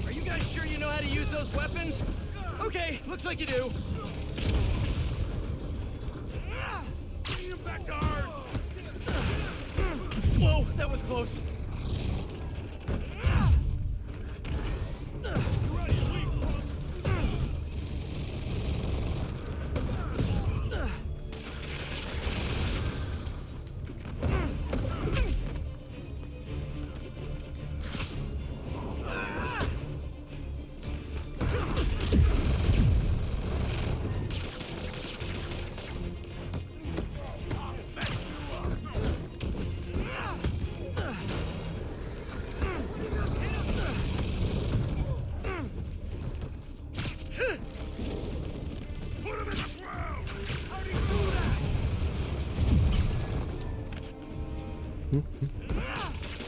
Are you guys sure you know how to use those weapons? Okay, looks like you do. Whoa, that was close.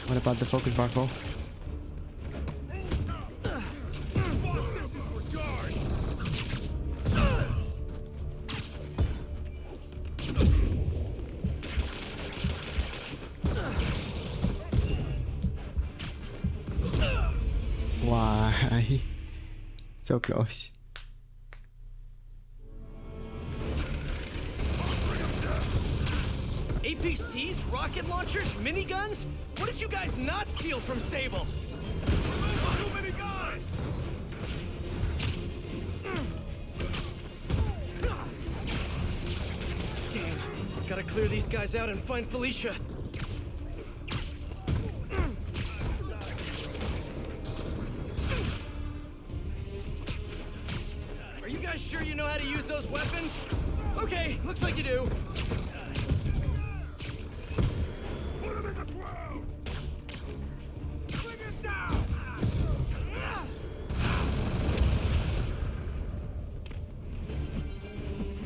What about the focus bar, Cole? So close. APCs, rocket launchers, miniguns? What did you guys not steal from Sable? Too many guys! Damn. Gotta clear these guys out and find Felicia. Are you guys sure you know how to use those weapons? Okay, looks like you do. Put him in the ground! Bring him down!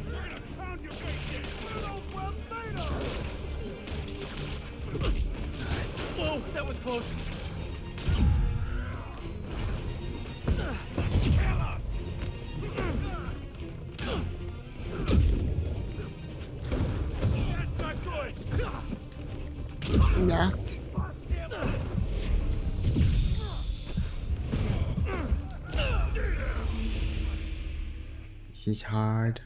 We're gonna pound your face in! What are those webs made of? Whoa, that was close. Yeah. This is hard.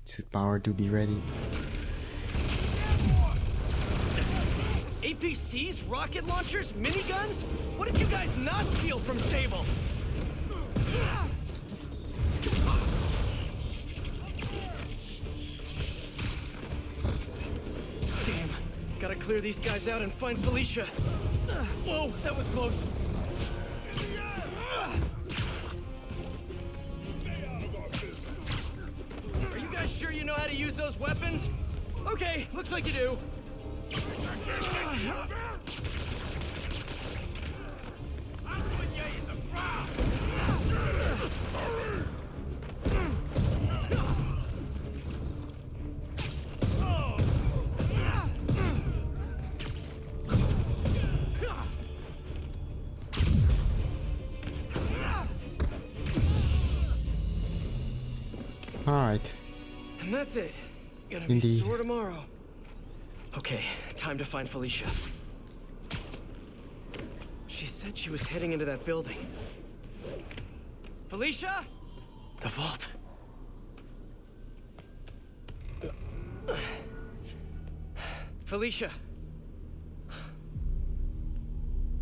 Just power to be ready. APCs, rocket launchers, miniguns? What did you guys not steal from Sable? Damn. Gotta clear these guys out and find Felicia. Whoa, that was close. Are you guys sure you know how to use those weapons? Okay, looks like you do. Alright. And that's it. Gonna Indeed. be sore tomorrow. Okay, time to find Felicia. She said she was heading into that building. Felicia? The vault. Felicia.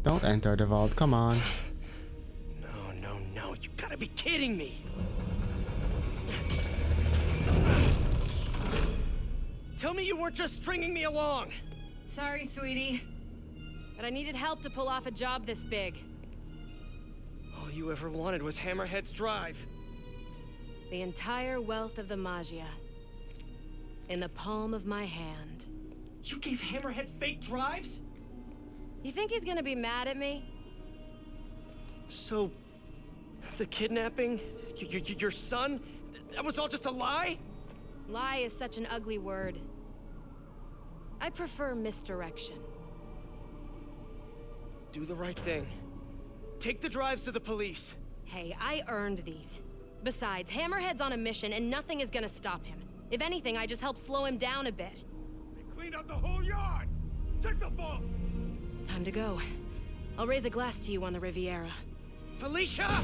Don't enter the vault, come on. No, you gotta be kidding me. Tell me you weren't just stringing me along. Sorry, sweetie. But I needed help to pull off a job this big. All you ever wanted was Hammerhead's drive. The entire wealth of the Magia. In the palm of my hand. You gave Hammerhead fake drives? You think he's gonna be mad at me? So, the kidnapping? Your son? That was all just a lie? Lie is such an ugly word. I prefer misdirection. Do the right thing. Take the drives to the police. Hey, I earned these. Besides, Hammerhead's on a mission and nothing is gonna stop him. If anything, I just help slow him down a bit. They cleaned out the whole yard! Check the vault! Time to go. I'll raise a glass to you on the Riviera. Felicia!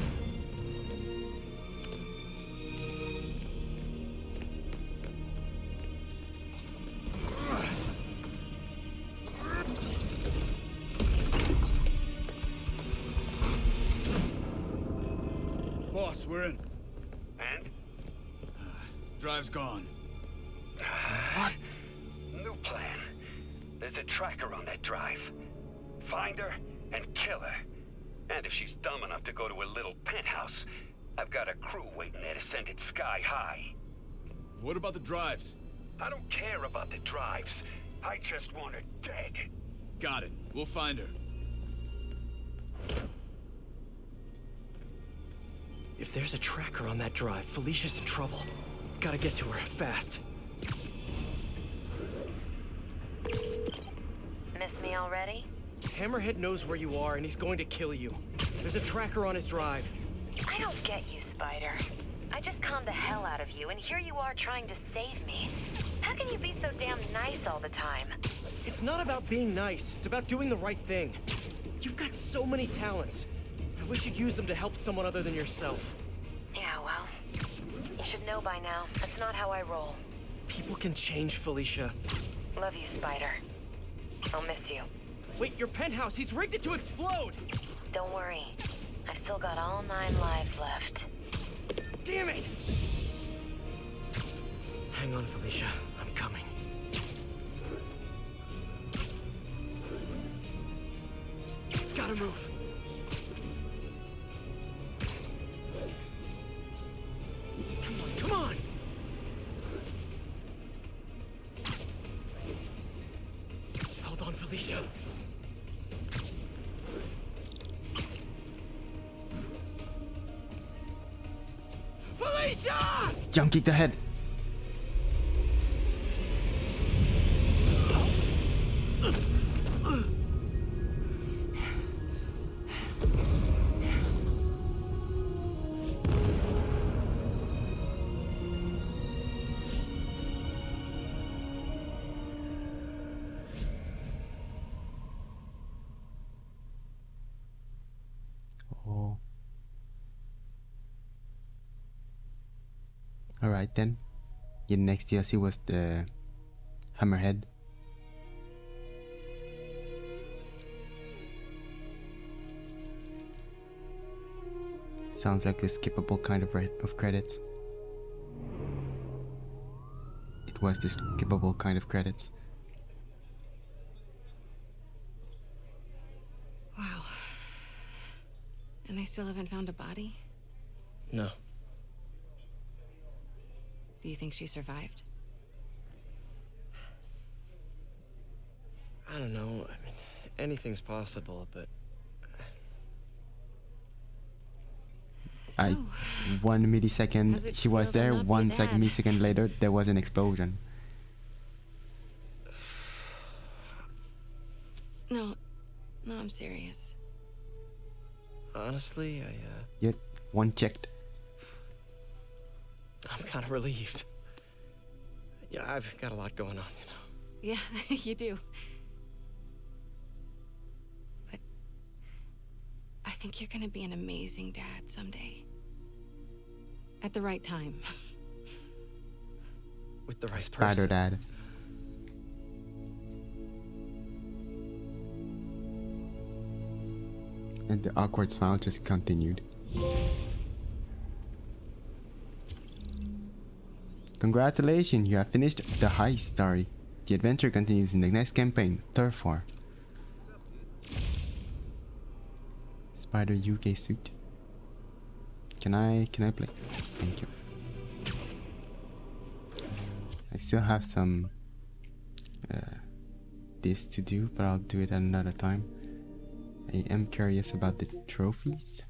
Boss, we're in. And? Drive's gone. What? New plan. There's a tracker on that drive. Find her and kill her. And if she's dumb enough to go to a little penthouse, I've got a crew waiting there to send it sky high. What about the drives? I don't care about the drives. I just want her dead. Got it. We'll find her. If there's a tracker on that drive, Felicia's in trouble. Gotta get to her, fast. Miss me already? Hammerhead knows where you are, and he's going to kill you. There's a tracker on his drive. I don't get you, Spider. I just conned the hell out of you, and here you are trying to save me. How can you be so damn nice all the time? It's not about being nice. It's about doing the right thing. You've got so many talents. I I wish you'd use them to help someone other than yourself. Yeah, well, you should know by now. That's not how I roll. People can change, Felicia. Love you, Spider. I'll miss you. Wait, your penthouse, he's rigged it to explode! Don't worry. I've still got all 9 lives left. Damn it! Hang on, Felicia. I'm coming. Gotta move. Come on! Hold on, Felicia. Felicia! Jump kick the head. Oh. Alright then. Your next DLC was the Hammerhead. Sounds like a skippable kind of credits. It was the skippable kind of credits. Wow. And they still haven't found a body? No. Do you think she survived? I don't know. I mean, anything's possible, but... So, 1 millisecond she was there, 1 millisecond later there was an explosion. No, I'm serious. Honestly, Yet, one checked. I'm kind of relieved. Yeah, I've got a lot going on, you know. Yeah, you do. But I think you're gonna be an amazing dad someday. At the right time. With the right Spider person. Dad. And the awkward smile just continued. Congratulations, you have finished the heist story. The adventure continues in the next campaign, Turf War. Spider UK suit. Can I play? Thank you. I still have some this to do, but I'll do it at another time. I am curious about the trophies.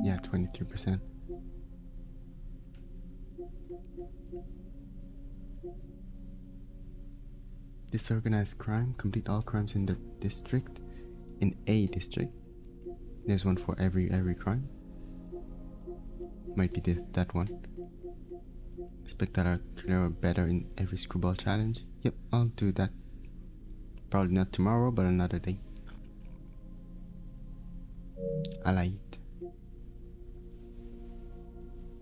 Yeah, 23%. Disorganized crime. Complete all crimes in the district. In a district. There's one for every crime. Might be that one. Spectacular or better in every screwball challenge. Yep, I'll do that. Probably not tomorrow, but another day. I like it.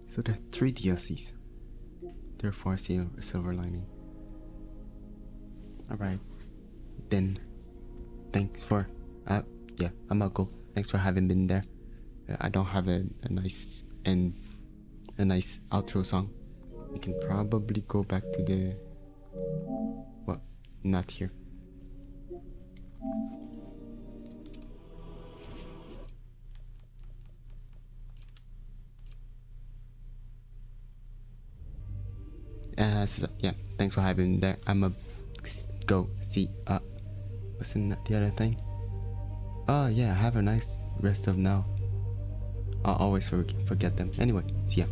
So there are 3 DLCs. Therefore, silver lining. Alright. Then, thanks for... yeah, I'm gonna go. Thanks for having been there. I don't have a nice outro song. We can probably go back to the... Well, not here. So, yeah, thanks for having me there. I'ma go see, what's in the other thing? Oh yeah, have a nice rest of now. I'll always forget them. Anyway, see ya.